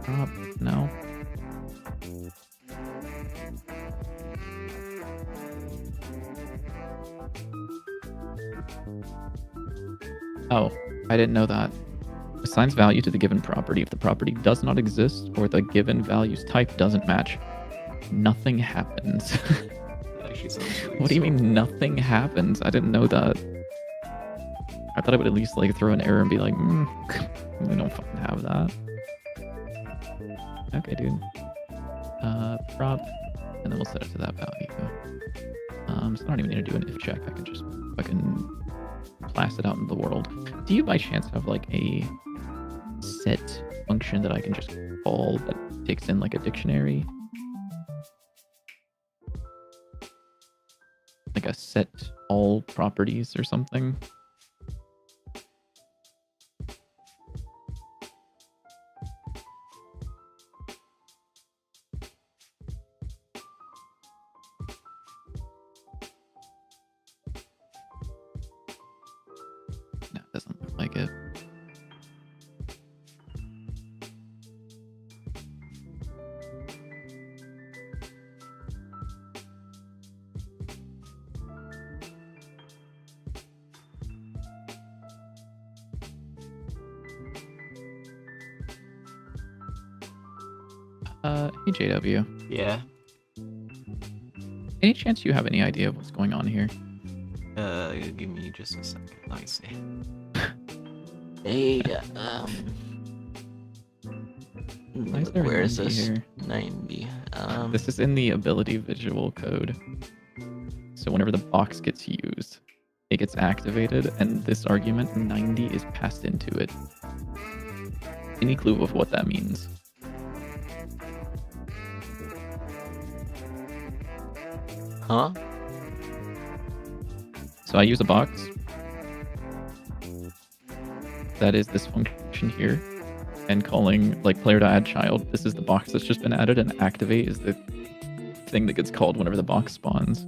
prop, no. Oh, I didn't know that. Assigns value to the given property if the property does not exist or the given value's type doesn't match. Nothing happens. What do you mean nothing happens? I didn't know that. I thought I would at least like throw an error and be like, we don't fucking have that. Okay, dude. Prop, and then we'll set it to that value. So I don't even need to do an if check. I can just fucking blast it out into the world. Do you by chance have like a set function that I can just call that takes in like a dictionary? Like a set all properties or something? No, it doesn't look like it. Hey JW. Yeah. Any chance you have any idea of what's going on here? give me just a second. Let me see. Data. Why is there a Where is 90 this? here? 90. This is in the ability visual code. So whenever the box gets used, it gets activated, and this argument 90 is passed into it. Any clue of what that means? Huh? So I use a box. That is this function here. And calling like player.addChild. This is the box that's just been added, and activate is the thing that gets called whenever the box spawns.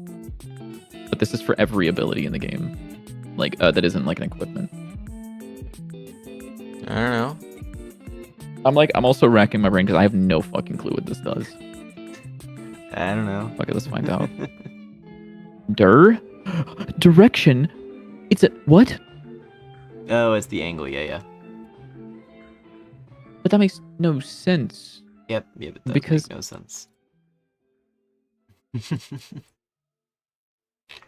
But this is for every ability in the game. Like, that isn't like an equipment. I don't know. I'm also racking my brain because I have no fucking clue what this does. I don't know. Okay, let's find out. Direction? It's a, what? Oh, it's the angle, yeah. But that makes no sense. Yep, but that Because- makes no sense.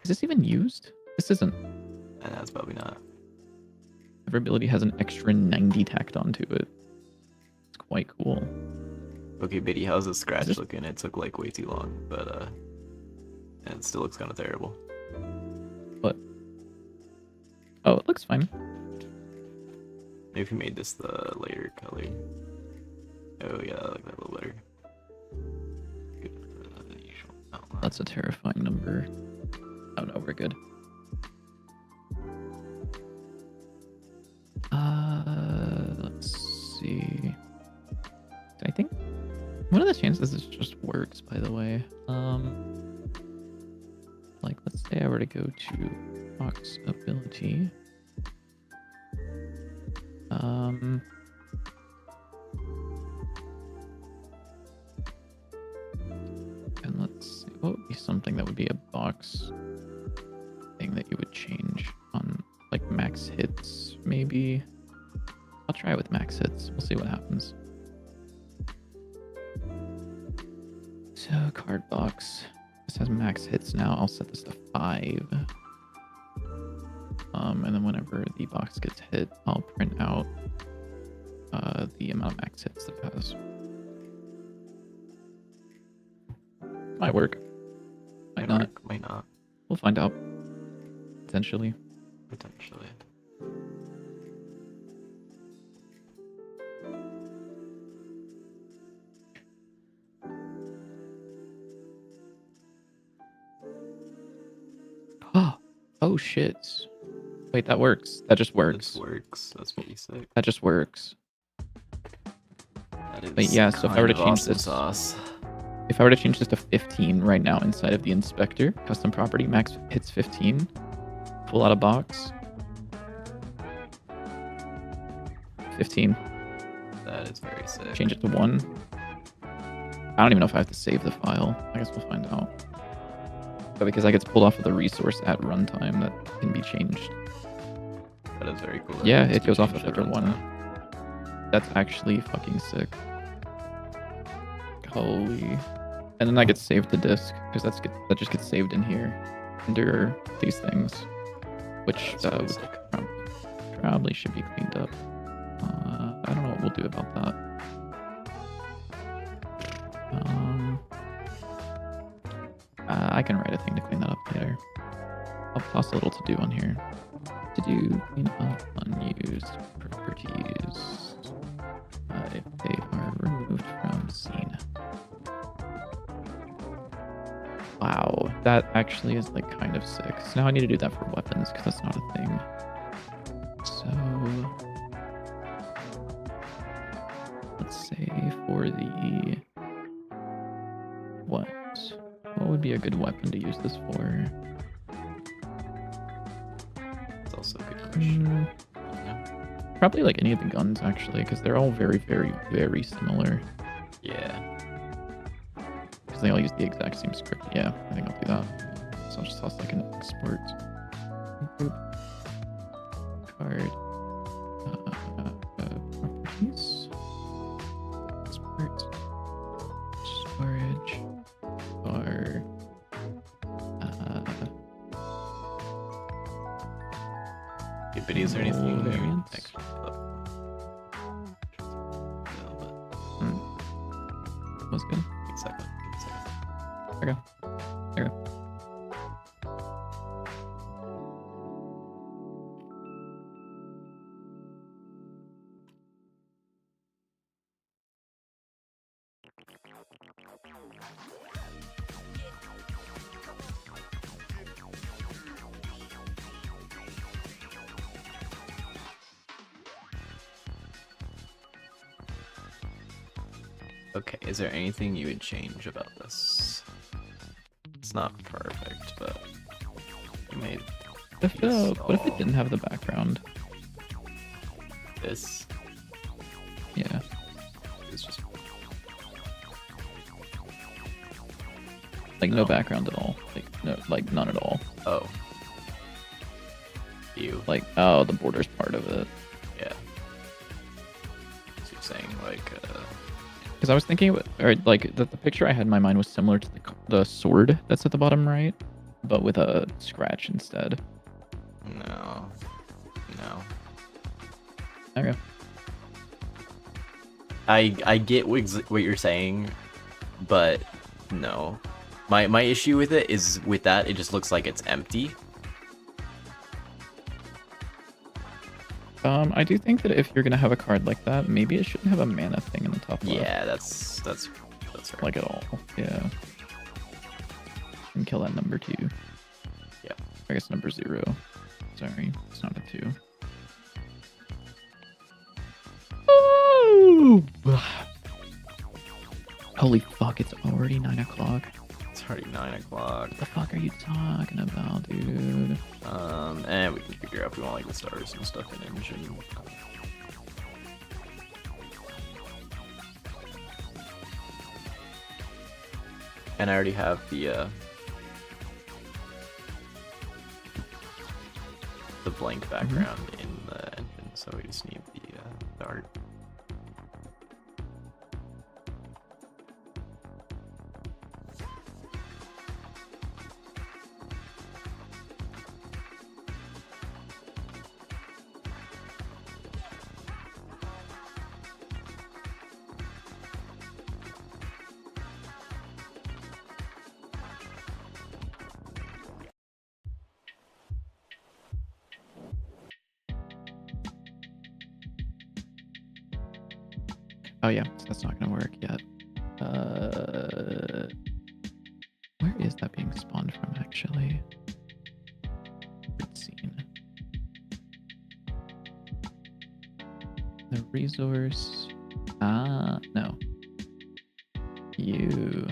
Is this even used? This isn't. And that's probably not. Every ability has an extra 90 tacked onto it. It's quite cool. Okay, Biddy, how's the scratch this- looking? It took like way too long, but and it still looks kind of terrible. What? Oh, it looks fine. Maybe if you made this the layer color. Oh yeah, I like that a little better. Good than usual. Oh, That's a terrifying number. Oh no, we're good. Let's see. I think what are the chances this just works, by the way? Like, let's say I were to go to box ability. And let's see, what would be something that would be a box thing that you would change on, like, max hits, maybe? I'll try it with max hits. We'll see what happens. So, card box. This has max hits now. I'll set this to 5. And then whenever the box gets hit, I'll print out the amount of max hits that it has. Might work. Might not. work, might not. We'll find out. Potentially. Potentially. Oh shit. Wait, that works. That just works. This works. That's pretty sick. That just works. That is But yeah, so if I were to kind of change awesome this- sauce. If I were to change this to 15 right now inside of the inspector, custom property, max hits 15, pull out a box. 15. That is very sick. Change it to 1. I don't even know if I have to save the file. I guess we'll find out. But because that gets pulled off of the resource at runtime, that can be changed. That is very cool. Yeah, That it goes off changed after at 1. runtime. That's actually fucking sick. Holy. And then that gets saved to disk, because that just gets saved in here under these things, which That's really would sick. probably should be cleaned up. I don't know what we'll do about that. I can write a thing to clean that up later. I'll toss a little to do on here. To do clean up unused properties if they are removed from scene. Wow, that actually is like kind of sick. So now I need to do that for weapons because that's not a thing. So let's say for the what would be a good weapon to use this for? That's also a good question. Yeah. Probably like any of the guns actually, because they're all very, very, very similar. Yeah. Because they all use the exact same script. Yeah, I think I'll do that. So I'll just toss like an export. Boop. Card. Properties. Export. Storage. Or. Okay, but is there anything variants? extra? Was good. Exactly. Okay. Okay. Okay, is there anything you would change about this? It's not perfect, but you made What if it didn't have the background? this. Yeah. It's just Like no background at all. Like no, like none at all. oh. You. Like oh, the border's part of it. Yeah. So you're saying like Because I was thinking, or like the picture I had in my mind was similar to the sword that's at the bottom right, but with a scratch instead. no. Okay. I get what you're saying, but no. My issue with it is with that it just looks like it's empty. I do think that if you're gonna have a card like that, maybe it shouldn't have a mana thing in the top left. Yeah, that's right. Like at all. Yeah. And kill that number 2. Yeah. I guess number 0. Sorry, it's not a 2. Oh! Holy fuck! It's already 9 o'clock. It's already 9 o'clock. What the fuck are you talking about, dude? And we can figure out if we want like the stars and stuff in engine. And I already have the blank background in the engine, so we just need the art. Oh yeah, so that's not gonna work yet. Where is that being spawned from actually? Good scene. The resource. No. You.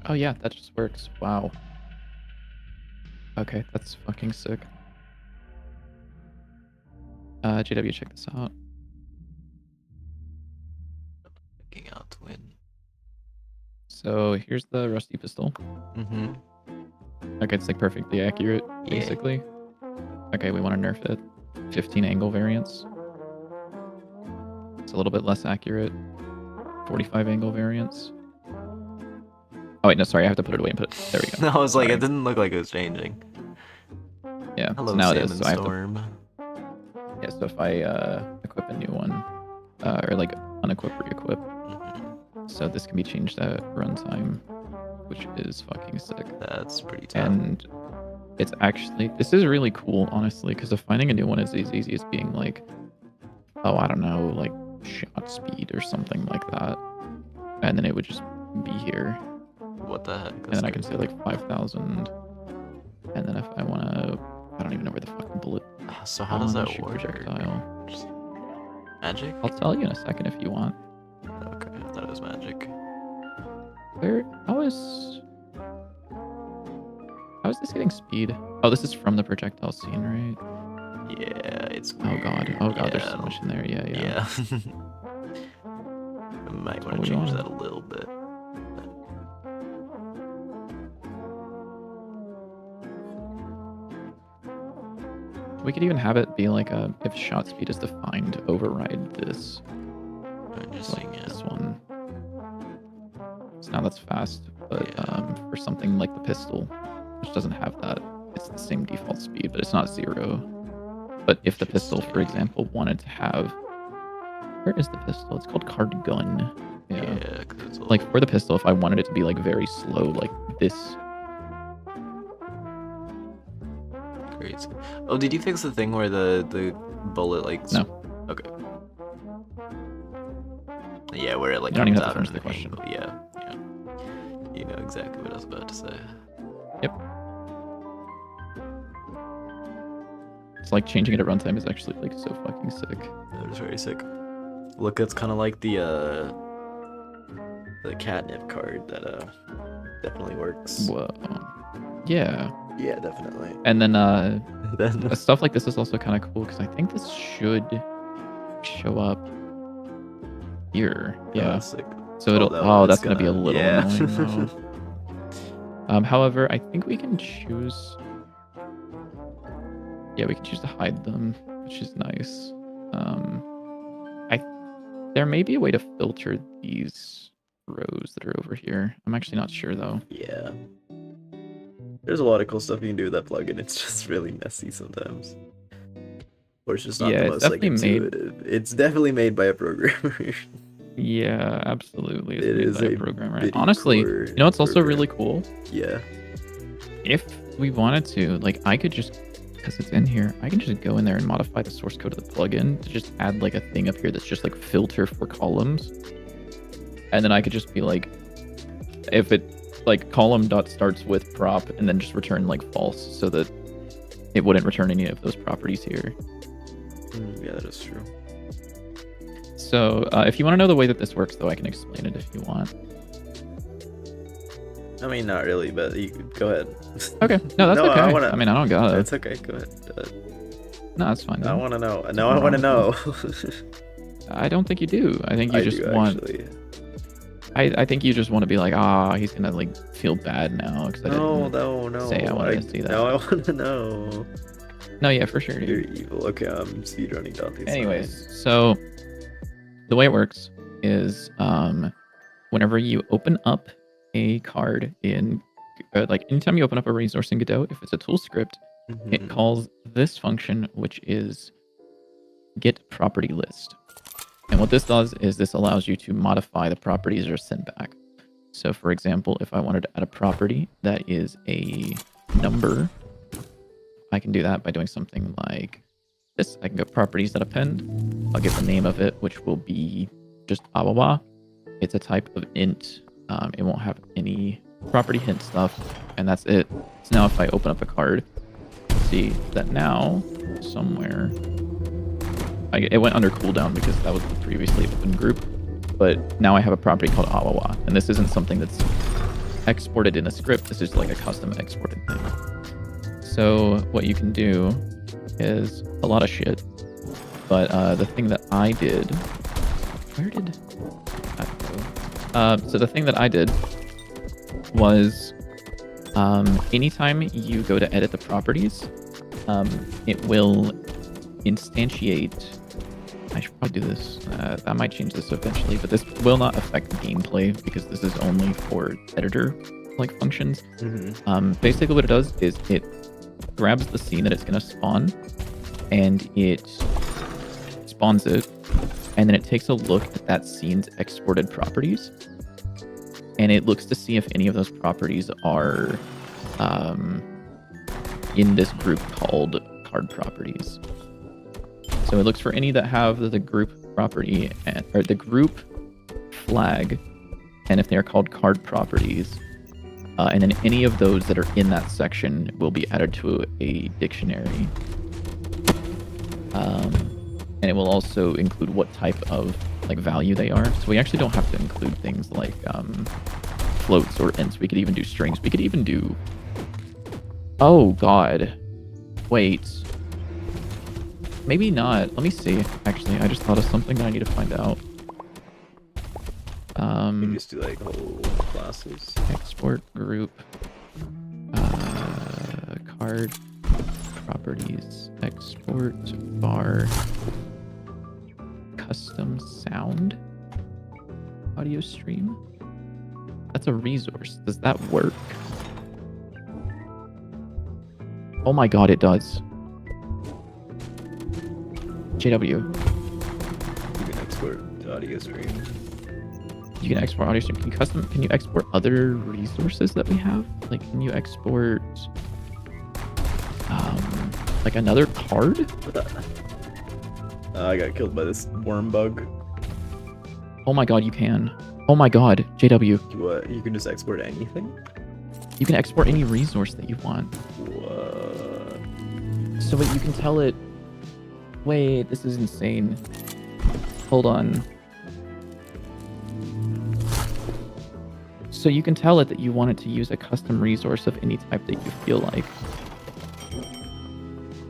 Oh yeah, that just works. Wow. Okay, that's fucking sick. JW, check this out. Looking out to win. So here's the rusty pistol. Mm-hmm. Okay, it's like perfectly accurate, basically. Okay, we want to nerf it. 15 angle variance. It's a little bit less accurate. 45 angle variance. Oh wait, no, sorry, I have to put it away and put it. There we go. I was like, Sorry. it didn't look like it was changing. Yeah, Hello, so now it Salmon is. So I have to, Storm. yeah, so if I equip a new one, or like unequip, re-equip, so this can be changed at runtime, which is fucking sick. That's pretty tough. And It's actually, this is really cool, honestly, because finding a new one is as easy as being like, oh, I don't know, like shot speed or something like that. And then it would just be here. What the heck? And then I can say like 5,000. And then if I want to, I don't even know where the fucking bullet. So how does that shoot work? projectile. Just magic? I'll tell you in a second if you want. Okay, I thought it was magic. Where? How is this getting speed? Oh, this is from the projectile scene, right? Yeah, it's Oh weird. god. Oh god, Yeah, there's so much in there. Yeah. Yeah. I might want what to we change want. that a little bit. We could even have it be like a, if shot speed is defined, override this. I'm just Like seeing it. this one. So now that's fast, but Yeah. for something like the pistol, which doesn't have that, it's the same default speed, but it's not 0. But if the pistol, for example, wanted to have, where is the pistol? It's called card gun. Yeah, 'cause it's Like for the pistol, if I wanted it to be like very slow, like this. crazy. Oh, did you fix the thing where the bullet like? No. Okay. Yeah, where it like You don't even comes have to out finish at the an question. angle. Yeah. You know exactly what I was about to say. Yep. It's like changing it at runtime is actually like so fucking sick. That was very sick. Look, that's kind of like the catnip card that definitely works. Whoa. Yeah. Yeah, definitely. And then Then stuff like this is also kind of cool because I think this should show up here. Yeah. sick. So it'll. that Oh, one is that's gonna be a little annoying though. However, I think we can choose. Yeah, we can choose to hide them, which is nice. There may be a way to filter these rows that are over here. I'm actually not sure though. Yeah. There's a lot of cool stuff you can do with that plugin. It's just really messy sometimes. Or it's just not Yeah, the it's most like definitely made- intuitive. It's definitely made by a programmer. Yeah, absolutely. It's It made is by a a programmer. bitty Honestly, core you know what's also program. really cool? Yeah. If we wanted to, like, I could just, because it's in here, I can just go in there and modify the source code of the plugin to just add like a thing up here that's just like filter for columns. And then I could just be like, if it like column dot starts with prop and then just return like false so that it wouldn't return any of those properties here. Yeah, that is true. So if you want to know the way that this works though, I can explain it if you want. I mean, not really, but you could go ahead. Okay. No, that's No, okay. I wanna- I mean, I don't got it. It's okay. Go ahead. No, that's fine. I Dude. want to know. Nothing No, I want to wrong know. I don't think you do. I think you I just do, want. actually. I think you just want to be like, he's gonna like feel bad now because I didn't No. say I wanted to see that. No, I want to know. No, yeah, for sure, You're dude. evil. Okay, I'm speedrunning Dante's. Anyways, so the way it works is whenever you open up a card in like anytime you open up a resource in Godot, if it's a tool script, it calls this function, which is get property list. And what this does is this allows you to modify the properties that are sent back. So for example, if I wanted to add a property that is a number, I can do that by doing something like this. I can go properties that append. I'll get the name of it, which will be just awawa. It's a type of int. It won't have any property hint stuff, and that's it. So now if I open up a card, see that now somewhere it went under cooldown because that was the previously open group, but now I have a property called awawa, and this isn't something that's exported in a script. This is like a custom exported thing. So what you can do is a lot of shit, but the thing that I did, where did that go? So the thing that I did was anytime you go to edit the properties, it will instantiate. I should probably do this. That might change this eventually, but this will not affect gameplay because this is only for editor like functions. Basically what it does is it grabs the scene that it's going to spawn and it spawns it, and then it takes a look at that scene's exported properties, and it looks to see if any of those properties are in this group called card properties. So it looks for any that have the group property or the group flag, and if they are called card properties, and then any of those that are in that section will be added to a dictionary. And it will also include what type of like value they are. So we actually don't have to include things like floats or ints. We could even do strings. We could even do... Oh, God. Wait. Maybe not. Let me see. Actually, I just thought of something that I need to find out. You just do like whole classes. Export group. Card properties. Export bar. Custom sound. Audio stream. That's a resource. Does that work? Oh my god, it does. JW. You can export audio stream. You can export audio stream. Can you export other resources that we have? Like, can you export like another card? What the? I got killed by this worm bug. Oh my god, you can. Oh my god, JW. What? You can just export anything? You can export any resource that you want. What? So wait, you can tell it... Wait, this is insane. Hold on. So you can tell it that you want it to use a custom resource of any type that you feel like.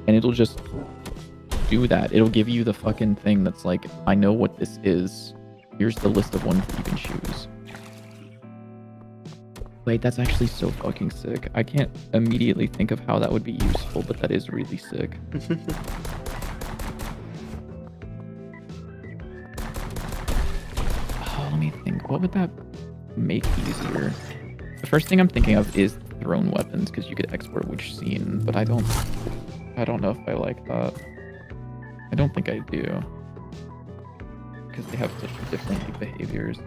And it'll just do that. It'll give you the fucking thing that's like, I know what this is. Here's the list of ones that you can choose. Wait, that's actually so fucking sick. I can't immediately think of how that would be useful, but that is really sick. Oh, let me think. What would that make easier? The first thing I'm thinking of is thrown weapons, because you could export which scene, but I don't know if I like that. I don't think I do. Because they have such different behaviors.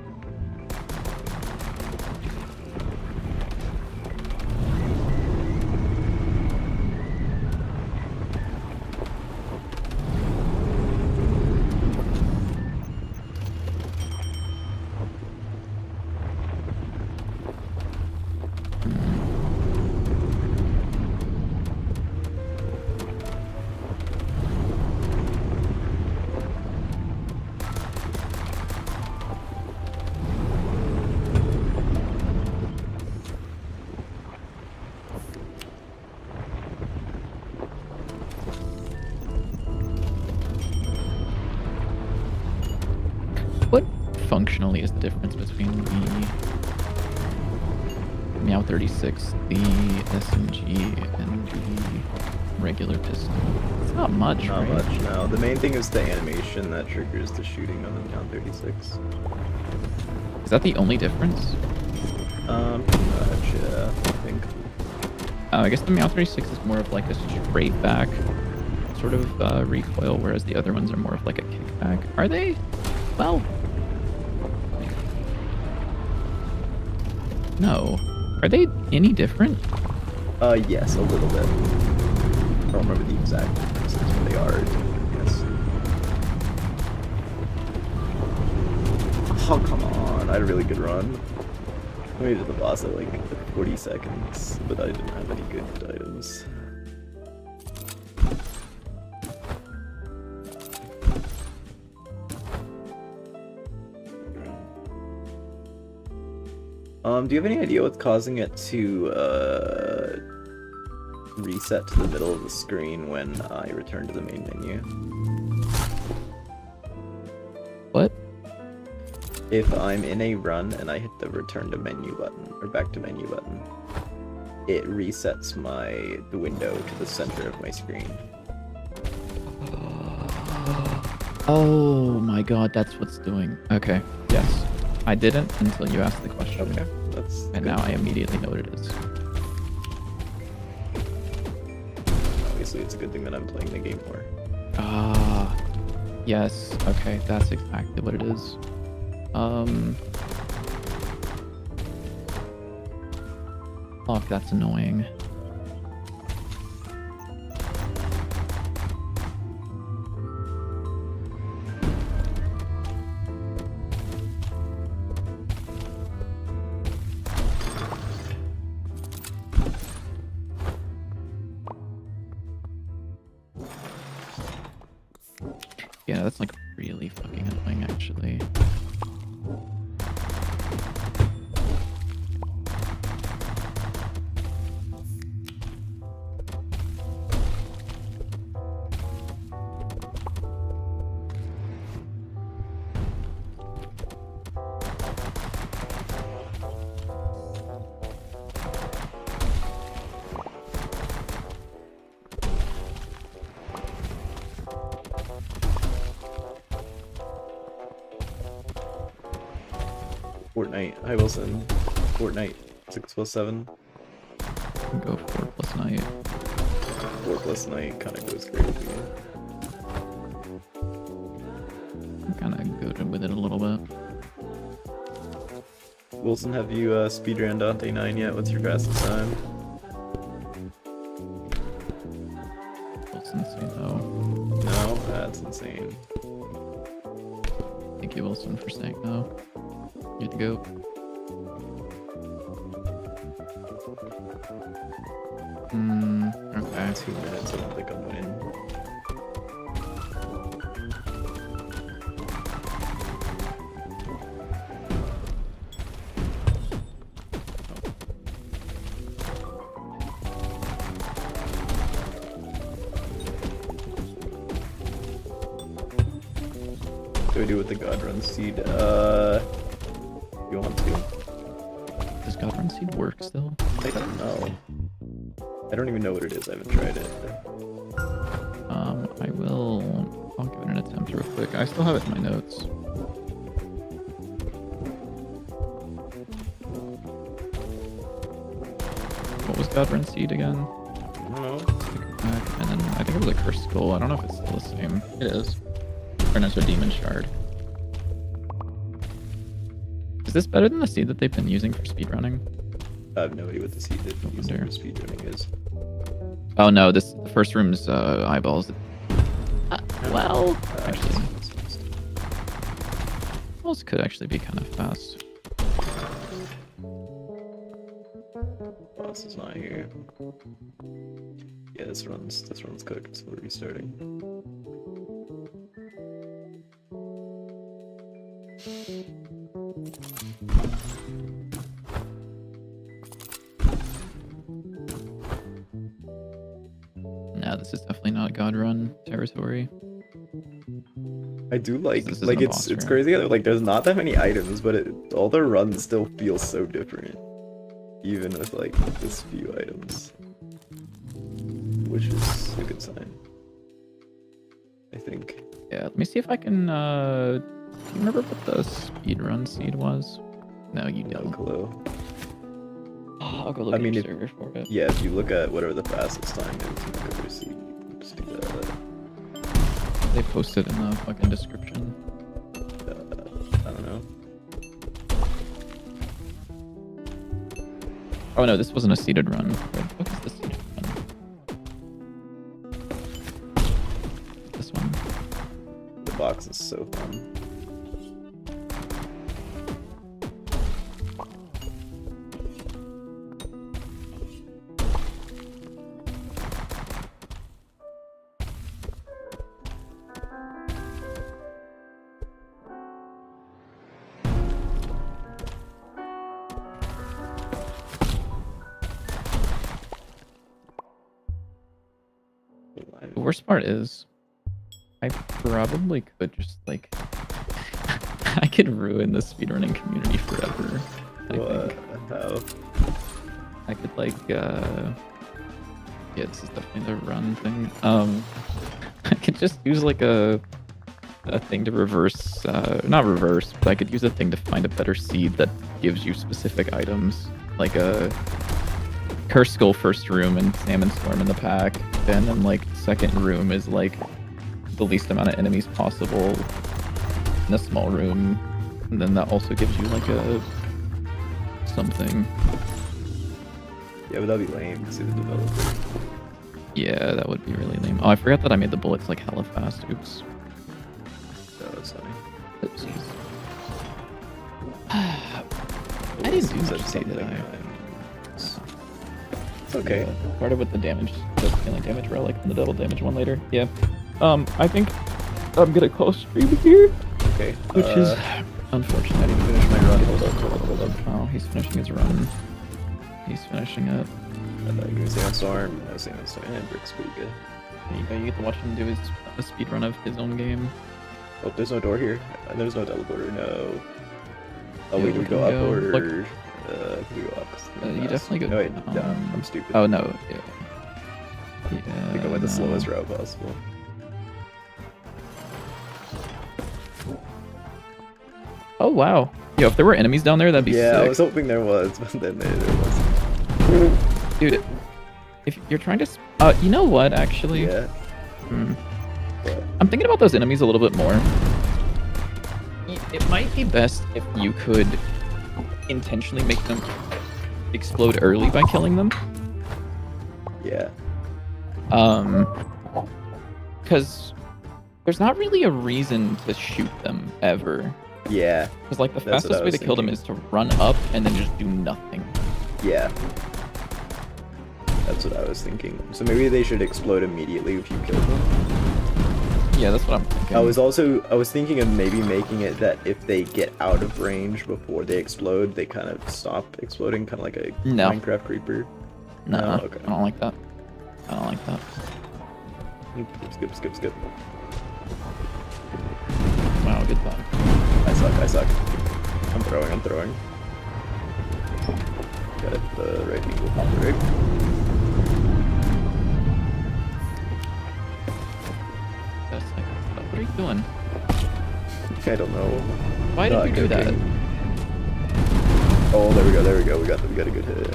What functionally is the difference between the Meow 36, the SMG, and the regular pistol? It's not much, Not right? much, no. The main thing is the animation that triggers the shooting on the Meow 36. Is that the only difference? Pretty much, yeah, I think. I guess the Meow 36 is more of like a straight back sort of recoil, whereas the other ones are more of like a kickback. Are they? Well, no. Are they any different? Yes, a little bit. I don't remember the exact differences, but they are, yes. Oh, come on. I had a really good run. I made it to the boss at like 40 seconds, but I didn't have any good items. Do you have any idea what's causing it to reset to the middle of the screen when I return to the main menu? What? If I'm in a run and I hit the return to menu button, or back to menu button, it resets the window to the center of my screen. Oh my god, that's what's doing. Okay, yes. I didn't until you asked the question. Okay, that's and good. now I immediately know what it is. Obviously, it's a good thing that I'm playing the game more. Ah, yes. Okay, that's exactly what it is. Fuck, that's annoying. Yeah, that's like really fucking annoying, actually. Fortnite. Hi Wilson. Fortnite. 6+7. Go 4+ night. 4+ night kind of goes crazy. I'm kind of good with it a little bit. Wilson, have you speedrun Dante 9 yet? What's your fastest time? Wilson, say no. No? That's insane. Thank you, Wilson, for saying no. You're the goat. Okay. 2 minutes, I don't think I'm winning. What do we do with the God Run seed? You want to? Does God Run Seed work still? I don't know. I don't even know what it is. I haven't tried it. I'll give it an attempt real quick. I still have it in my notes. What was God Run Seed again? I don't know. And then I think it was a Cursed Skull. I don't know if it's still the same. It is. Or no, it's a Demon Shard. Is this better than the seed that they've been using for speedrunning? I have no idea what the seed that you use for speedrunning is. Oh no, the first room's eyeballs. Well, actually, eyeballs could actually be kind of fast. Boss is not here. Yeah, this run's cooked, so we're restarting. No, this is definitely not God Run territory. I do like This like isn't a boss it's room. crazy how, like there's not that many items, but all the runs still feel so different, even with like this few items, which is a good sign, I think. Yeah, let me see if I can. Do you remember what the speedrun seed was? No, you No don't. clue. I'll go look I at mean, your if- server for it. Yeah, if you look at whatever the fastest time is, you can go see. Just do that. They posted in the fucking description. I don't know. Oh no, this wasn't a seeded run. What is the seeded run? This one. The box is so fun. The worst part is, I probably could just like, I could ruin the speedrunning community forever. I think How? I could like, yeah, this is definitely the run thing. I could just use like a thing to reverse, not reverse, but I could use a thing to find a better seed that gives you specific items, like a Curse Skull first room and Salmon Storm in the pack, and then like second room is like the least amount of enemies possible in a small room, and then that also gives you like a something. Yeah, but that'd be lame because it was developer. Yeah, that would be really lame. Oh, I forgot that I made the bullets like hella fast. Oops. So that's funny. Oopsies. I didn't do much today, did I? It's okay. Started with the damage, the healing damage relic, and the double damage one later. Yeah. I think I'm gonna call stream here, Okay. which is unfortunate. I need to finish my run. Hold up. Oh, he's finishing his run. He's finishing it. I thought you were gonna say on Storm. I was saying on Storm. And Brick's pretty good. You get to watch him do a speed run of his own game. Oh, there's no door here. There's no teleporter. No. Oh, Yeah, wait, do we go up or? Look, Can we go up? you definitely go. No, wait, down. I'm stupid. Oh no. Yeah. I think I went the slowest route possible. Oh wow. Yo, if there were enemies down there, that'd be Yeah, sick. I was hoping there was, but then there wasn't. Dude, if you're trying to, you know what? Actually, Yeah. What? I'm thinking about those enemies a little bit more. It might be best if you could intentionally make them explode early by killing them. Yeah. Because there's not really a reason to shoot them ever. Yeah. Because like the That's what fastest I way to was kill them thinking. is to run up and then just do nothing. Yeah. That's what I was thinking. So maybe they should explode immediately if you kill them. Yeah, that's what I'm thinking. I was thinking of maybe making it that if they get out of range before they explode, they kind of stop exploding, kind of like a No. Minecraft creeper. No, Okay. I don't like that. I don't like that. Skip. Wow, good thought. I suck. I'm throwing. Got it, the right angle, right? That's like, what are you doing? I don't know. Why did Not you do that? cooking. Oh, there we go. We got a good hit.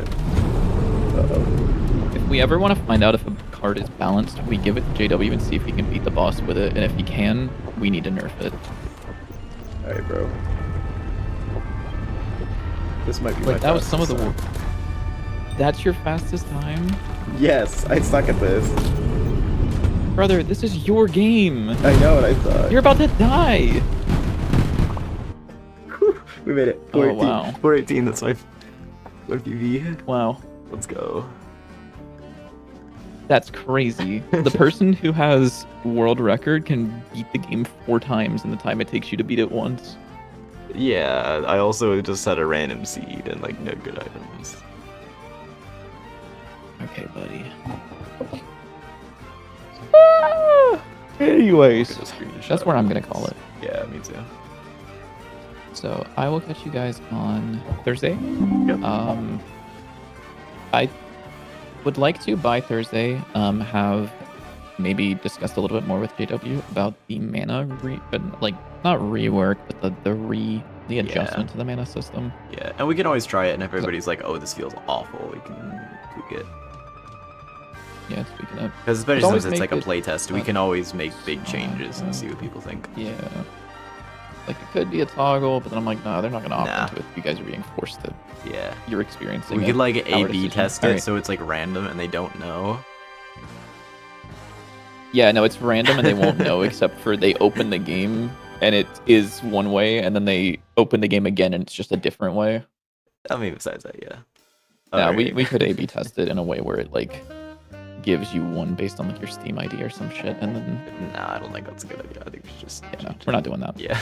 Uh-oh. If we ever want to find out if a card is balanced, we give it to JW and see if he can beat the boss with it. And if he can, we need to nerf it. Alright, bro. This might be Like, my that was some of the... fastest That's your fastest time? time. Yes, I suck at this. Brother, this is your game. I know what I thought. You're about to die. We made it. Oh, 418. wow. 418, that's my PV. Wow. Let's go. That's crazy. The person who has world record can beat the game 4 times in the time it takes you to beat it once. Yeah, I also just had a random seed and like no good items. Okay, buddy. Anyways, that's where I'm gonna call it. Yeah, me too. So I will catch you guys on Thursday. Yep. I would like to by Thursday have maybe discussed a little bit more with JW about the mana like not rework, but the adjustment to the mana system. Yeah, and we can always try it, and if everybody's like, "Oh, this feels awful," we can tweak it. Yeah, speaking of, Because especially always since it's like make a playtest, we like can always make big changes and see what people think. yeah, like it could be a toggle, but then I'm like, no, they're not gonna opt Nah. into it. You guys are being forced to. Yeah. You're experiencing. We it. could like Our A/B decision. test it, Alright. so it's like random and they don't know. Yeah, no, it's random and they won't know except for they open the game and it is one way, and then they open the game again and it's just a different way. I mean, besides that, yeah. Yeah, Alright. we could A/B test it in a way where it like gives you one based on like your Steam ID or some shit, and then Nah, I don't think that's a good idea. I think we should just. yeah, no, we're not doing that. Yeah.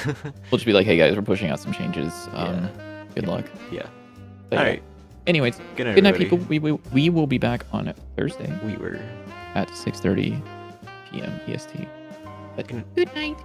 We'll just be like, hey guys, we're pushing out some changes. Yeah. Good luck. Yeah. But yeah. Alright. Anyways, Good night, good night, everybody. people. We will be back on Thursday We were. at 6:30 p.m. EST. But good night.